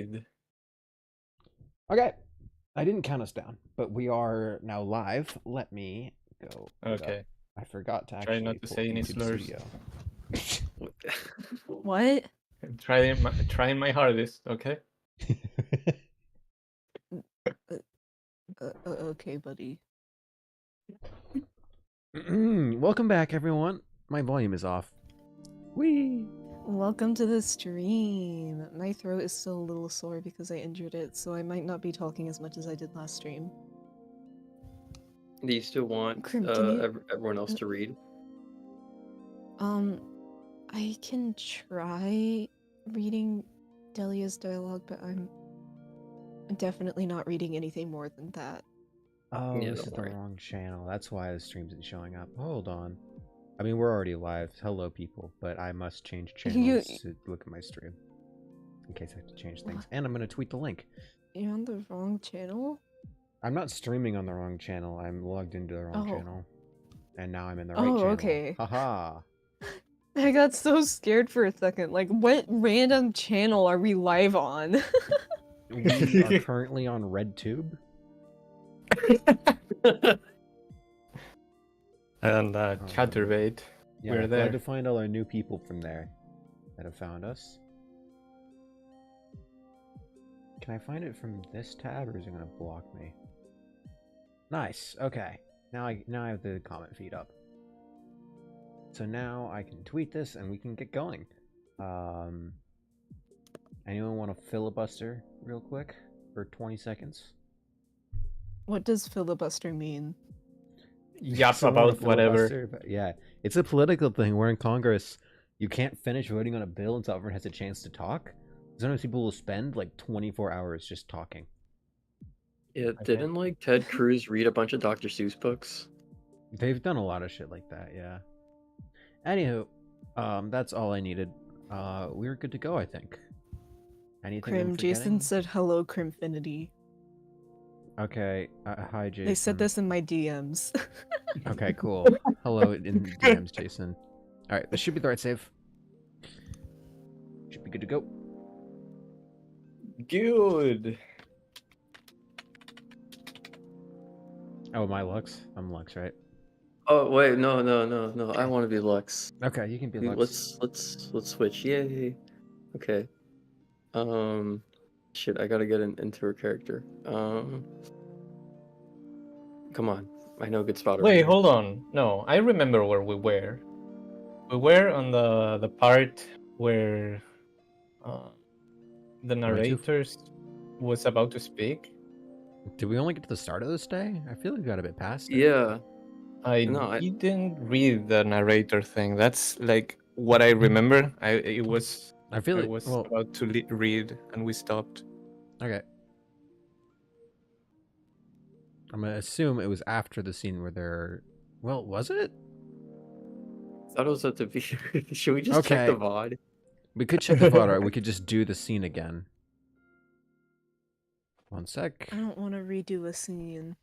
read. Okay, I didn't count us down, but we are now live. Let me go it up. Okay. I forgot to Try actually not to pull say any YouTube slurs. Studio. What? I'm trying my hardest, okay? Okay, buddy. Welcome back, everyone. My volume is off. Whee! Welcome to the stream. My throat is still a little sore because I injured it, so I might not be talking as much as I did last stream. Do you still want Crim, can you... everyone else to read? I can try reading Delia's dialogue, but I'm definitely not reading anything more than that. Oh, Yeah, this is don't the worry. wrong channel. That's why the stream isn't showing up. Hold on. I mean, we're already live. Hello, people. But I must change channels to look at my stream. In case I have to change things. And I'm going to tweet the link. You're on the wrong channel? I'm not streaming on the wrong channel. I'm logged into the wrong channel. And now I'm in the right Oh, channel. okay. Haha. I got so scared for a second. Like, what random channel are we live on? We are currently on RedTube. And Chatterbait. Yeah, We're glad there. to find all our new people from there that have found us. Can I find it from this tab, or is it going to block me? Nice. Okay. Now I have the comment feed up. So now I can tweet this and we can get going. Anyone want to filibuster real quick for 20 seconds? What does filibuster mean? Yap about whatever. But yeah, it's a political thing. We're in Congress. You can't finish voting on a bill until everyone has a chance to talk. Sometimes people will spend like 24 hours just talking. Yeah, Okay. didn't like Ted Cruz read a bunch of Dr. Seuss books? They've done a lot of shit like that, yeah. Anywho, that's all I needed. We're good to go, I think. Anything I'm Crim, Jason forgetting? said hello, Crimfinity. Okay, hi Jason. They said this in my DMs. Okay, cool. Hello in DMs, Jason. Alright, this should be the right save. Should be good to go. Good. Oh, my Lux? I'm Lux, right? Oh wait, no. I want to be Lux. Okay, you can be Lux. Let's switch. Yay. Okay. Shit, I gotta get into her character. Come on. I know a good spot. Wait, hold on. No, I remember where we were. We were on the part where the narrators was about to speak. Did we only get to the start of this day? I feel like we got a bit past it. Yeah. I didn't read the narrator thing. That's like what I remember. I was about to read and we stopped. Okay. I'm gonna assume it was after the scene where they're... Well, was it? I thought it was at the Should we just check the VOD? We could check the VOD, or we could just do the scene again. One sec. I don't want to redo a scene.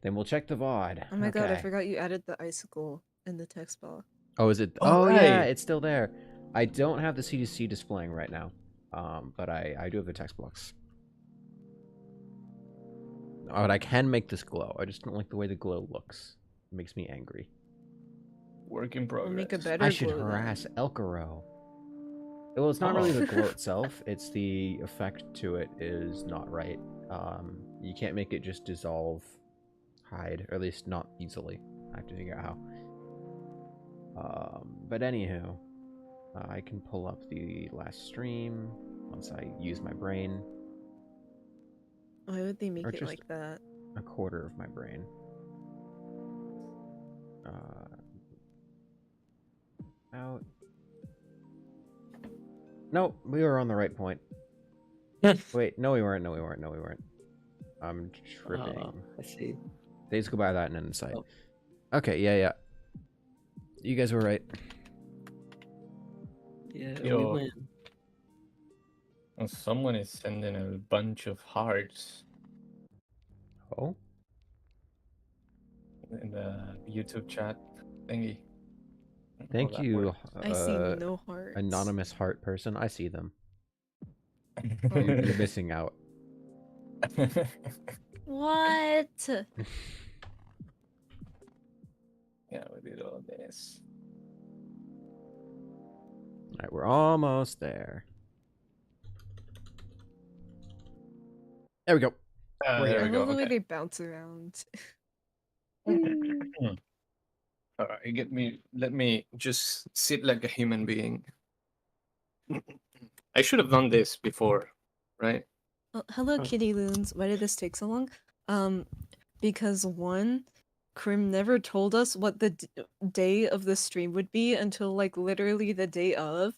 Then we'll check the VOD. Oh my god, I forgot you added the icicle in the text bar. Oh, is it? Oh, yeah, it's still there. I don't have the CDC displaying right now, but I do have the text box. Oh, but I can make this glow. I just don't like the way the glow looks. It makes me angry. Work in progress. Make a better I should glow, harass Elcaro. Well, it's not really the glow itself. It's the effect to it is not right. You can't make it just dissolve, hide, or at least not easily. I have to figure out how. But anywho, I can pull up the last stream once I use my brain. Why would they make it like that? A quarter of my brain. Out. No, we were on the right point. Wait, no we weren't. I'm tripping. I see. Days go by without an insight. Oh. Okay, yeah. You guys were right. Yeah, Yo. we win. And someone is sending a bunch of hearts. Oh? In the YouTube chat thingy. Thank you, I see no hearts. anonymous heart person. I see them. You're missing out. What? Yeah, we did all this. All right, we're almost there. There we go. There I we go. love the way Okay. they bounce around. All right, let me just sit like a human being. I should have done this before, right? Well, hello, Kitty Loons. Why did this take so long? Because one, Krim never told us what the day of the stream would be until like literally the day of,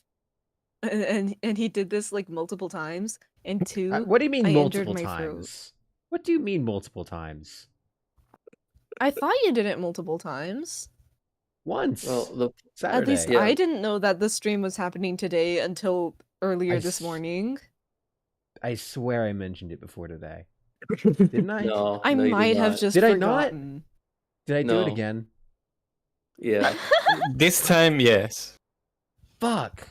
and he did this like multiple times. And two, What do you mean I injured multiple my times? throat. What do you mean multiple times? I thought you did it multiple times. Once. Well, Saturday. At least Yeah. I didn't know that the stream was happening today until earlier this morning. I swear I mentioned it before today. Didn't I? No, I no, you did might have not. just Did I not? forgotten. Did I do it No. again? Yeah. This time, yes. Fuck.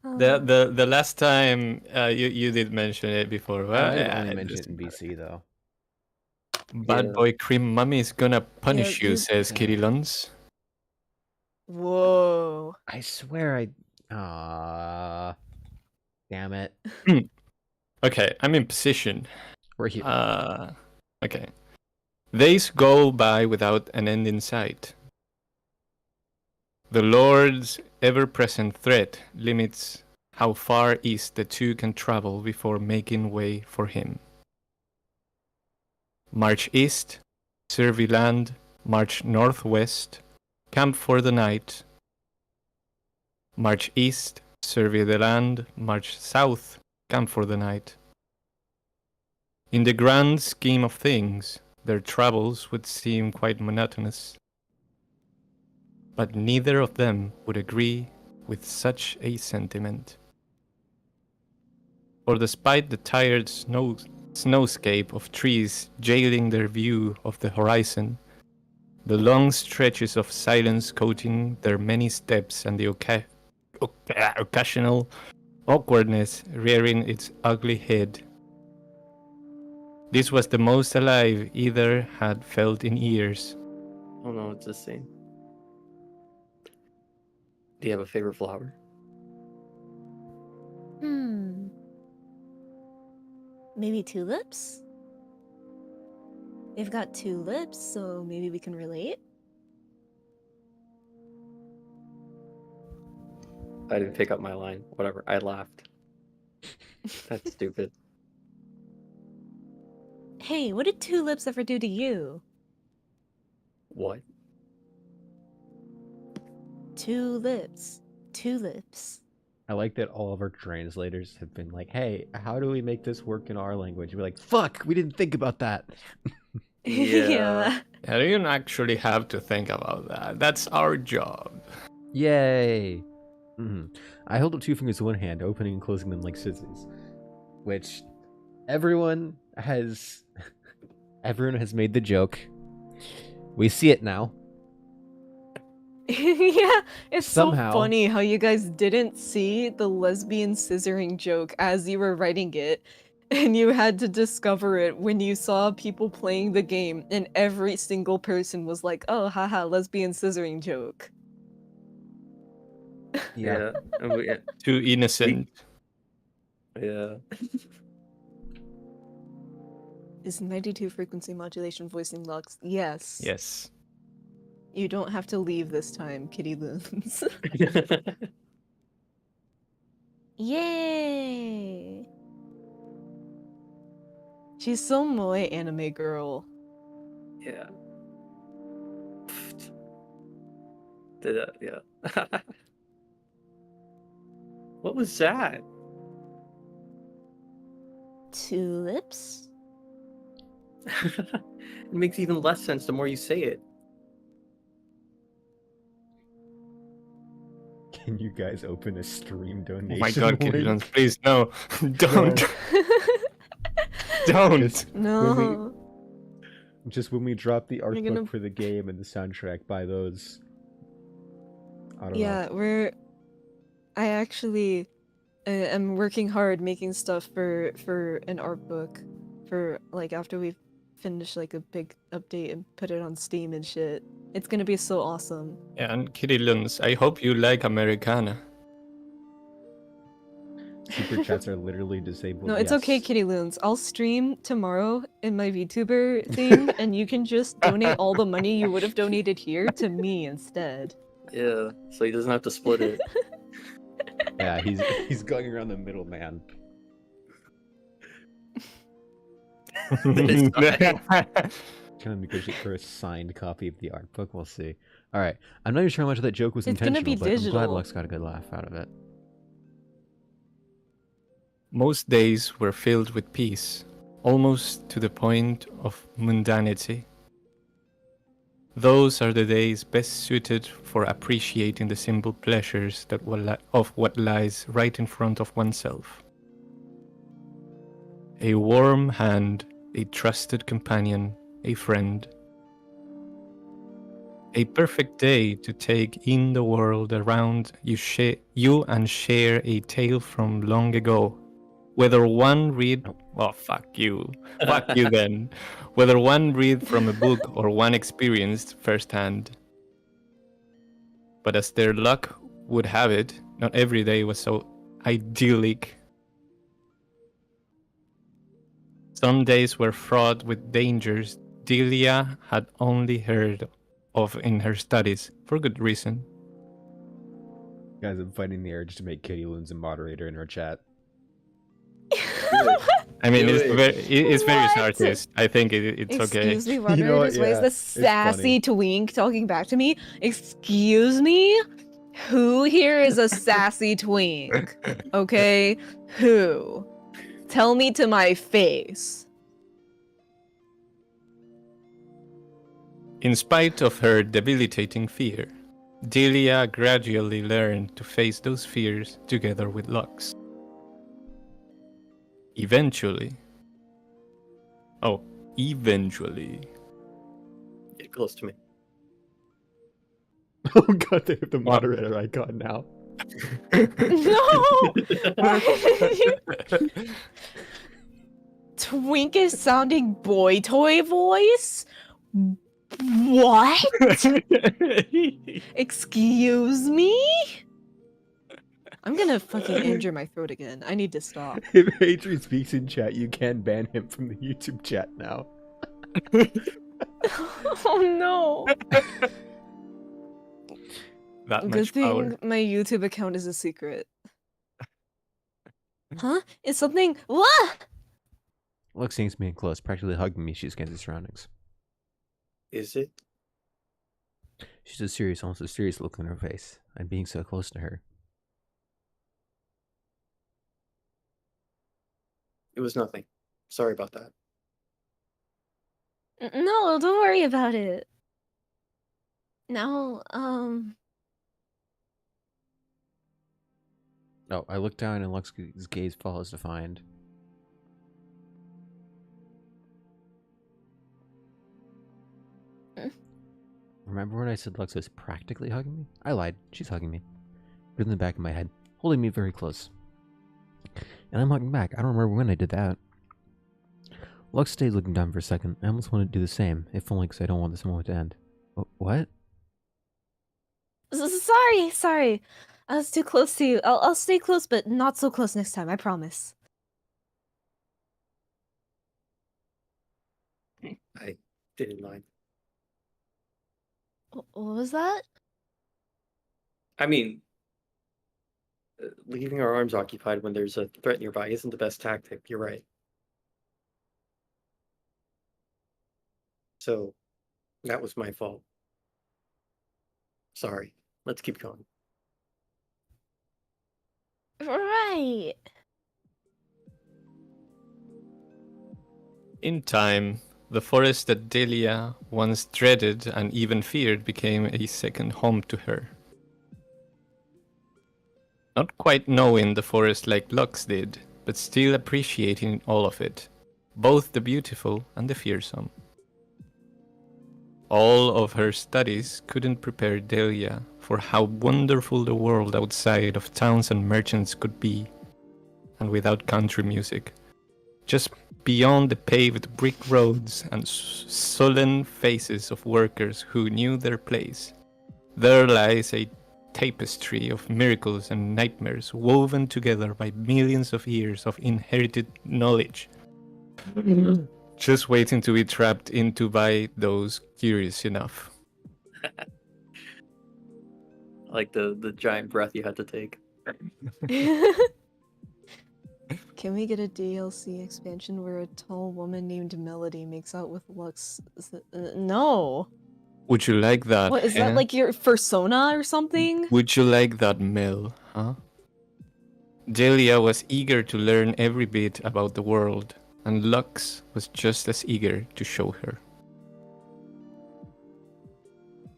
The last time you did mention it before. Well, I yeah, only it mentioned it in doesn't matter. BC though. Bad Yeah. boy Cream Mummy is gonna punish you, you- says Kitty Luns. Whoa. I swear I. Damn it. Okay, I'm in position. We're here. Okay. Days go by without an end in sight. The Lord's ever-present threat limits how far east the two can travel before making way for him. March east, survey land, march northwest, camp for the night. March east, survey the land, march south, camp for the night. In the grand scheme of things, their travels would seem quite monotonous. But neither of them would agree with such a sentiment. For despite the tired snowscape of trees jailing their view of the horizon, the long stretches of silence coating their many steps and the occasional awkwardness rearing its ugly head, this was the most alive either had felt in years. Oh no, it's the same. Do you have a favorite flower? Maybe tulips? They've got two lips, so maybe we can relate? I didn't pick up my line. Whatever. I laughed. That's stupid. Hey, what did tulips ever do to you? What? Tulips. Tulips. I like that all of our translators have been like, hey, how do we make this work in our language? We're like, fuck, we didn't think about that. Yeah. Yeah, you don't actually have to think about that. That's our job. Yay. I hold up two fingers with one hand, opening and closing them like scissors. Which everyone has made the joke. We see it now. Yeah, it's Somehow. so funny how you guys didn't see the lesbian scissoring joke as you were writing it, and you had to discover it when you saw people playing the game, and every single person was like, oh, haha, lesbian scissoring joke. Yeah. Too innocent. Yeah. Is 92 frequency modulation voicing Lux? Yes. Yes. You don't have to leave this time, Kitty Loons. Yay! She's so moe anime girl. Yeah. Yeah. What was that? Tulips? It makes even less sense the more you say it. Can you guys open a stream donation? Oh my god, link? Kitty, please, no. Don't. Don't. Just No. Just when we drop the art gonna- book for the game and the soundtrack, buy those. I don't Yeah, know. I'm working hard making stuff for an art book for like after we finish like a big update and put it on Steam and shit. It's gonna be so awesome. Yeah, and Kitty Luns, I hope you like Americana. Super chats are literally disabled. No, it's okay, yes. Kitty Loons. I'll stream tomorrow in my VTuber thing, and you can just donate all the money you would have donated here to me instead. Yeah, so he doesn't have to split it. Yeah, he's going around the middle, man. Trying to negotiate for a signed copy of the art book. We'll see. All right, I'm not even sure how much of that joke was It's gonna intentional, be but I'm glad digital. Lux got a good laugh out of it. Most days were filled with peace, almost to the point of mundanity. Those are the days best suited for appreciating the simple pleasures that of what lies right in front of oneself. A warm hand, a trusted companion, a friend. A perfect day to take in the world around you and share a tale from long ago. Whether one read, oh fuck you then. Whether one read from a book or one experienced firsthand. But as their luck would have it, not every day was so idyllic. Some days were fraught with dangers Delia had only heard of in her studies, for good reason. Guys, I'm fighting the urge to make Kitty Loons a moderator in our chat. I mean, Do it's it. very What? sarcastic. I think it's okay. Excuse me, You know what? moderators. Why is Yeah, the it's sassy funny. twink talking back to me? Excuse me? Who here is a sassy twink? Okay? Who? Tell me to my face. In spite of her debilitating fear, Delia gradually learned to face those fears together with Lux. Eventually. Get close to me. Oh god, they have the moderator icon now. No! Twinkish sounding boy toy voice? What? Excuse me? I'm gonna fucking injure my throat again. I need to stop. If Adrian speaks in chat, you can ban him from the YouTube chat now. Oh no. That Good much thing power. my YouTube account is a secret. Huh? It's something. What? Lux seems being close, practically hugging me. She's against the surroundings. Is it? She's a serious, almost a serious look on her face. I'm being so close to her. It was nothing. Sorry about that. No, don't worry about it. Now, Oh, I look down and Lux's gaze follows to find. Remember when I said Lux was practically hugging me? I lied. She's hugging me. But in the back of my head, holding me very close. And I'm hugging back. I don't remember when I did that. Lux stayed looking down for a second. I almost wanted to do the same, if only because I don't want this moment to end. What? sorry. I was too close to you. I'll stay close, but not so close next time. I promise. I didn't mind. What was that? I mean, leaving our arms occupied when there's a threat nearby isn't the best tactic. You're right. So, that was my fault. Sorry. Let's keep going. Right. In time, the forest that Delia once dreaded and even feared became a second home to her. Not quite knowing the forest like Lux did, but still appreciating all of it, both the beautiful and the fearsome. All of her studies couldn't prepare Delia for how wonderful the world outside of towns and merchants could be, and without country music. Just beyond the paved brick roads and sullen faces of workers who knew their place, there lies a tapestry of miracles and nightmares woven together by millions of years of inherited knowledge, just waiting to be trapped into by those curious enough. Like the giant breath you had to take. Can we get a DLC expansion where a tall woman named Melody makes out with Lux? No. Would you like that? What is that, eh? like your persona or something? Would you like that, Mel? Huh? Delia was eager to learn every bit about the world, and Lux was just as eager to show her.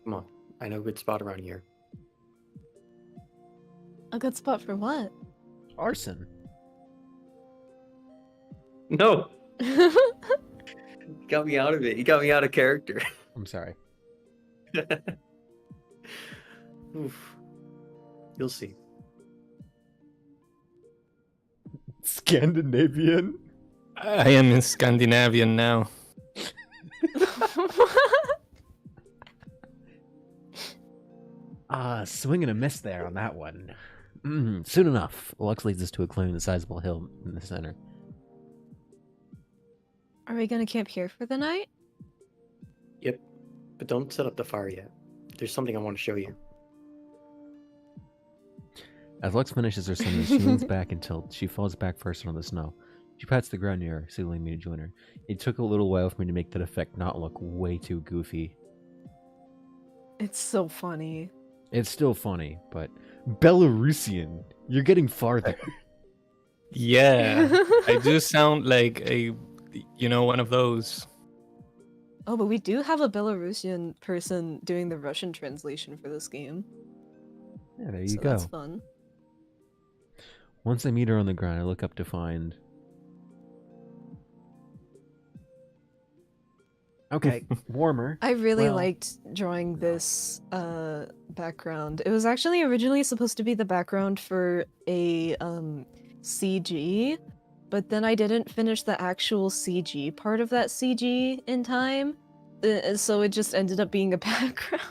Come on, I know a good spot around here. A good spot for what? Arson. No, you got me out of it. You got me out of character. I'm sorry. Oof. You'll see. Scandinavian? I am in Scandinavian now. Swing and a miss there on that one. Soon enough, Lux leads us to a clearing the sizable hill in the center. Are we gonna camp here for the night? Yep, but don't set up the fire yet. There's something I want to show you. As Lux finishes her sentence, she leans back until she falls back first onto the snow. She pats the ground near her, signaling me to join her. It took a little while for me to make that effect not look way too goofy. It's so funny. It's still funny, but Belarusian, you're getting farther. Yeah, I do sound like one of those. Oh, but we do have a Belarusian person doing the Russian translation for this game. Yeah, there you So go. that's fun. Once I meet her on the ground, I look up to find... Okay, warmer. I really Well- liked drawing this background. It was actually originally supposed to be the background for a CG, but then I didn't finish the actual CG part of that CG in time, so it just ended up being a background.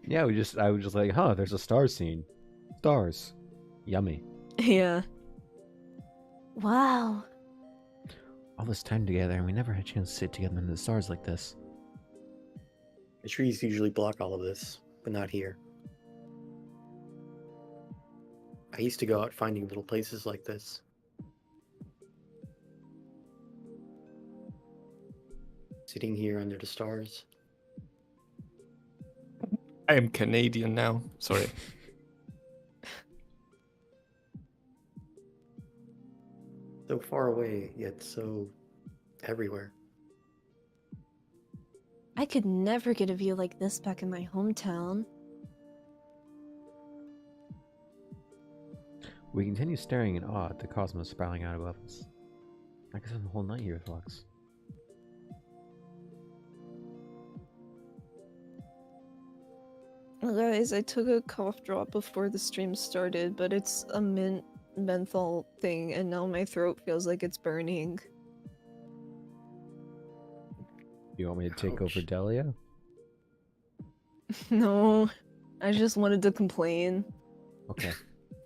Yeah, I was just like, huh, there's a star scene. Stars. Yummy. Yeah. Wow. All this time together, and we never had a chance to sit together under the stars like this. The trees usually block all of this, but not here. I used to go out finding little places like this. Sitting here under the stars. I am Canadian now. Sorry. So far away, yet so everywhere. I could never get a view like this back in my hometown. We continue staring in awe at the cosmos spiraling out above us. I could spend the whole night here with Lux. Guys, I took a cough drop before the stream started, but it's a menthol thing, and now my throat feels like it's burning. You want me to take over Ouch. Delia? No, I just wanted to complain. Okay.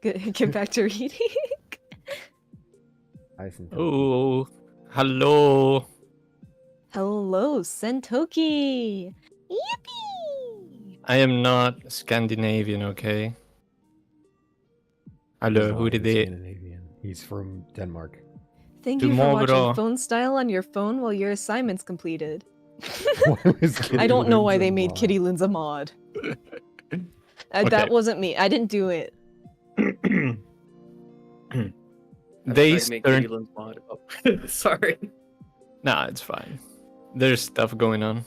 Get back to reading. I think. Oh, hello. Hello, Sentoki! Yippee! I am not Scandinavian, okay? Hello, who did they? Scandinavian. He's from Denmark. Thank you for watching Tomorrow. Phone Style on your phone while your assignment's completed. Why was Kitty I don't know why Loons they a made mod? Kitty Loons a mod. Okay. That wasn't me. I didn't do it. They tried to make turned. Cleveland's mod. Oh, sorry. Nah, it's fine. There's stuff going on.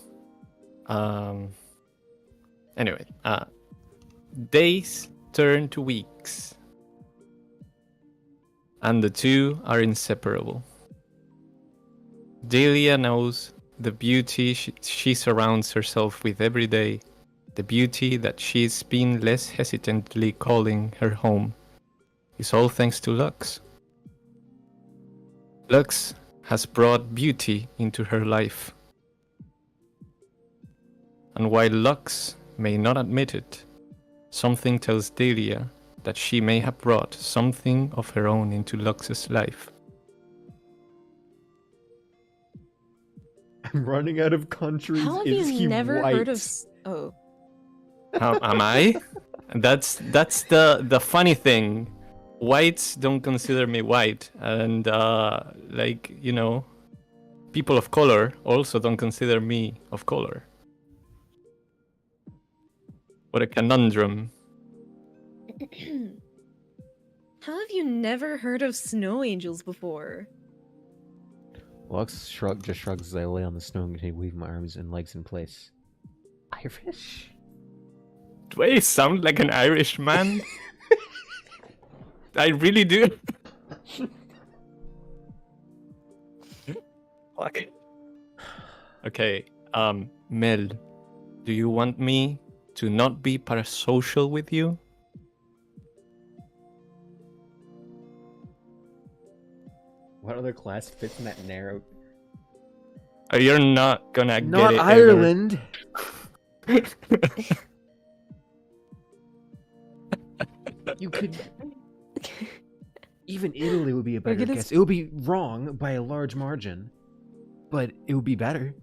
Anyway, days turn to weeks, and the two are inseparable. Delia knows the beauty she surrounds herself with every day, the beauty that she's been less hesitantly calling her home, is all thanks to Lux. Lux has brought beauty into her life. And while Lux may not admit it, something tells Delia that she may have brought something of her own into Lux's life. I'm running out of countries. How have Is you he never white? heard of? Oh, How am I? That's the funny thing. Whites don't consider me white, and people of color also don't consider me of color. What a conundrum. how have you never heard of snow angels before? Lux just shrugs as I lay on the snow and continue weaving my arms and legs in place. Irish? Do I sound like an Irish man? I really do. Fuck. Okay, Mel, do you want me to not be parasocial with you? What other class fits in that narrow? Or you're not gonna Not get it Ireland. You could. Even Italy would be a better gonna guess. It would be wrong by a large margin, but it would be better.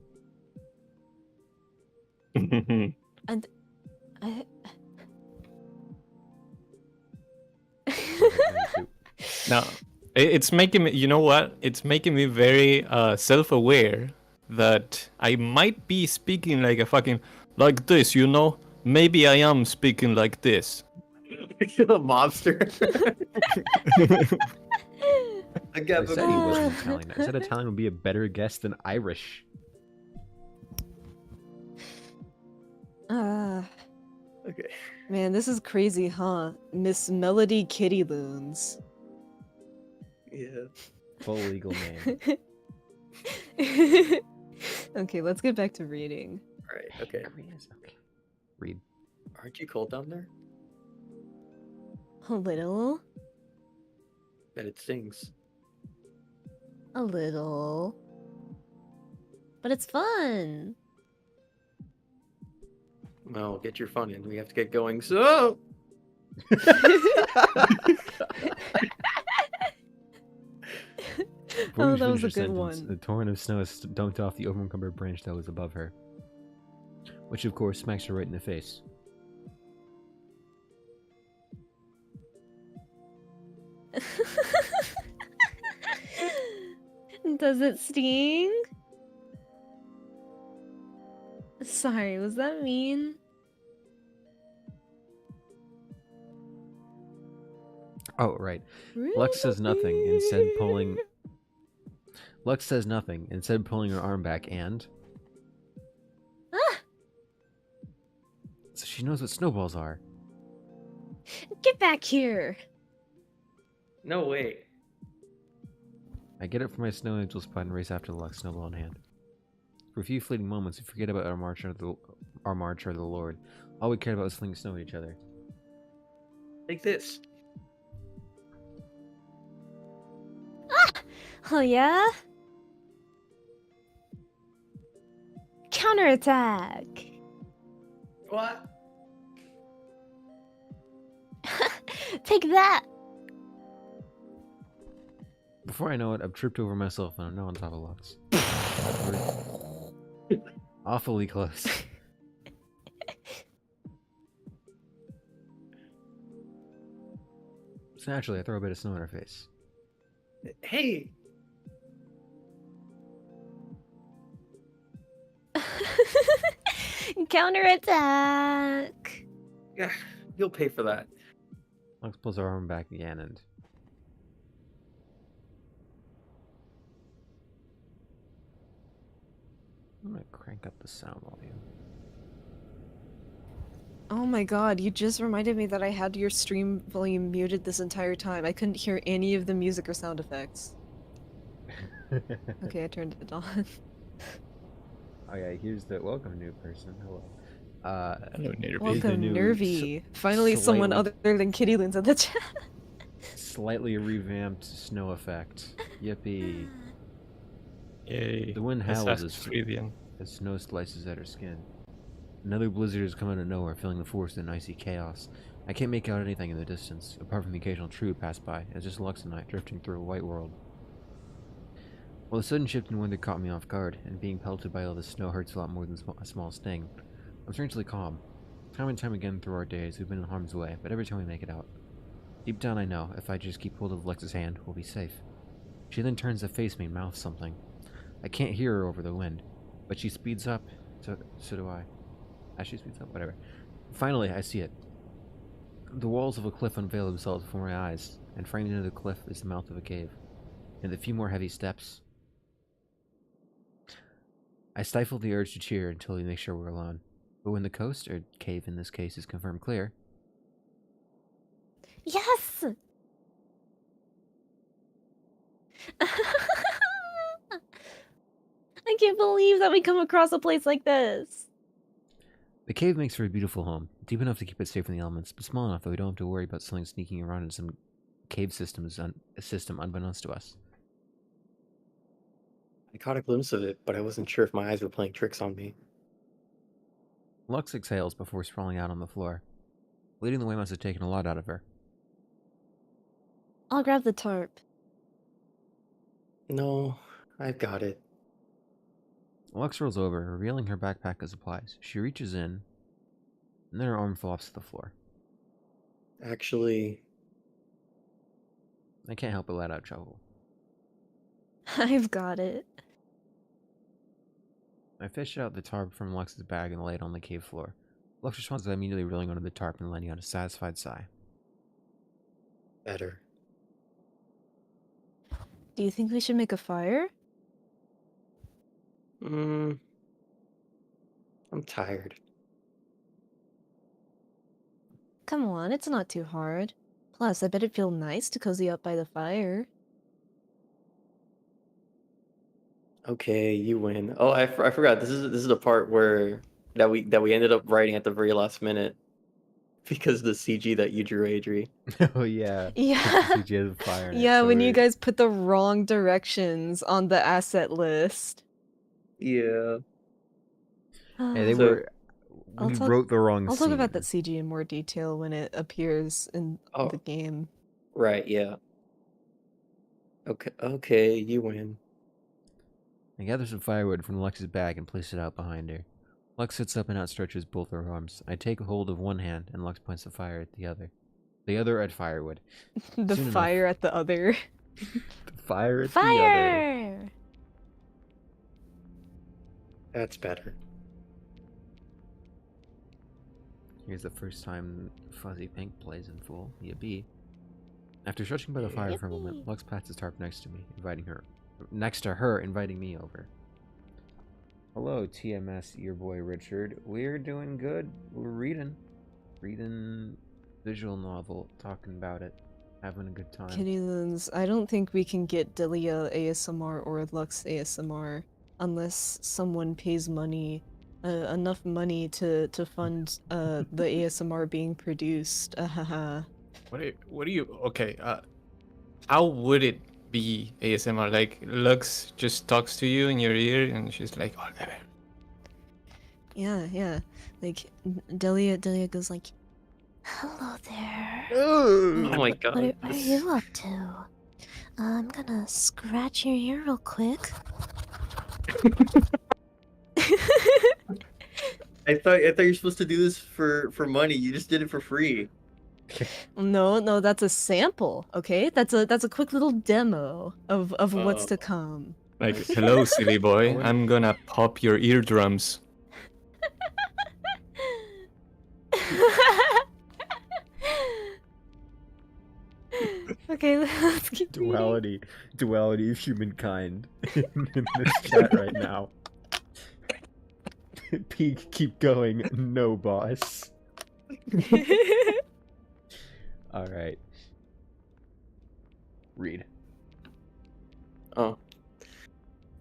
I... Now, it's making me, you know what? It's making me very self-aware that I might be speaking like a fucking, like this, you know? Maybe I am speaking like this. You're the mobster. I I got said he wasn't Italian. I said Italian would be a better guess than Irish. Okay. Man, this is crazy, huh? Miss Melody Kitty Loons. Yeah. Full legal name. Okay, let's get back to reading. All right. Okay. Okay. Read. Aren't you cold down there? A little. And it stings. A little. But it's fun. Well, get your fun in. We have to get going. So. Before Oh, she that was finished a her good sentence, one. The torrent of snow is dumped off the overencumbered branch that was above her, which of course smacks her right in the face. Does it sting? Sorry, was that mean? Oh, right. Lux says nothing, instead pulling. Lux says nothing, instead pulling her arm back, and Ah! so she knows what snowballs are. Get back here! No way. I get up from my snow angel spot and race after the Lux, snowball in hand. For a few fleeting moments, we forget about our march or the Lord. All we cared about was flinging snow at each other. Take this. Oh yeah? Counterattack! What? Take that! Before I know it, I've tripped over myself and I'm now on top of Lux. We're awfully close. So naturally, I throw a bit of snow in her face. Hey. Counterattack! Yeah, you'll pay for that. Lux pulls her arm back again and... I'm gonna crank up the sound volume. Oh my god, you just reminded me that I had your stream volume muted this entire time. I couldn't hear any of the music or sound effects. Okay, I turned it on. Oh yeah, here's the welcome new person. Hello. Hello, Nervy. the Welcome, new Nervy. Finally someone slightly- other than Kitty Loons in the chat. slightly revamped snow effect. Yippee. Yay. The wind howls Assassin's Creedian. as snow slices at her skin. Another blizzard has come out of nowhere, filling the forest in icy chaos. I can't make out anything in the distance, apart from the occasional tree pass by. It's just Lux and I drifting through a white world. Well, the sudden shift in weather caught me off guard, and being pelted by all this snow hurts a lot more than a small sting. I'm strangely calm. Time and time again through our days, we've been in harm's way, but every time we make it out. Deep down I know, if I just keep hold of Lex's hand, we'll be safe. She then turns to face me and mouths something. I can't hear her over the wind, but she speeds up, so do I. As she speeds up, whatever. Finally, I see it. The walls of a cliff unveil themselves before my eyes, and framed into the cliff is the mouth of a cave. And a few more heavy steps. I stifle the urge to cheer until we make sure we're alone. But when the coast, or cave in this case, is confirmed clear... Yes! I can't believe that we come across a place like this. The cave makes for a beautiful home, deep enough to keep it safe from the elements, but small enough that we don't have to worry about something sneaking around in some cave system unbeknownst to us. I caught a glimpse of it, but I wasn't sure if my eyes were playing tricks on me. Lux exhales before sprawling out on the floor. Leading the way must have taken a lot out of her. I'll grab the tarp. No, I've got it. Lux rolls over, revealing her backpack of supplies. She reaches in, and then her arm flops to the floor. Actually, I can't help but let out a chuckle. I've got it. I fish out the tarp from Lux's bag and lay it on the cave floor. Lux responds by immediately rolling onto the tarp and letting out a satisfied sigh. better. Do you think we should make a fire? I'm tired. Come on, it's not too hard. Plus, I bet it'd feel nice to cozy up by the fire. Okay, you win. Oh, I forgot. This is the part where that we ended up writing at the very last minute because the CG that you drew, Adri. Oh yeah. Yeah. CG has a fire in it, Yeah, so when you weird. guys put the wrong directions on the asset list. Yeah. Hey, they So- were. I'll We talk- wrote the wrong I'll scene. talk about that CG in more detail when it appears in Oh. the game. Right. Yeah. Okay, you win. I gather some firewood from Lux's bag and place it out behind her. Lux sits up and outstretches both her arms. I take hold of one hand and Lux points the fire at the other. The other at firewood. The Soon enough. fire at the other. The fire at the other. Fire! That's better. Here's the first time Fuzzy Pink plays in full. Yippee. After stretching by the fire for a moment, Yippee. Lux pats his tarp next to her, inviting me over. Hello, TMS, your boy Richard. We're doing good. We're reading visual novel, talking about it, having a good time. Kitty Loons, I don't think we can get Delia ASMR or Lux ASMR unless someone pays money, enough money to fund the ASMR being produced. What do you okay, how would it be ASMR? Like Lux just talks to you in your ear and she's like, oh, Yeah. Like Delia goes like, "Hello there. Oh my What god. are you up to? I'm gonna scratch your ear real quick." I thought you're supposed to do this for money. You just did it for free. No, that's a sample. Okay, that's a quick little demo of what's to Oh. come. like, hello, silly boy, I'm gonna pop your eardrums. Okay, let's keep reading. Duality of humankind in this chat right now. Peak, keep going. No, boss. All right. Read. Oh.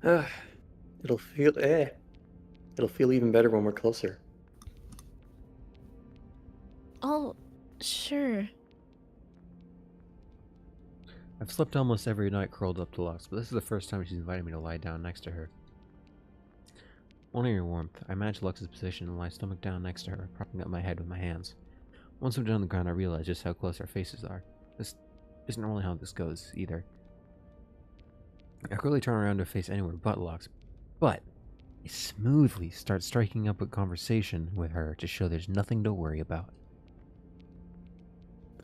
It'll feel even better when we're closer. Oh, sure. I've slept almost every night curled up to Lux, but this is the first time she's invited me to lie down next to her. Wanting her warmth, I match Lux's position and lie stomach down next to her, propping up my head with my hands. Once I'm down on the ground, I realize just how close our faces are. This isn't normally how this goes, either. I quickly turn around to face anywhere but Lux, but I smoothly start striking up a conversation with her to show there's nothing to worry about.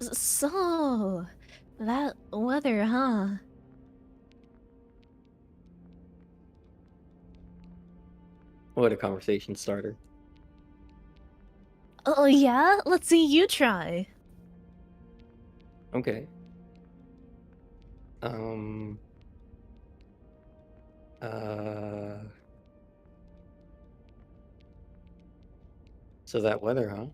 So, that weather, huh? What a conversation starter. Oh yeah? Let's see you try. Okay. So that weather, huh?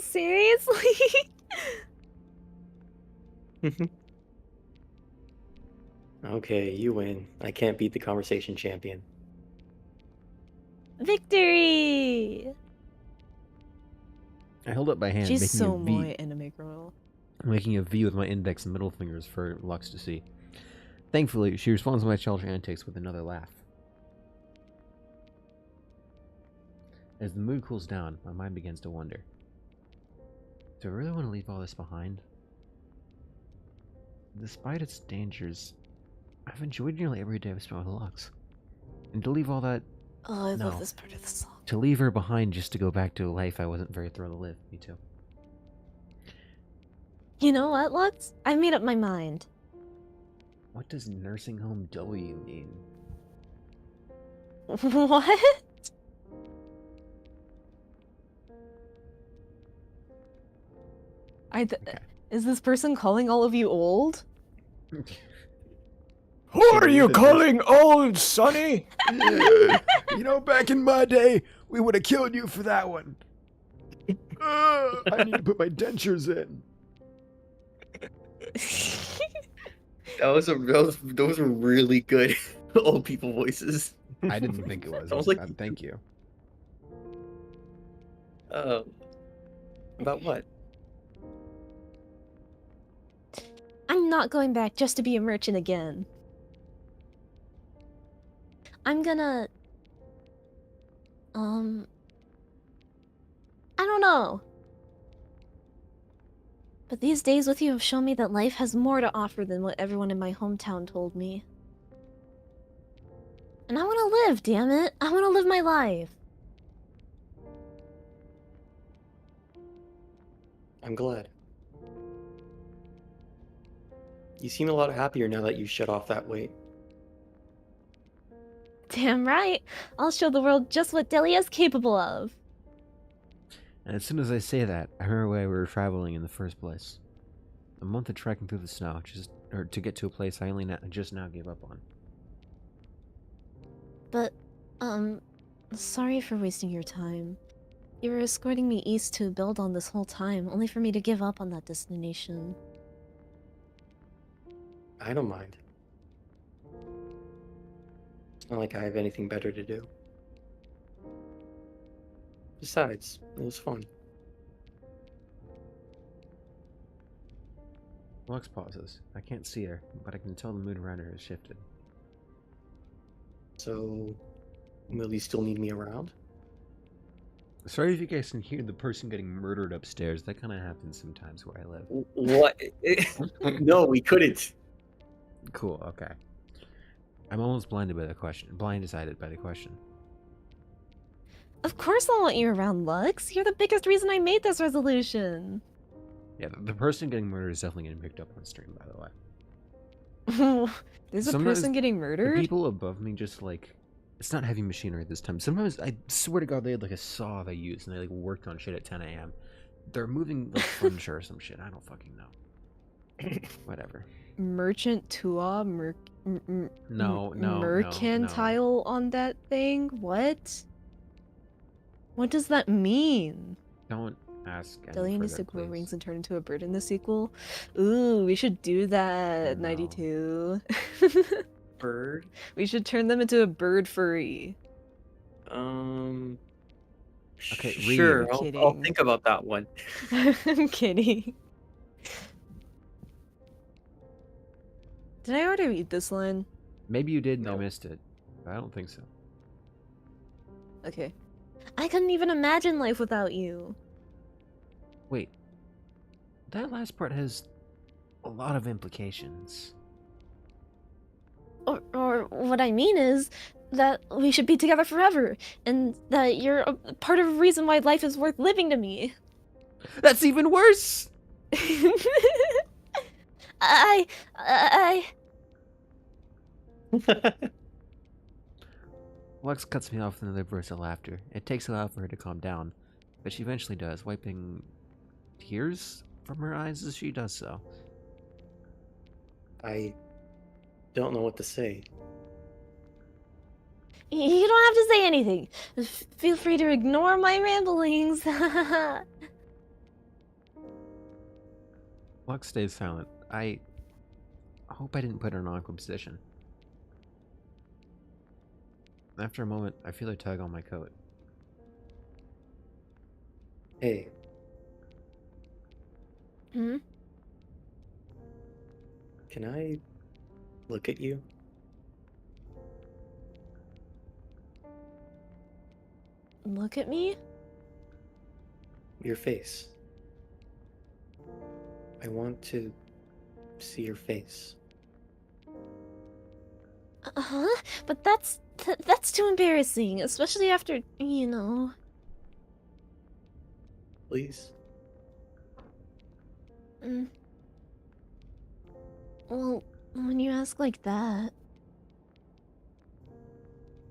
Seriously? Okay, you win. I can't beat the conversation champion. Victory! I held up my hand, She's making so a V, my anime girl. making a V with my index and middle fingers for Lux to see. Thankfully, she responds to my childish antics with another laugh. As the mood cools down, my mind begins to wonder. Do I really want to leave all this behind? Despite its dangers, I've enjoyed nearly every day I've spent with Lux. And to leave all that, Oh, I No. love this part of the song. to leave her behind just to go back to a life I wasn't very thrilled to live, me too. You know what, Lux? I've made up my mind. What does nursing home W mean? What? Okay. Is this person calling all of you old? Who are you calling old, Sonny? You know, back in my day, we would have killed you for that one. I need to put my dentures in. Those were really good old people voices. I didn't think it was. I was like- Thank you. About what? I'm not going back just to be a merchant again. I'm gonna... I don't know. But these days with you have shown me that life has more to offer than what everyone in my hometown told me. And I want to live, damn it. I want to live my life. I'm glad. You seem a lot happier now that you shut off that weight. Damn right. I'll show the world just what Delia's capable of. And as soon as I say that, I remember why we were traveling in the first place. A month of trekking through the snow, to get to a place I only just now gave up on. But, sorry for wasting your time. You were escorting me east to build on this whole time, only for me to give up on that destination. I don't mind. It's not like I have anything better to do. Besides, it was fun. Lux pauses. I can't see her, but I can tell the mood around her has shifted. So, will you still need me around? Sorry if you guys can hear the person getting murdered upstairs. That kind of happens sometimes where I live. What? No, we couldn't. Cool, okay. I'm almost blindsided by the question. Of course I'll want you around, Lux. You're the biggest reason I made this resolution. Yeah, the person getting murdered is definitely getting picked up on stream, by the way. There's a Sometimes person getting The murdered? people above me just like... It's not heavy machinery this time. Sometimes, I swear to God, they had like a saw they used and they like worked on shit at 10 a.m. They're moving like furniture or some shit. I don't fucking know. Whatever. Merchant Tua? No. Mercantile on that thing? What? What does that mean? Don't ask any Delia needs further, to grow please. rings and turn into a bird in the sequel. Ooh, we should do that, No. 92. Bird? We should turn them into a bird furry. Okay, Sure, read. I'll Kidding. think about that one. I'm kidding. Did I already read this line? Maybe you did and I No. missed it. I don't think so. Okay. I couldn't even imagine life without you. Wait. That last part has a lot of implications. Or what I mean is that we should be together forever, and that you're a part of the reason why life is worth living to me. That's even worse! I. Lux cuts me off with another burst of laughter. It takes a while for her to calm down, but she eventually does, wiping tears from her eyes as she does so. I don't know what to say. You don't have to say anything. Feel free to ignore my ramblings. Lux stays silent. I hope I didn't put her in an awkward position. After a moment, I feel a tug on my coat. Hey, Hmm? can I look at you? Look at me? Your face. I want to see your face. Uh-huh. But that's too embarrassing, especially after, you know. Please? Mm. Well, when you ask like that.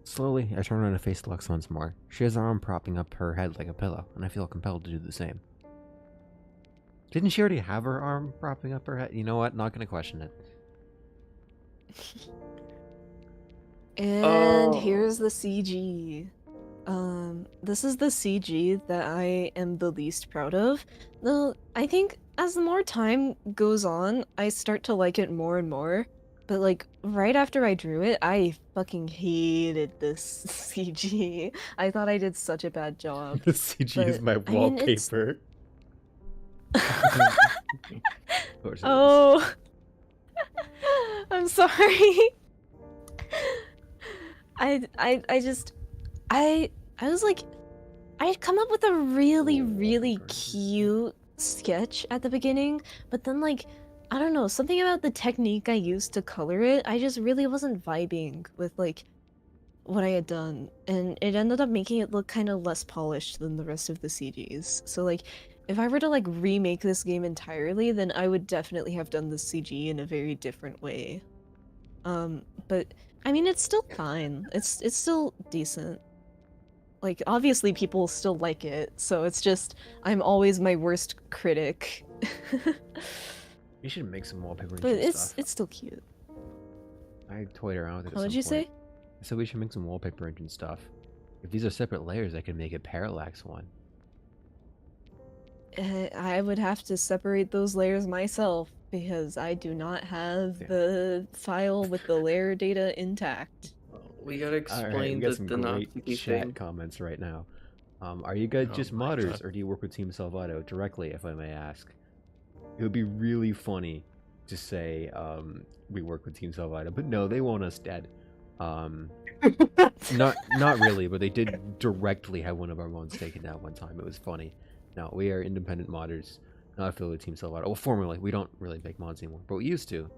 Slowly, I turn around to face Lux once more. She has her arm propping up her head like a pillow, and I feel compelled to do the same. Didn't she already have her arm propping up her head? You know what? Not gonna question it. And Oh. here's the CG. This is the CG that I am the least proud of. Though, I think as the more time goes on, I start to like it more and more. But, like, right after I drew it, I fucking hated this CG. I thought I did such a bad job. The CG is But, my I mean, it's- wallpaper. Of course it is. Oh. I'm sorry. I was like, I'd come up with a really, Oh, really great. cute sketch at the beginning, but then, like, I don't know, something about the technique I used to color it, I just really wasn't vibing with, like, what I had done, and it ended up making it look kind of less polished than the rest of the CGs. So, like, if I were to, like, remake this game entirely, then I would definitely have done the CG in a very different way. But, I mean, it's still fine. It's still decent. Like, obviously people still like it, so it's just, I'm always my worst critic. You should make some wallpaper But engine it's stuff. still cute. I toyed around with it. What at did some you point. say? So we should make some wallpaper engine stuff. If these are separate layers, I can make a parallax one. I would have to separate those layers myself, because I do not have Yeah. the file with the layer data intact. We gotta Alright, we explain got some the great Natsuki chat thing. comments right now. Are you guys Oh just my modders, God. or do you work with Team Salvato directly, if I may ask? It would be really funny to say, we work with Team Salvato, but no, they want us dead. Not really, but they did directly have one of our mods taken down one time. It was funny. No, we are independent modders, not affiliated with Team Salvato. Well, formerly, we don't really make mods anymore, but we used to.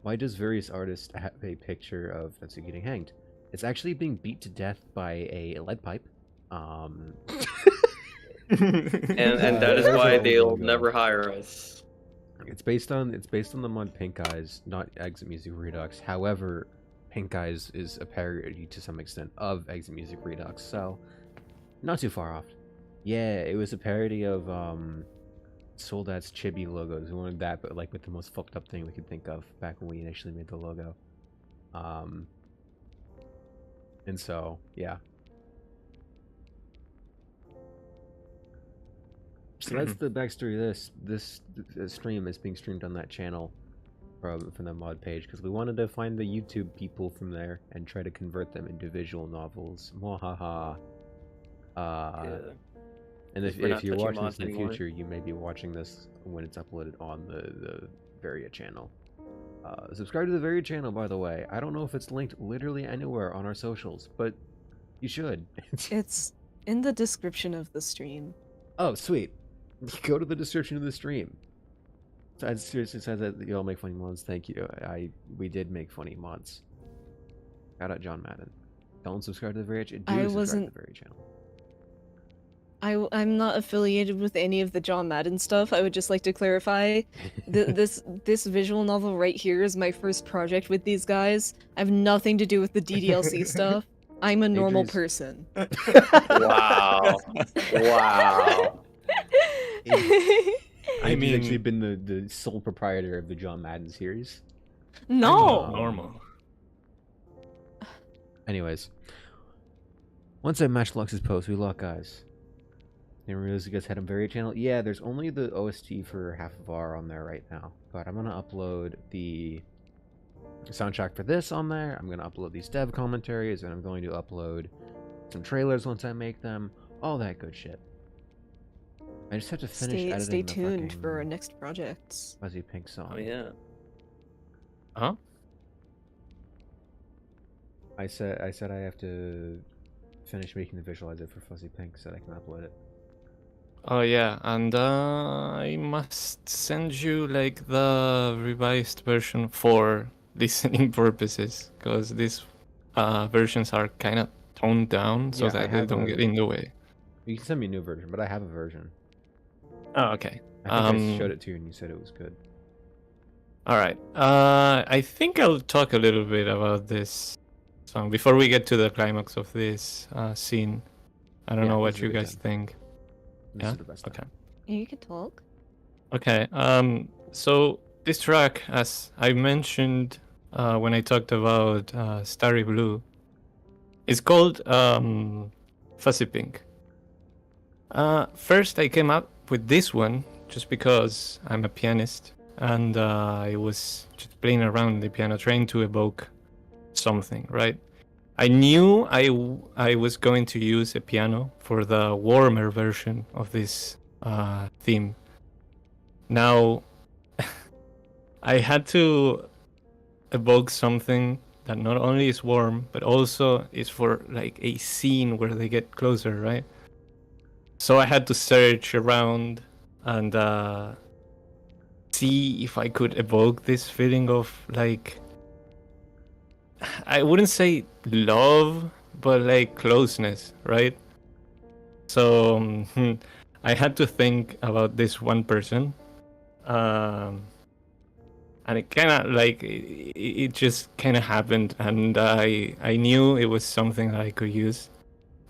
Why does various artists have a picture of Natsuki getting hanged? It's actually being beat to death by a lead pipe. And that is There's our why old they'll logo. never hire us. It's based on the mod Pink Eyes, not Exit Music Redux. However, Pink Eyes is a parody to some extent of Exit Music Redux, so not too far off. Yeah, it was a parody of Soldat's Chibi logos. We wanted that, but like with the most fucked up thing we could think of back when we initially made the logo. And so yeah. So that's the backstory of this. This stream is being streamed on that channel from the mod page because we wanted to find the YouTube people from there and try to convert them into visual novels. Mwahaha. And if, We're not if you're touching watching mods this in the anymore. future, you may be watching this when it's uploaded on the Varia channel. Subscribe to the Varia channel, by the way. I don't know if it's linked literally anywhere on our socials, but you should. It's in the description of the stream. Oh, sweet. Go to the description of the stream. It seriously says that you all make funny mods. Thank you. We did make funny mods. Shout out John Madden. Don't subscribe to the Varia channel. I Do subscribe wasn't- to the Varia channel. I'm not affiliated with any of the John Madden stuff. I would just like to clarify. This visual novel right here is my first project with these guys. I have nothing to do with the DDLC stuff. I'm a normal Adri's- person. Wow. Wow. I He's actually mean, been the sole proprietor of the John Madden series. No. normal. Anyways, once I matched Lux's post, we lock eyes. Didn't realize you guys had a Varia channel. Yeah, there's only the OST for half of R on there right now. But I'm gonna upload the soundtrack for this on there. I'm gonna upload these dev commentaries, and I'm going to upload some trailers once I make them. All that good shit. I just have to finish editing Stay the tuned for our fucking next projects. Fuzzy Pink song. Oh yeah. Huh? I said I have to finish making the visualizer for Fuzzy Pink so that I can upload it. Oh yeah, and I must send you like the revised version for listening purposes, because these versions are kind of toned down so Yeah, I that they have don't a- get in the way. You can send me a new version, but I have a version. Oh, okay. I think I showed it to you and you said it was good. All right. I think I'll talk a little bit about this song before we get to the climax of this scene. I don't Yeah, know this what is a you good guys time. think. This Yeah? is the best time. Okay. You can talk. Okay. So this track, as I mentioned when I talked about Starry Blue, is called Fuzzy Pink. First, I came up with this one just because I'm a pianist, and I was just playing around the piano, trying to evoke something, right? I knew I was going to use a piano for the warmer version of this theme. Now, I had to evoke something that not only is warm, but also is for like a scene where they get closer, right? So I had to search around and see if I could evoke this feeling of like, I wouldn't say love, but like closeness, right? So I had to think about this one person, and it kind of like it just kind of happened, and I knew it was something that I could use,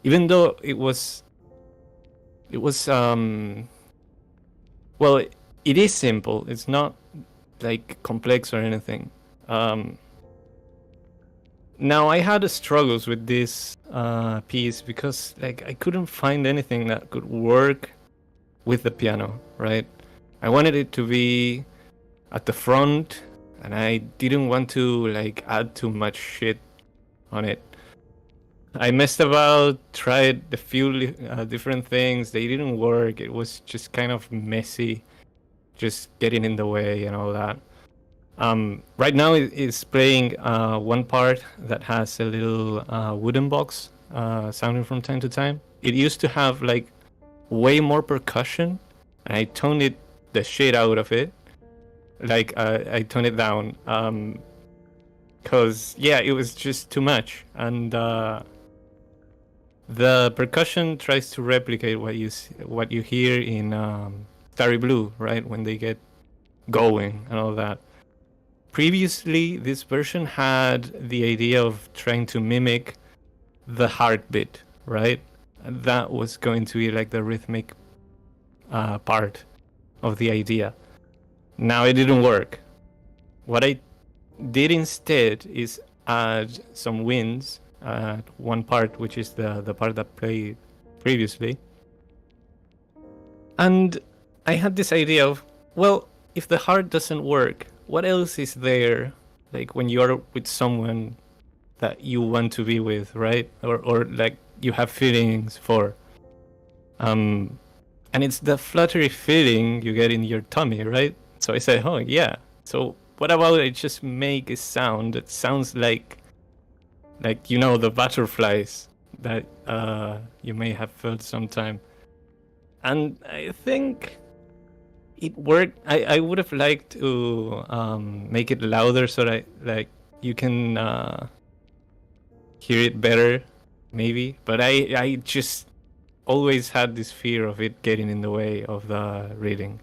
even though it was well, it is simple. It's not like complex or anything. Now I had struggles with this piece because like I couldn't find anything that could work with the piano, right? I wanted it to be at the front, and I didn't want to like add too much shit on it. I messed about, tried a few different things. They didn't work. It was just kind of messy, just getting in the way and all that. Right now it's playing one part that has a little wooden box sounding from time to time. It used to have like way more percussion, and I toned it the shit out of it. Like I toned it down because yeah, it was just too much, and the percussion tries to replicate what you hear in Starry Blue, right? When they get going and all that. Previously, this version had the idea of trying to mimic the heartbeat, right? And that was going to be like the rhythmic part of the idea. Now it didn't work. What I did instead is add some winds at one part, which is the part that played previously. And I had this idea of, well, if the heart doesn't work, what else is there, like when you're with someone that you want to be with, right? Or like you have feelings for. And it's the fluttery feeling you get in your tummy, right? So I said, oh yeah. So what about I just make a sound that sounds like the butterflies that you may have felt sometime. And I think it worked. I would have liked to make it louder so that you can hear it better, maybe. But I just always had this fear of it getting in the way of the reading.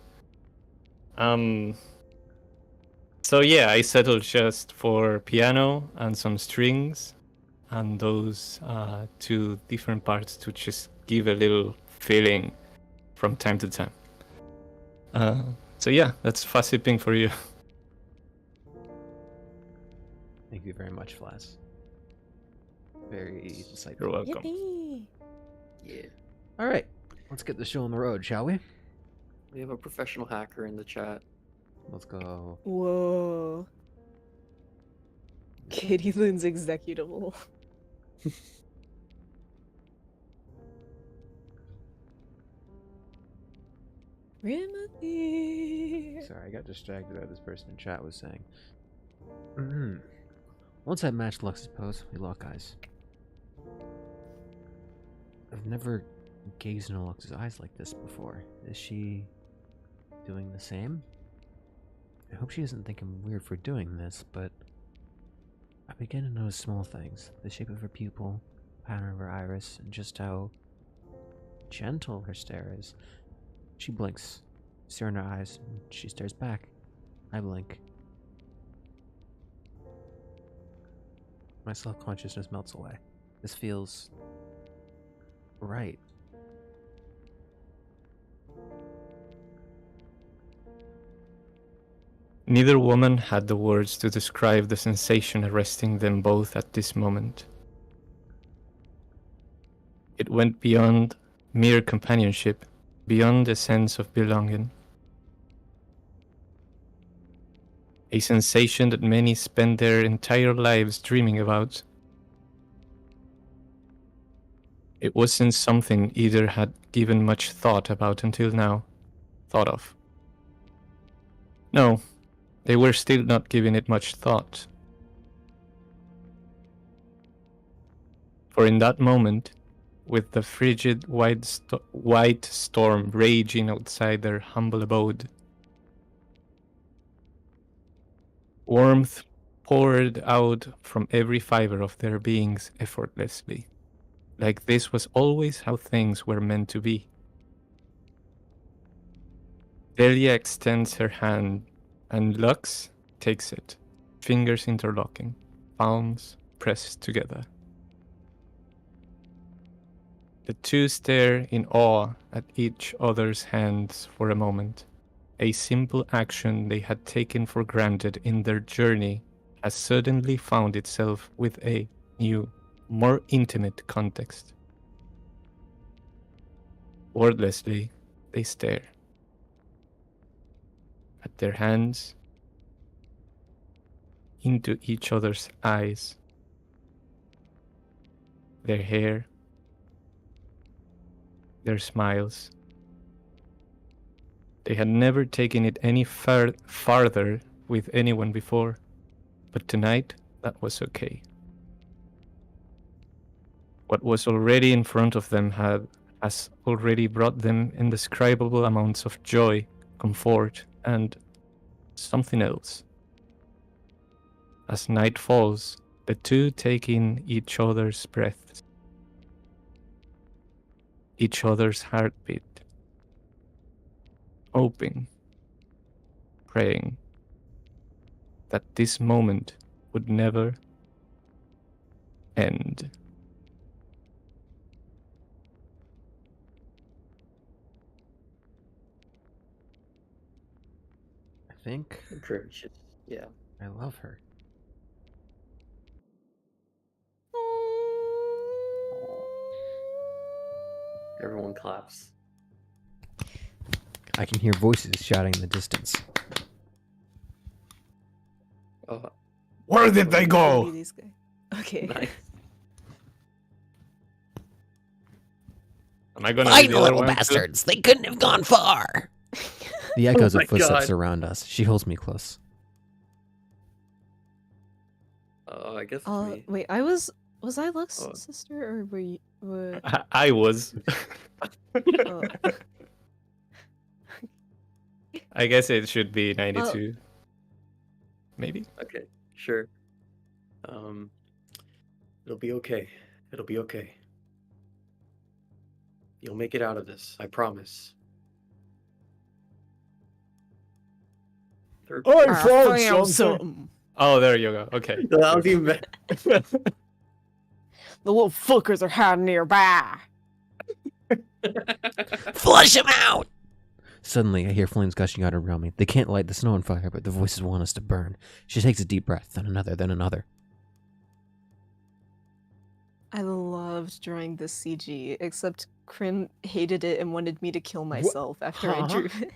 So yeah, I settled just for piano and some strings, and those two different parts to just give a little feeling from time to time. So yeah, that's Fuzzy Pink for you. Thank you very much, Flas. Very insightful. You're welcome. Yippee! Yeah. All right, let's get the show on the road, shall we? We have a professional hacker in the chat. Let's go. Whoa. Katie Loon's executable. Remedy. Sorry, I got distracted by what this person in chat was saying. Once I matched Lux's pose, we lock eyes. I've never gazed into Lux's eyes like this before. Is she doing the same? I hope she isn't thinking weird for doing this, but I begin to notice small things. The shape of her pupil, pattern of her iris, and just how gentle her stare is. She blinks, stare in her eyes, and she stares back. I blink. My self-consciousness melts away. This feels right. Neither woman had the words to describe the sensation arresting them both at this moment. It went beyond mere companionship, beyond a sense of belonging. A sensation that many spend their entire lives dreaming about. It wasn't something either had given much thought about until now. Thought of. No, they were still not giving it much thought. For in that moment, with the frigid white storm raging outside their humble abode, warmth poured out from every fiber of their beings effortlessly, like this was always how things were meant to be. Delia extends her hand, and Lux takes it, fingers interlocking, palms pressed together. The two stare in awe at each other's hands for a moment. A simple action they had taken for granted in their journey has suddenly found itself with a new, more intimate context. Wordlessly, they stare at their hands, into each other's eyes, their hair, their smiles. They had never taken it any farther with anyone before, but tonight that was okay. What was already in front of them has already brought them indescribable amounts of joy, comfort, and something else. As night falls, the two take in each other's breaths, each other's heartbeat, hoping, praying that this moment would never end. I think Gracious. Yeah. I love her. Everyone claps. I can hear voices shouting in the distance. Oh, Where did they Maybe go? this guy. Okay. nice. Am I gonna I be the know, other little one too? bastards. They couldn't have gone far. The echoes my of footsteps God. surround us. She holds me close. I guess it's me. Wait, was I Lux's Oh. sister or were you? I was. Oh. I guess it should be 92. Maybe. Okay, sure. It'll be okay. It'll be okay. You'll make it out of this. I promise. Third. I found something. Oh, there you go. Okay. That was even better. The little fuckers are hiding nearby. Flush him out. Suddenly, I hear flames gushing out around me. They can't light the snow on fire, but the voices want us to burn. She takes a deep breath, then another, then another. I loved drawing this CG, except Krim hated it and wanted me to kill myself after I Huh? drew it.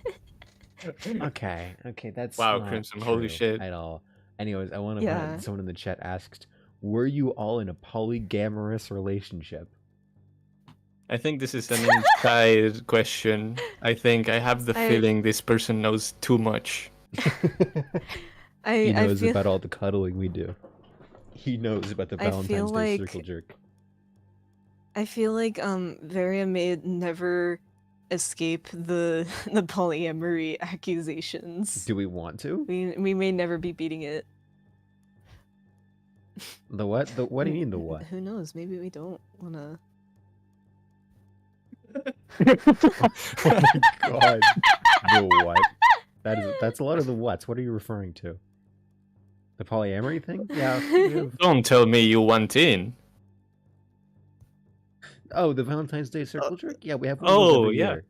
Okay, that's Wow, not Crimson, holy true shit. at all. Anyways, I want to Yeah. someone in the chat asked, were you all in a polygamorous relationship? I think this is an inside question. I think I have the feeling this person knows too much. He I knows feel about all the cuddling we do. He knows about the I Valentine's feel Day like- circle jerk. I feel like Varia may never escape the the polyamory accusations. Do we want to? We may never be beating it. The what? The what do you mean the what? Who knows? Maybe we don't wanna. Oh my god. The what? That's a lot of the whats. What are you referring to? The polyamory thing? Yeah. we have- Don't tell me you want in. Oh, the Valentine's Day circle jerk? Yeah, we have one Oh, every yeah. year.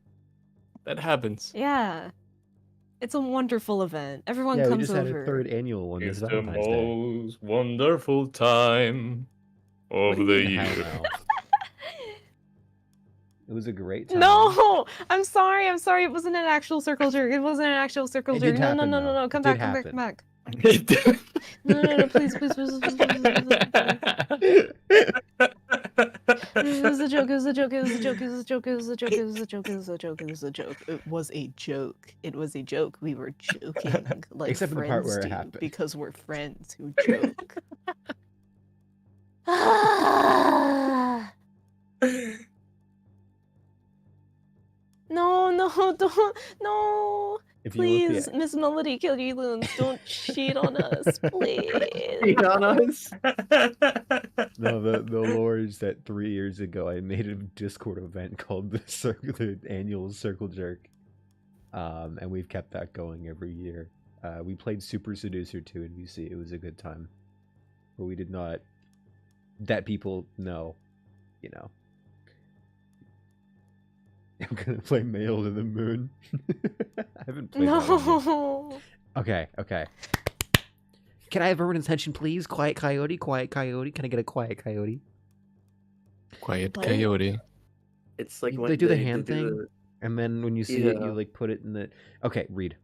That happens. Yeah, it's a wonderful event. Everyone Yeah, we comes just had over. a third annual one this It's the Valentine's Day. most wonderful time of What do the you mean, year. hell no? It was a great time. No, I'm sorry. It wasn't an actual circle jerk. It wasn't an actual circle It jerk. did No, happen, no, though. Come It did back. happen. No, please. It was a joke. It was a joke. We were joking like Except for the part friends where it do, happened. because we're friends who joke. No, don't, no. If you look Please, Miss Melody Killy Loons, don't cheat on us, please. Cheat on us. No, the lore is that 3 years ago I made a Discord event called the annual Circle Jerk, and we've kept that going every year. We played Super Seducer 2 in VC. It was a good time, but we did not. That people know, you know. I'm gonna play Mail to the Moon. I haven't played that one yet. No. Okay. Can I have everyone's attention, please? Quiet Coyote. Can I get a quiet coyote? Quiet What? coyote. It's like They when do the they hand do thing? the- And then when you see it, Yeah. you like put it in the. Okay, read.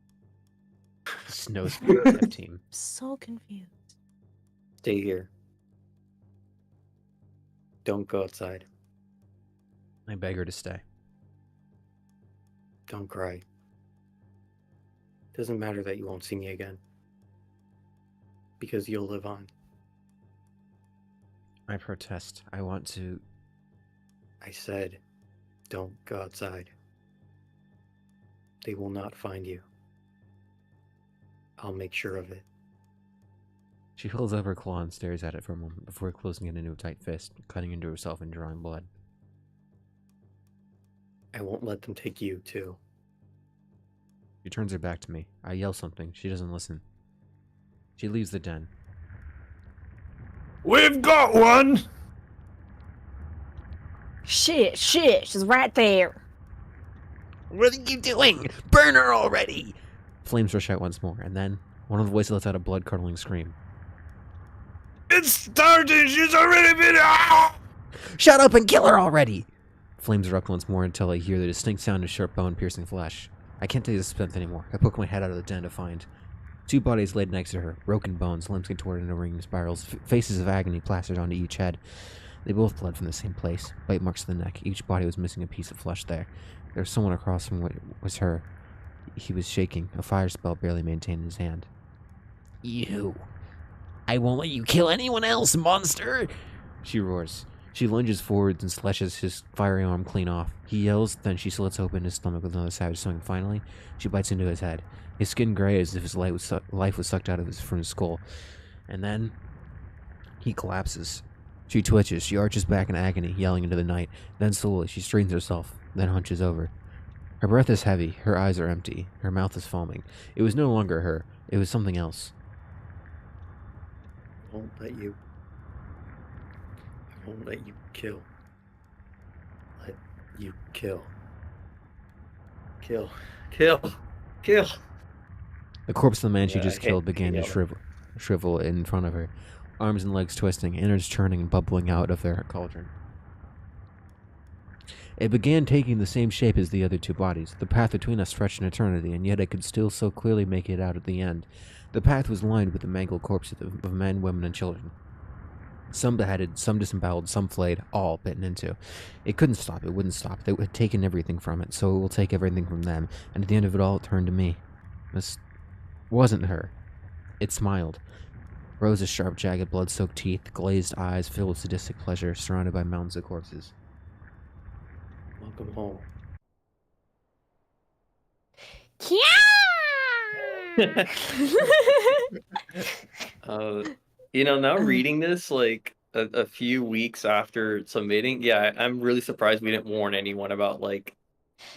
Snow Spirit team. So confused. Stay here. Don't go outside. I beg her to stay. Don't cry. Doesn't matter that you won't see me again. Because you'll live on. I protest. I want to. I said, don't go outside. They will not find you. I'll make sure of it. She holds up her claw and stares at it for a moment before closing it into a tight fist, cutting into herself and drawing blood. I won't let them take you, too. She turns her back to me. I yell something. She doesn't listen. She leaves the den. We've got one! Shit, she's right there. What are you doing? Burn her already. Flames rush out once more, and then one of the voices lets out a blood-curdling scream. It's starting! She's already been. Ah! Shut up and kill her already! Flames erupt once more until I hear the distinct sound of sharp bone-piercing flesh. I can't take the suspense anymore. I poke my head out of the den to find 2 bodies laid next to her, broken bones, limbs contorted into ringing spirals, faces of agony plastered onto each head. They both bled from the same place, bite marks to the neck. Each body was missing a piece of flesh there. There was someone across from what was her. He was shaking, a fire spell barely maintained in his hand. You. I won't let you kill anyone else, monster! She roars. She lunges forwards and slashes his fiery arm clean off. He yells, then she slits open his stomach with another savage swing. Finally, she bites into his head. His skin gray as if his life was sucked out of from his skull. And then he collapses. She twitches. She arches back in agony, yelling into the night. Then slowly, she straightens herself, then hunches over. Her breath is heavy. Her eyes are empty. Her mouth is foaming. It was no longer her. It was something else. I won't let you. I won't let you kill. Let you kill. Kill. Kill. Kill. The corpse of the man she Yeah, just I killed hate began to yelling. shrivel in front of her, arms and legs twisting, innards churning and bubbling out of their cauldron. It began taking the same shape as the other two bodies. The path between us stretched an eternity, and yet I could still so clearly make it out at the end. The path was lined with the mangled corpses of men, women, and children. Some beheaded, some disemboweled, some flayed, all bitten into. It couldn't stop, it wouldn't stop. They had taken everything from it, so it will take everything from them, and at the end of it all, it turned to me. This wasn't her. It smiled. Rose's sharp, jagged, blood-soaked teeth, glazed eyes filled with sadistic pleasure, surrounded by mountains of corpses. Welcome home. Now reading this like a few weeks after submitting, yeah, I'm really surprised we didn't warn anyone about like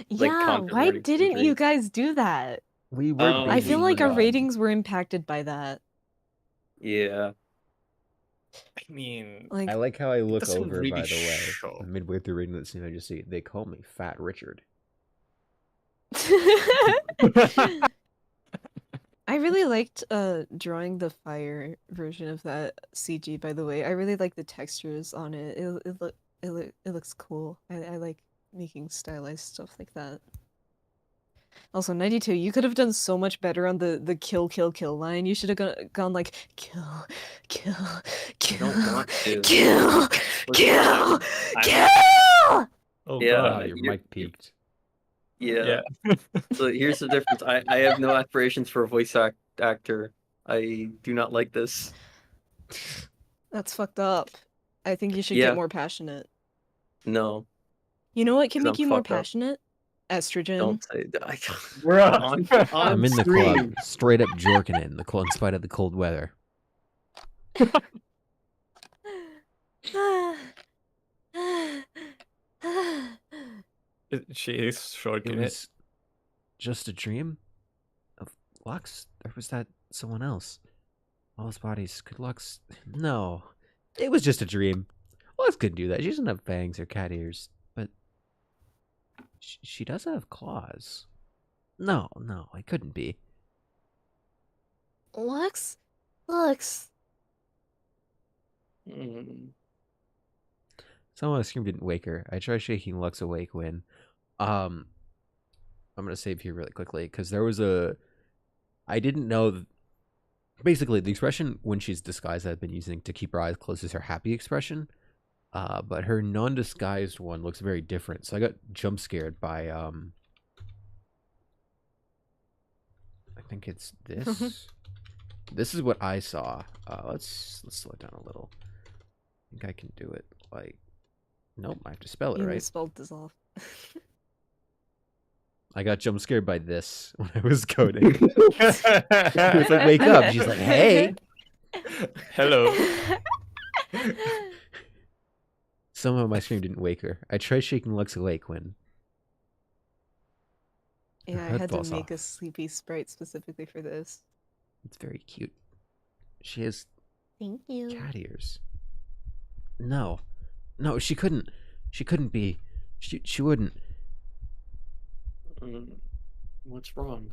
Yeah, content why warnings and didn't you things. guys do that? We were I feel we like our forgot. ratings were impacted by that. Yeah. I mean, Like, I like how I look doesn't over, really by the way, show. midway through reading that scene, I just see, they call me Fat Richard. I really liked drawing the fire version of that CG, by the way. I really like the textures on it. It looks cool. I like making stylized stuff like that. Also, 92, you could have done so much better on the kill line. You should have gone like kill, I don't want to. kill, Listen, kill. oh Yeah, Wow, god. your you- mic peaked. Yeah. So here's the difference. I have no aspirations for a voice actor. I do not like this. That's fucked up. I think you should Yeah. get more passionate. No, You know what can 'cause make I'm you more fucked up. passionate? Estrogen. don't say Bruh. on I'm in the screen. club, straight up jorking it in spite of the cold weather. She is short It in it. was just a dream of Lux, or was that someone else? All his bodies, could Lux? No, it was just a dream. Lux couldn't do that. She doesn't have fangs or cat ears, but she does have claws. No, it couldn't be. Lux? Mm. Someone scream didn't wake her. I tried shaking Lux awake when, I'm gonna save here really quickly because there was I didn't know. Basically, the expression when she's disguised I've been using to keep her eyes closed is her happy expression, but her non-disguised one looks very different. So I got jump scared by I think it's this. This is what I saw. Let's slow it down a little. I think I can do it. Like, nope, I have to spell it You right. misspelled dissolve. I got jump scared by this when I was coding. He was like, wake up. She's like, hey. Hello. Somehow my scream didn't wake her. I tried shaking Lux awake when Yeah, I head had to falls make a off. sleepy sprite specifically for this. it's very cute. She has Thank you. cat ears. No, she couldn't. She couldn't be. She wouldn't. What's wrong?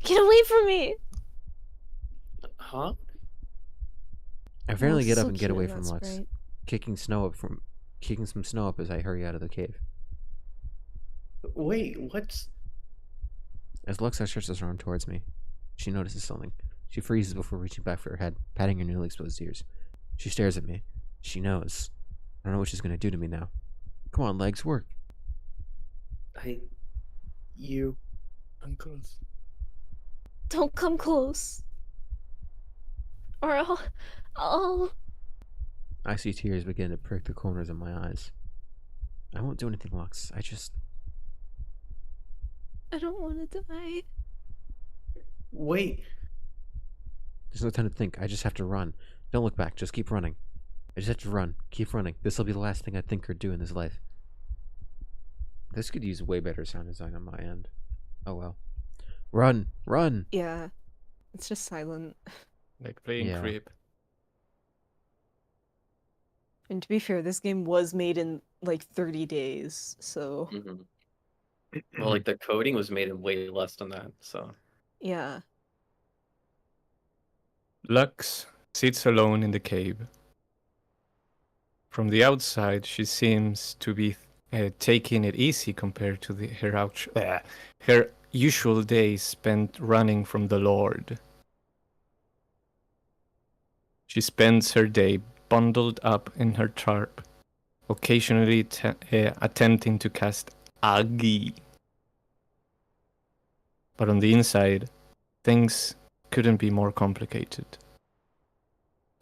Get away from me! Huh? I finally Oh, get up so and get cute away in from that Lux, sprite. kicking some snow up as I hurry out of the cave. Wait, what's... As Lux stretches her arm towards me, she notices something. She freezes before reaching back for her head, patting her newly exposed ears. She stares at me. She knows. I don't know what she's gonna do to me now. Come on, legs, work. You. Uncles. Don't come close. Or I'll... I see tears begin to prick the corners of my eyes. I won't do anything, Lux. I don't want to die. Wait. There's no time to think. I just have to run. Don't look back. Just keep running. I just have to run. Keep running. This will be the last thing I think or do in this life. This could use way better sound design on my end. Oh well. Run! Run! Yeah. It's just silent. Like playing Yeah. creep. And to be fair, this game was made in like 30 days, so Mhm. Well, like the coding was made in way less than that, so. yeah. Lux sits alone in the cave. From the outside, she seems to be taking it easy compared to her usual days spent running from the Lord. She spends her day bundled up in her tarp, occasionally attempting to cast Agi. But on the inside, things couldn't be more complicated.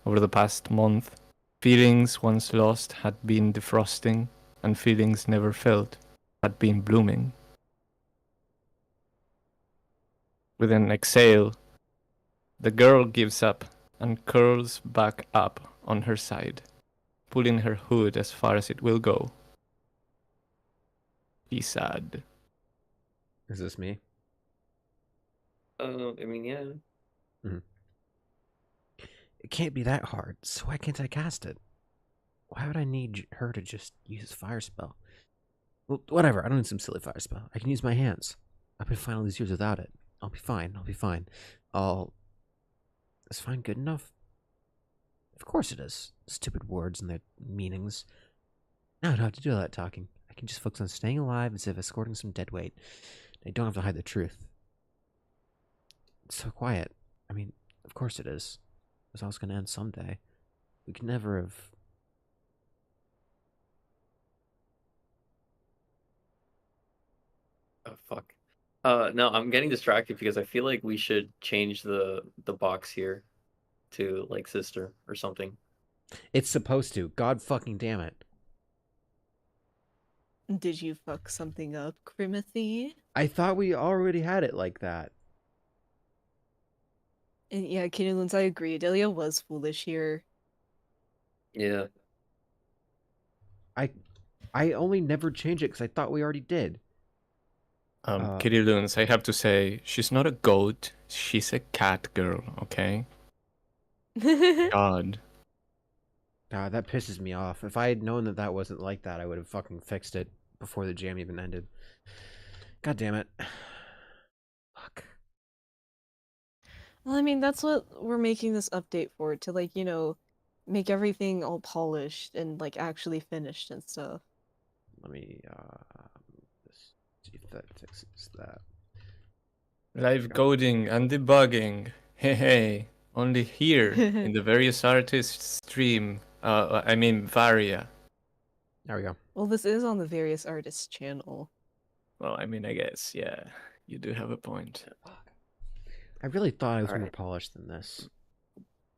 Over the past month, feelings once lost had been defrosting, and feelings never felt had been blooming. With an exhale, the girl gives up and curls back up on her side, pulling her hood as far as it will go. She's sad. Is this me? I mean, yeah. It can't be that hard, so why can't I cast it? Why would I need her to just use fire spell? Well, whatever, I don't need some silly fire spell. I can use my hands. I've been fine all these years without it. I'll be fine, Is fine good enough? Of course it is. Stupid words and their meanings. Now I don't have to do all that talking. I can just focus on staying alive as if escorting some dead weight. I don't have to hide the truth. It's so quiet. I mean, of course it is. It was always going to end someday. We could never have... Oh fuck. No, I'm getting distracted because I feel like we should change the box here to like sister or something. It's supposed to. God fucking damn it. Did you fuck something up, Crimothy? I thought we already had it like that. And yeah, Kinulans, I agree. Delia was foolish here. Yeah. I only never changed it because I thought we already did. Kitty Loons, I have to say, she's not a goat. She's a cat girl, okay? God. That pisses me off. If I had known that that wasn't like that, I would have fucking fixed it before the jam even ended. God damn it. Fuck. Well, I mean, that's what we're making this update for, to like, you know, make everything all polished and like actually finished and stuff. Let me just see if that fixes that. Live coding and debugging. Hey, hey. Only here in the various artists stream. I mean, Varia. There we go. Well, this is on the Various Artists channel. Well, I mean, I guess, yeah. You do have a point. I really thought I was more Alright. polished than this.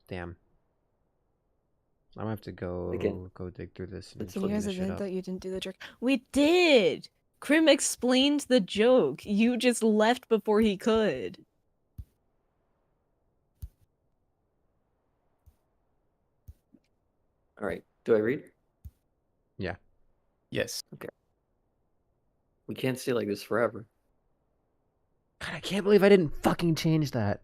Damn. I'm gonna have to go Again, dig through this and let's Can clean you guys this shit admit up. that you didn't do the joke? We did! Krim explained the joke. You just left before he could. All right. Do I read? Yes. We can't stay like this forever. God, I can't believe I didn't fucking change that.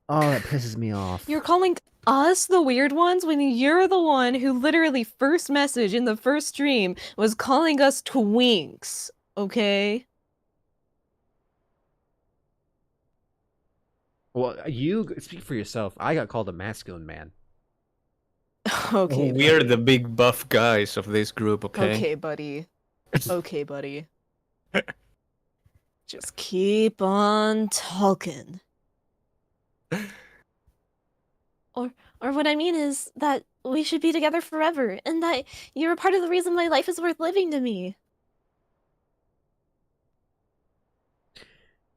Oh, that pisses me off. You're calling us the weird ones when you're the one who literally first message in the first stream was calling us twinks, okay? Well, you speak for yourself. I got called a masculine man. Okay, We are buddy. the big buff guys of this group, okay? Okay, buddy. Okay, buddy. Just keep on talking. Or what I mean is that we should be together forever, and that you're a part of the reason my life is worth living to me.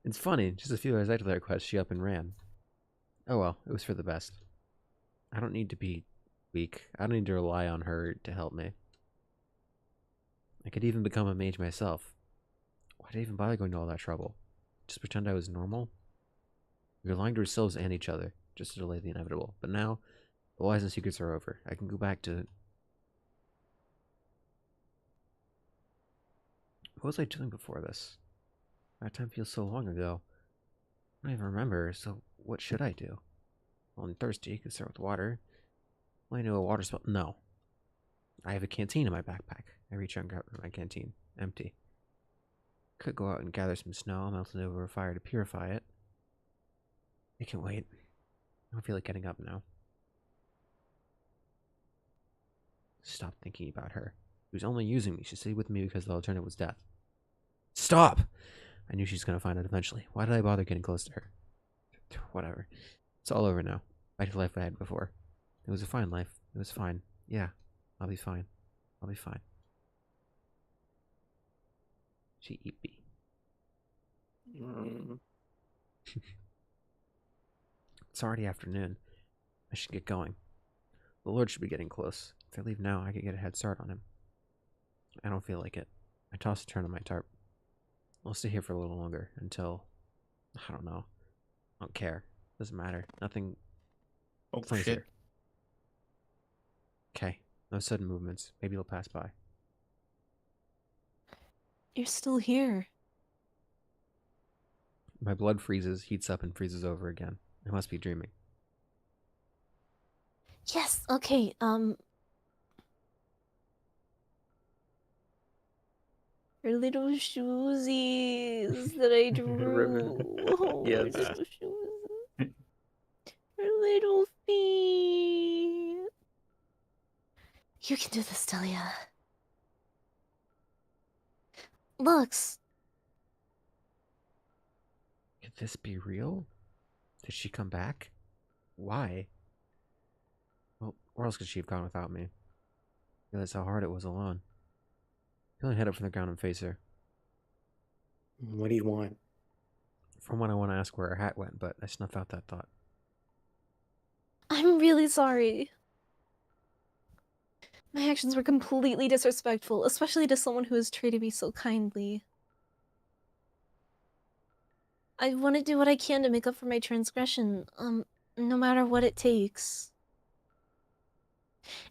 It's funny, just a few hours after that request, she up and ran. Oh well, it was for the best. I don't need to be weak. I don't need to rely on her to help me. I could even become a mage myself. Why did I even bother going to all that trouble? Just pretend I was normal? We were lying to ourselves and each other, just to delay the inevitable. But now, the lies and secrets are over. I can go back to... What was I doing before this? That time feels so long ago. I don't even remember, so what should I do? Well, I'm thirsty, could start with water. Well, I know a water spell. No. I have a canteen in my backpack. I reach out and grab my canteen. Empty. Could go out and gather some snow, melt it over a fire to purify it. I can wait. I don't feel like getting up now. Stop thinking about her. She was only using me. She stayed with me because the alternative was death. Stop! I knew she was going to find out eventually. Why did I bother getting close to her? Whatever. It's all over now. Back to the life I had before. It was a fine life. It was fine. Yeah, I'll be fine. I'll be fine. She eat me. Mm. It's already afternoon. I should get going. The Lord should be getting close. If I leave now, I could get a head start on him. I don't feel like it. I toss a turn on my tarp. I'll stay here for a little longer until... I don't know. I don't care. Doesn't matter. Nothing... Oh, nothing's shit. here. Okay. No sudden movements. Maybe he'll pass by. You're still here. My blood freezes, heats up, and freezes over again. I must be dreaming. Yes, okay, her little shoesies that I drew. Oh, her Yes. little shoes. Her little feet. You can do this, Delia. Lux. Could this be real? Did she come back? Why? Well, where else could she have gone without me? Realize how hard it was alone. Peel my head up from the ground and face her. What do you want? For one, I want to ask where her hat went, but I snuff out that thought. I'm really sorry. My actions were completely disrespectful, especially to someone who has treated me so kindly. I want to do what I can to make up for my transgression, no matter what it takes.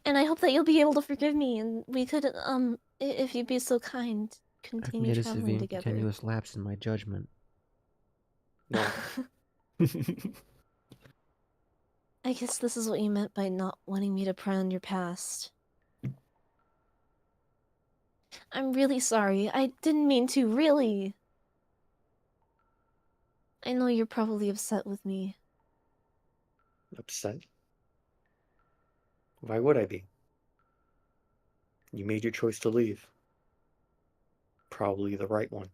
And I hope that you'll be able to forgive me, and we could, if you'd be so kind, I've continue made a traveling severe together. continuous lapse in my judgment. No. I guess this is what you meant by not wanting me to pry on your past. I'm really sorry. I didn't mean to, really. I know you're probably upset with me. Upset? Why would I be? You made your choice to leave. Probably the right one.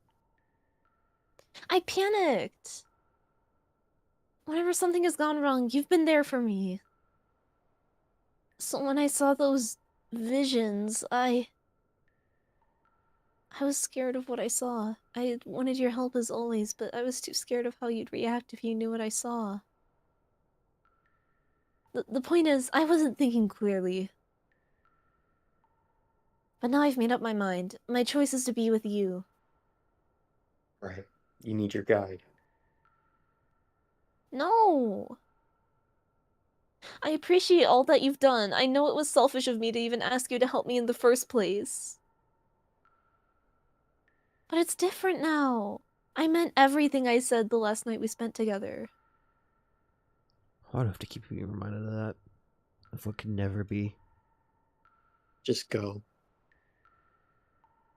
I panicked! Whenever something has gone wrong, you've been there for me. So when I saw those visions, I was scared of what I saw. I wanted your help as always, but I was too scared of how you'd react if you knew what I saw. The point is, I wasn't thinking clearly. But now I've made up my mind. My choice is to be with you. Right. You need your guide. No! I appreciate all that you've done. I know it was selfish of me to even ask you to help me in the first place. But it's different now. I meant everything I said the last night we spent together. Why do I have to keep being reminded of that? Of what could never be? Just go.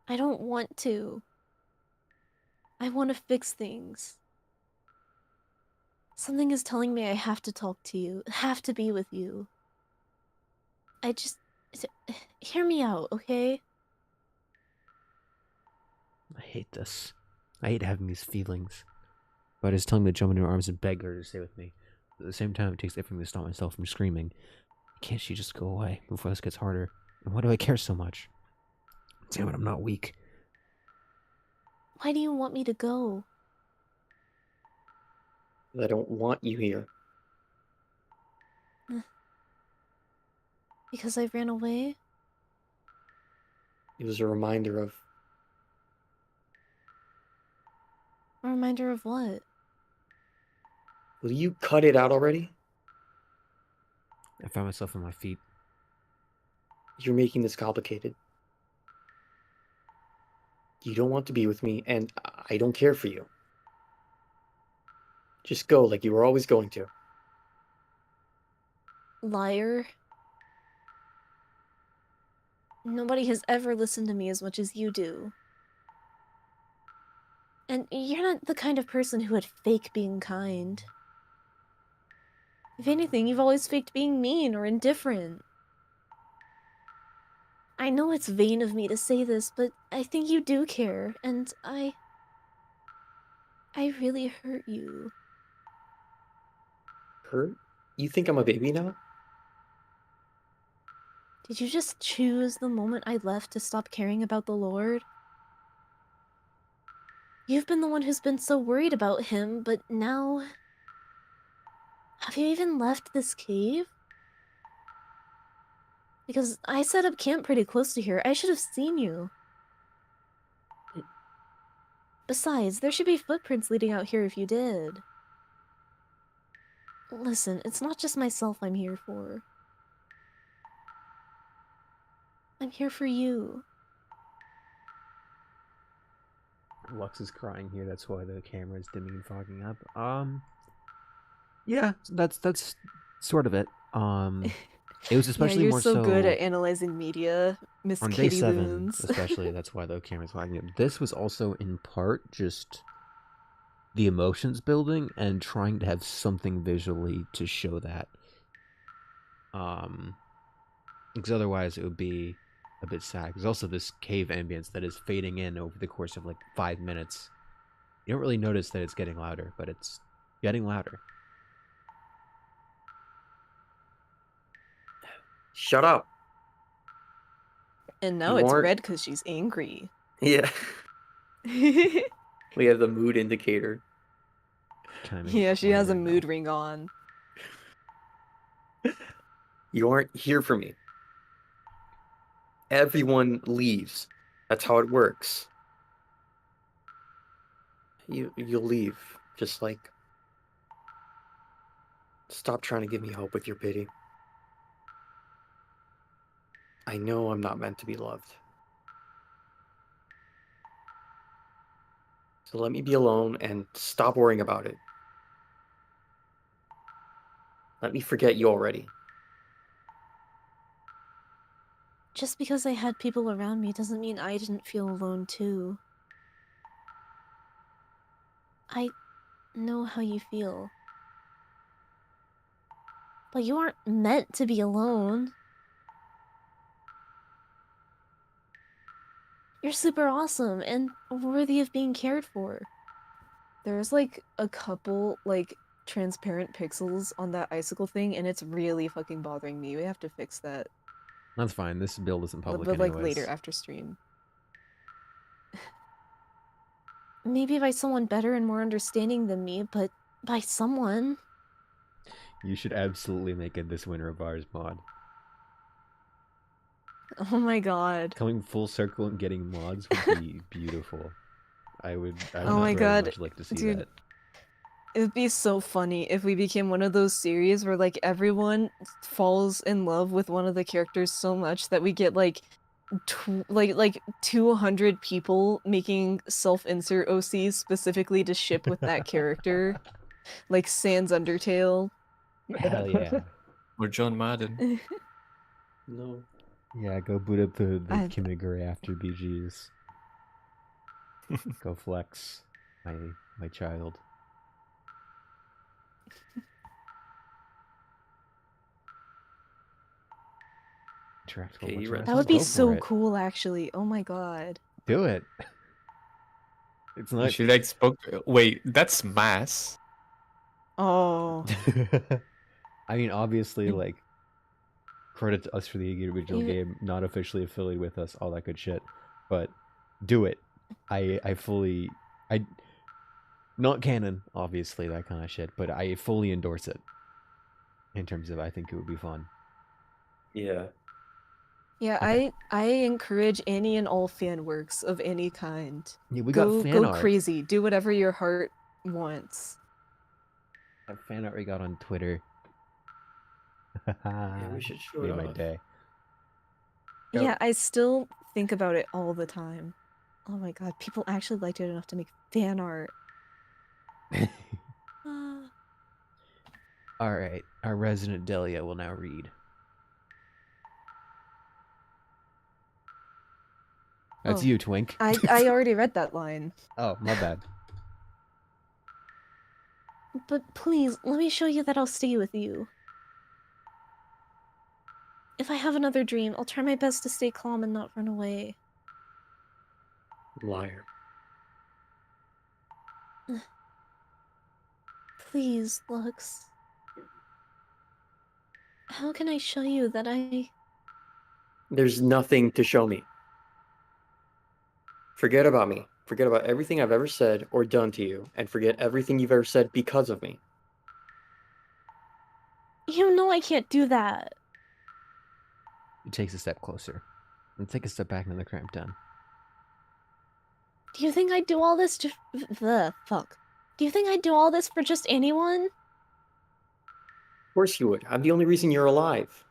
I don't want to. I want to fix things. Something is telling me I have to talk to you, have to be with you. I just... Hear me out, okay? I hate this. I hate having these feelings. But it's telling me to jump into her arms and beg her to stay with me. at the same time, it takes everything to stop myself from screaming. Can't she just go away before this gets harder? And why do I care so much? Damn it, I'm not weak. Why do you want me to go? I don't want you here. Because I ran away? It was a reminder of A reminder of what? will you cut it out already? I found myself on my feet. You're making this complicated. You don't want to be with me, and I don't care for you. Just go like you were always going to. Liar. Nobody has ever listened to me as much as you do. And you're not the kind of person who would fake being kind. If anything, you've always faked being mean or indifferent. I know it's vain of me to say this, but I think you do care, and I really hurt you. Hurt? You think I'm a baby now? Did you just choose the moment I left to stop caring about the Lord? You've been the one who's been so worried about him, but now... Have you even left this cave? Because I set up camp pretty close to here. I should have seen you. Besides, there should be footprints leading out here if you did. Listen, it's not just myself I'm here for. I'm here for you. Lux is crying here. That's why the camera is dimming and fogging up. Yeah, that's sort of it. It was especially yeah, you're more so good at analyzing media, Miss on day Kitty 7, Loons. especially. That's why the camera's fogging up. This was also in part just the emotions building and trying to have something visually to show that. Because otherwise it would be a bit sad. There's also this cave ambience that is fading in over the course of like 5 minutes. You don't really notice that it's getting louder, but it's getting louder. Shut up. And now You it's aren't- red because she's angry. Yeah. We have the mood indicator. Can I make Yeah, it she has a quieter? No. mood ring on. You aren't here for me. Everyone leaves. That's how it works. You'll leave. Just like stop trying to give me hope with your pity. I know I'm not meant to be loved. So let me be alone and stop worrying about it. Let me forget you already. Just because I had people around me doesn't mean I didn't feel alone too. I know how you feel. But you aren't meant to be alone. You're super awesome and worthy of being cared for. There's like a couple like transparent pixels on that icicle thing, and it's really fucking bothering me. We have to fix that. That's fine. This build isn't public But like anyways. later after stream. Maybe by someone better and more understanding than me, but by someone. You should absolutely make it this winter of ours mod. Oh my god. Coming full circle and getting mods would be beautiful. I would Oh my very God, much like to see dude. that. It would be so funny if we became one of those series where like everyone falls in love with one of the characters so much that we get like like 200 people making self-insert OCs specifically to ship with that character, like Sans Undertale. Hell yeah. Or John Madden. No. Yeah, go boot up the I- Kimigure after BGs. Go flex, my child. Interact Okay, you read- That would be Go for so it. cool, actually. Oh my god. Do it. It's You not. should like spoke. Wait, that's mass. Oh. I mean, obviously, like, credit to us for the original You- game, not officially affiliated with us, all that good shit. But do it. I fully, not canon, obviously, that kind of shit, but I fully endorse it. In terms of, I think it would be fun. Yeah. Yeah, Okay. I encourage any and all fan works of any kind. Yeah, we got fan Go art. crazy. Do whatever your heart wants. That fan art we got on Twitter. Yeah, we should show it Made my off. day. Yeah, I still think about it all the time. Oh my god, people actually liked it enough to make fan art. Ah. All right, our resident Delia will now read. That's Oh. you, Twink. I already read that line. Oh, my bad. But please, let me show you that I'll stay with you. If I have another dream, I'll try my best to stay calm and not run away. Liar. Please, Lux. How can I show you that I... There's nothing to show me. Forget about me. Forget about everything I've ever said or done to you, and forget everything you've ever said because of me. You know I can't do that. He takes a step closer. And take a step back into the cramped down. Do you think I'd do all this just... The fuck. Do you think I'd do all this for just anyone? Of course you would. I'm the only reason you're alive.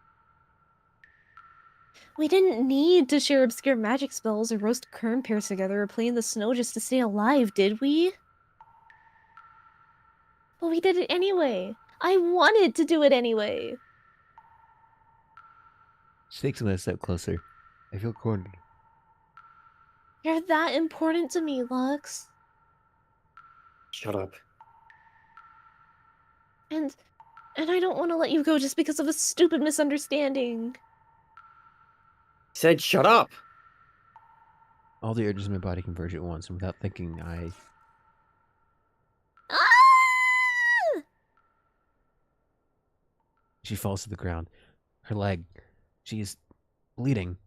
We didn't need to share obscure magic spells or roast kern pears together or play in the snow just to stay alive, did we? But we did it anyway. I wanted to do it anyway. She takes another step closer. I feel cornered. You're that important to me, Lux. Shut up. And I don't want to let you go just because of a stupid misunderstanding. Said shut up. All the urges in my body converge at once, and without thinking, I... Ah! She falls to the ground. Her leg. She is bleeding.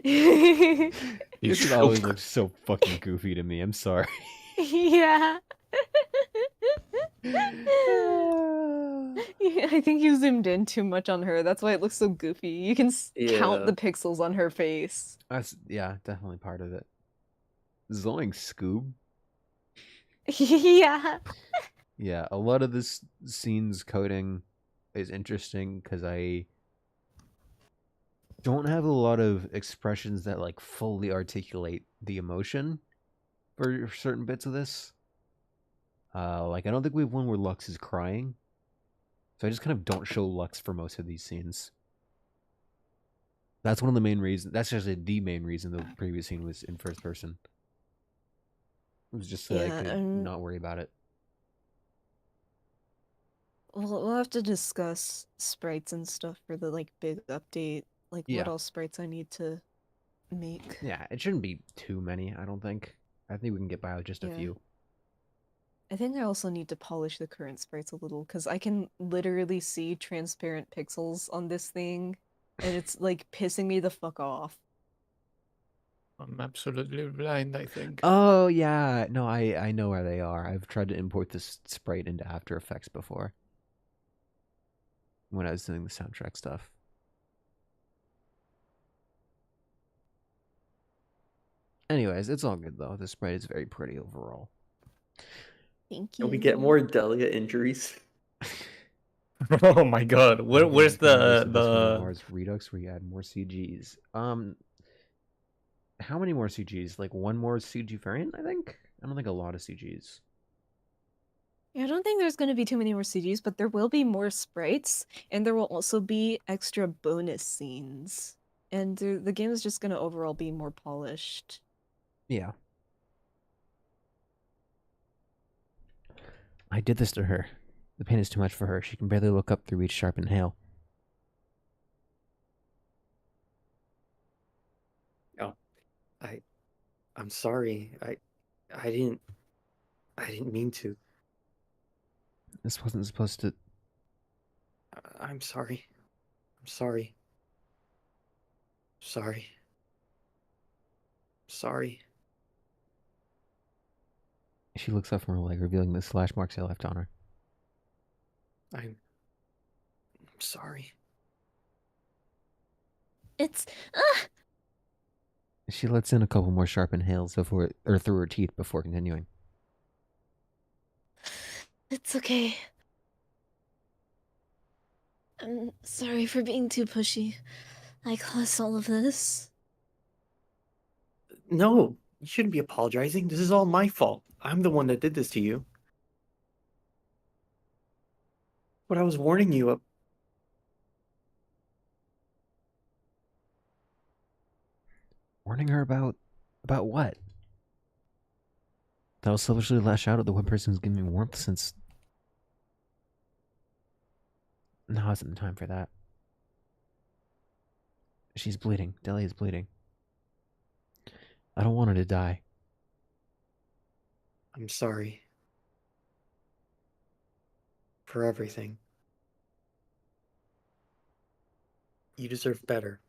He's This always shook. looks so fucking goofy to me. I'm sorry. Yeah. I think you zoomed in too much on her. That's why it looks so goofy. You can count Yeah. the pixels on her face. That's, yeah, definitely part of it. Zoink, Scoob. Yeah. Yeah, a lot of this scene's coding is interesting because I don't have a lot of expressions that like fully articulate the emotion for certain bits of this. Like I don't think we have one where Lux is crying, so I just kind of don't show Lux for most of these scenes. That's one of the main reasons. That's actually the main reason the previous scene was in first person. It was just so I Yeah, could not worry about it. We'll have to discuss sprites and stuff for the like big update. Like Yeah. what all sprites I need to make. Yeah, it shouldn't be too many, I don't think. I think we can get by with just a Yeah. few. I think I also need to polish the current sprites a little because I can literally see transparent pixels on this thing, and it's like pissing me the fuck off. I'm absolutely blind, I think. Oh yeah, no, I know where they are. I've tried to import this sprite into After Effects before. When I was doing the soundtrack stuff. Anyways, it's all good though. The sprite is very pretty overall. Thank you. Can we get more Delia injuries? Oh my god. Where's This one the Mars Redux where you add more CGs. How many more CGs? Like one more CG variant, I think? I don't think a lot of CGs. Yeah, I don't think there's going to be too many more CGs, but there will be more sprites, and there will also be extra bonus scenes. And the game is just going to overall be more polished. Yeah. I did this to her. The pain is too much for her. She can barely look up through each sharp inhale. I'm sorry. I didn't mean to. This wasn't supposed to. I'm sorry. I'm sorry. Sorry. Sorry. She looks up from her leg, revealing the slash marks I left on her. I'm sorry. It's She lets in a couple more sharp inhales before, or through her teeth before continuing. it's okay. I'm sorry for being too pushy. I caused all of this. No, you shouldn't be apologizing. This is all my fault. I'm the one that did this to you. But I was warning you of. Warning her about what? That I'll selfishly lash out at the one person who's given me warmth since. Now isn't the time for that. She's bleeding. Delia is bleeding. I don't want her to die. I'm sorry. For everything. You deserve better.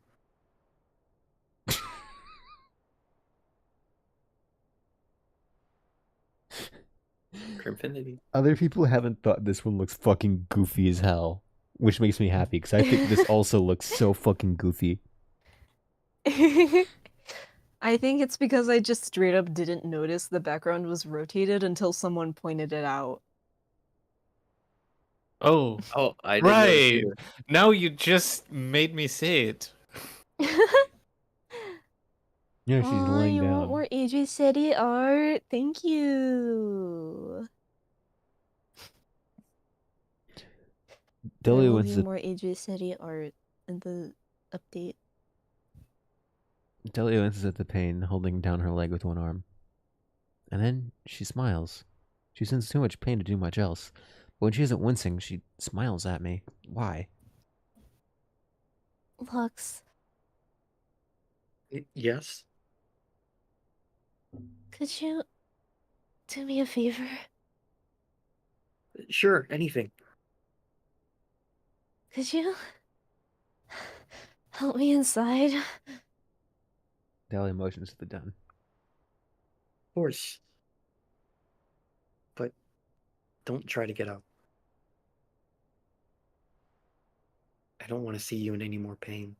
Crimfinity. Other people haven't thought this one looks fucking goofy as hell, which makes me happy because I think this also looks so fucking goofy. I think it's because I just straight up didn't notice the background was rotated until someone pointed it out. Oh, Oh, I didn't notice right. either. Now you just made me say it. Yeah, she's Aw, laying you want down. more AJ City art? Thank you. There Delia will wins be the more AJ City art in the update. Delia winces at the pain, holding down her leg with one arm. And then she smiles. She sends too much pain to do much else. But when she isn't wincing, she smiles at me. Why? Lux, Yes? could you do me a favor? Sure, anything. Could you help me inside? Delia motions to the den. Of course. But don't try to get out. I don't want to see you in any more pain.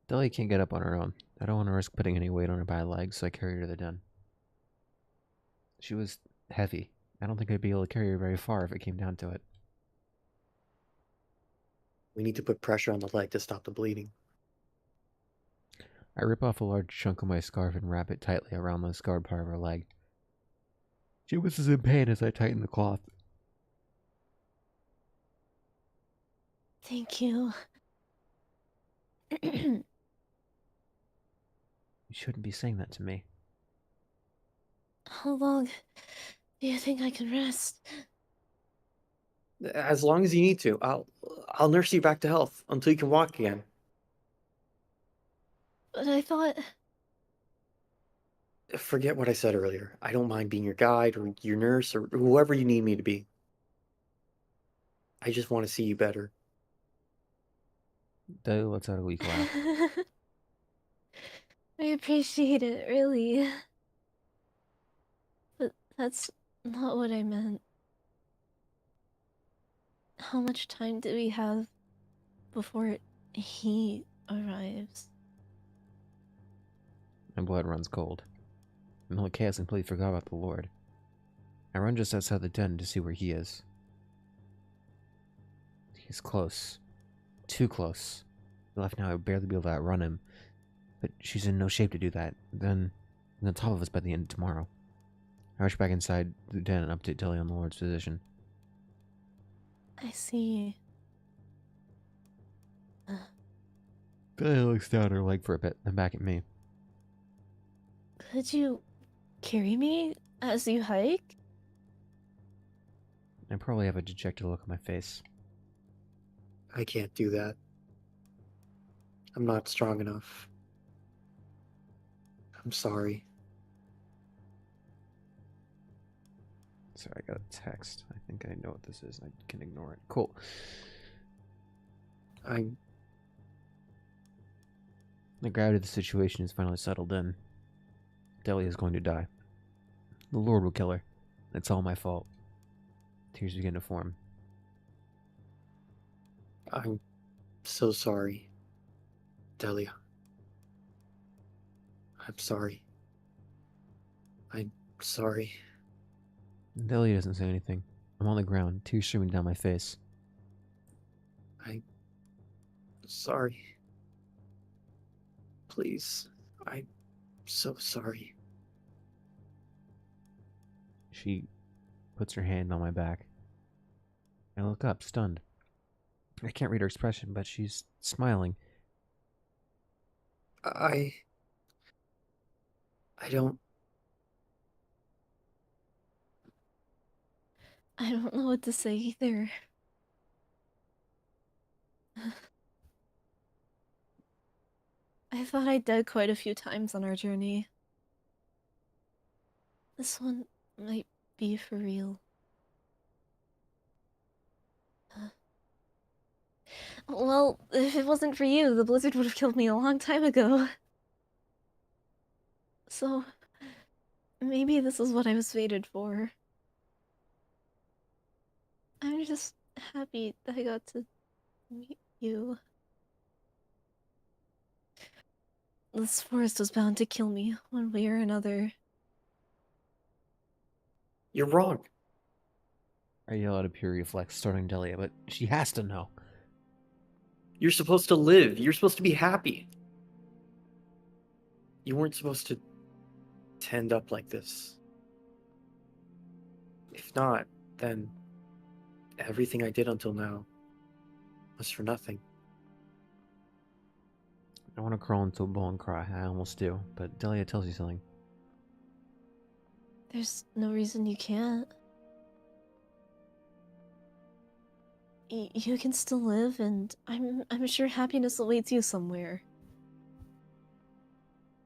Delia can't get up on her own. I don't want to risk putting any weight on her bad legs, so I carry her to the den. She was heavy. I don't think I'd be able to carry her very far if it came down to it. We need to put pressure on the leg to stop the bleeding. I rip off a large chunk of my scarf and wrap it tightly around the scarred part of her leg. She whistles in pain as I tighten the cloth. Thank you. You shouldn't be saying that to me. How long do you think I can rest? As long as you need to. I'll nurse you back to health until you can walk again. But I thought... Forget what I said earlier. I don't mind being your guide or your nurse or whoever you need me to be. I just want to see you better. Delia lets out a weak laugh. I appreciate it, really. But that's not what I meant. How much time do we have before he arrives? My blood runs cold. In all the chaos, I completely forgot about the Lord. I run just outside the den to see where he is. He's close. Too close. If left now, I would barely be able to outrun him. But she's in no shape to do that. Then, on top of us by the end of tomorrow. I rush back inside the den and update Delia on the Lord's position. I see. Delia looks down at her leg for a bit, then back at me. Could you carry me as you hike? I probably have a dejected look on my face. I can't do that. I'm not strong enough. I'm sorry. Sorry, I got a text. I think I know what this is. I can ignore it. Cool. The gravity of the situation is finally settled in. Delia is going to die. The Lord will kill her. It's all my fault. Tears begin to form. I'm so sorry, Delia. I'm sorry. I'm sorry. Delia doesn't say anything. I'm on the ground, tears streaming down my face. I'm sorry. Please. I'm so sorry. She puts her hand on my back. I look up, stunned. I can't read her expression, but she's smiling. I don't. I don't know what to say either. I thought I died quite a few times on our journey. This one might be for real. Well, if it wasn't for you, the blizzard would have killed me a long time ago. So, maybe this is what I was fated for. I'm just happy that I got to meet you. This forest was bound to kill me one way or another. You're wrong. I yell out of pure reflex, starting Delia, but she has to know. You're supposed to live. You're supposed to be happy. You weren't supposed to end up like this. If not, then everything I did until now was for nothing. I want to crawl into a ball and cry. I almost do, but Delia tells you something. There's no reason you can't. You can still live, and I'm sure happiness awaits you somewhere.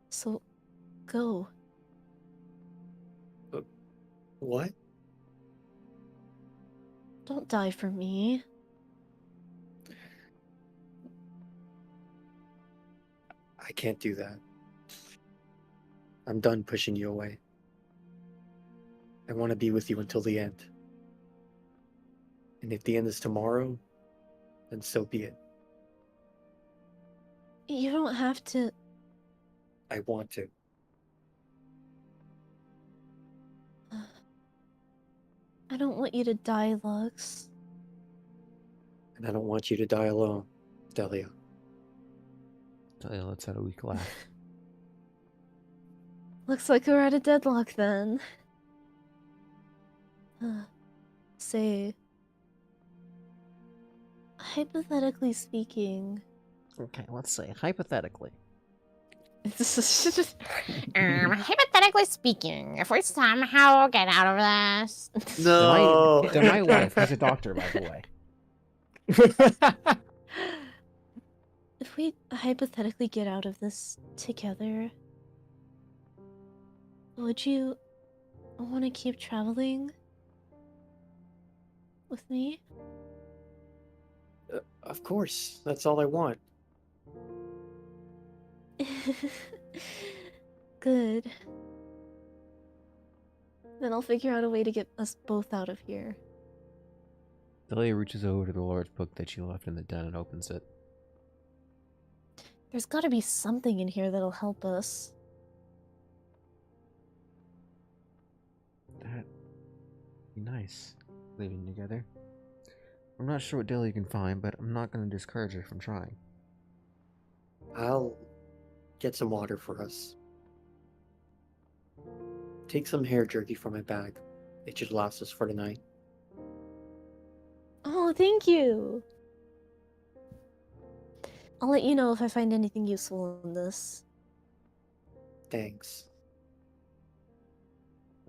So, go. What? Don't die for me. I can't do that. I'm done pushing you away. I want to be with you until the end. And if the end is tomorrow, then so be it. You don't have to. I want to. I don't want you to die, Lux. And I don't want you to die alone, Delia. Delia lets out a weak laugh. Looks like we're at a deadlock then. Say, hypothetically speaking. Okay, let's say, hypothetically. Hypothetically speaking, if we somehow get out of this. No! My wife is a doctor, by the way. If we hypothetically get out of this together, would you want to keep traveling with me? Of course. That's all I want. Good. Then I'll figure out a way to get us both out of here. Delia reaches over to the large book that she left in the den and opens it. There's gotta be something in here that'll help us. That'd be nice, living together. I'm not sure what Delia can find, but I'm not going to discourage her from trying. I'll get some water for us. Take some hair jerky from my bag. It should last us for the night. Oh, thank you! I'll let you know if I find anything useful in this. Thanks.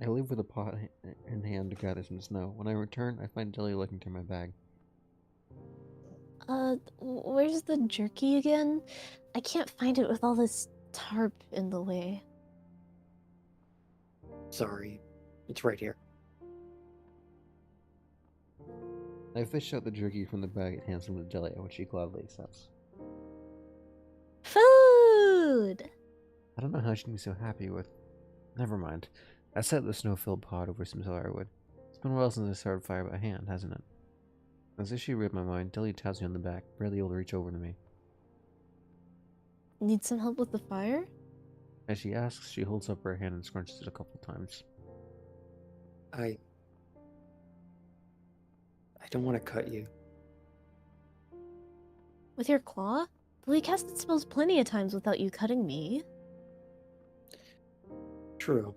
I leave with a pot in hand to gather some snow. When I return, I find Delia looking through my bag. Where's the jerky again? I can't find it with all this tarp in the way. Sorry. It's right here. I fish out the jerky from the bag and hands him to Delia, which she gladly accepts. Food! I don't know how she can be so happy with. Never mind. I set the snow-filled pot over some firewood. It's been a while since I started fire by hand, hasn't it? As if she read my mind, Delia taps me on the back, barely able to reach over to me. Need some help with the fire? As she asks, she holds up her hand and scrunches it a couple times. I don't want to cut you. With your claw? The leak has spills plenty of times without you cutting me. True.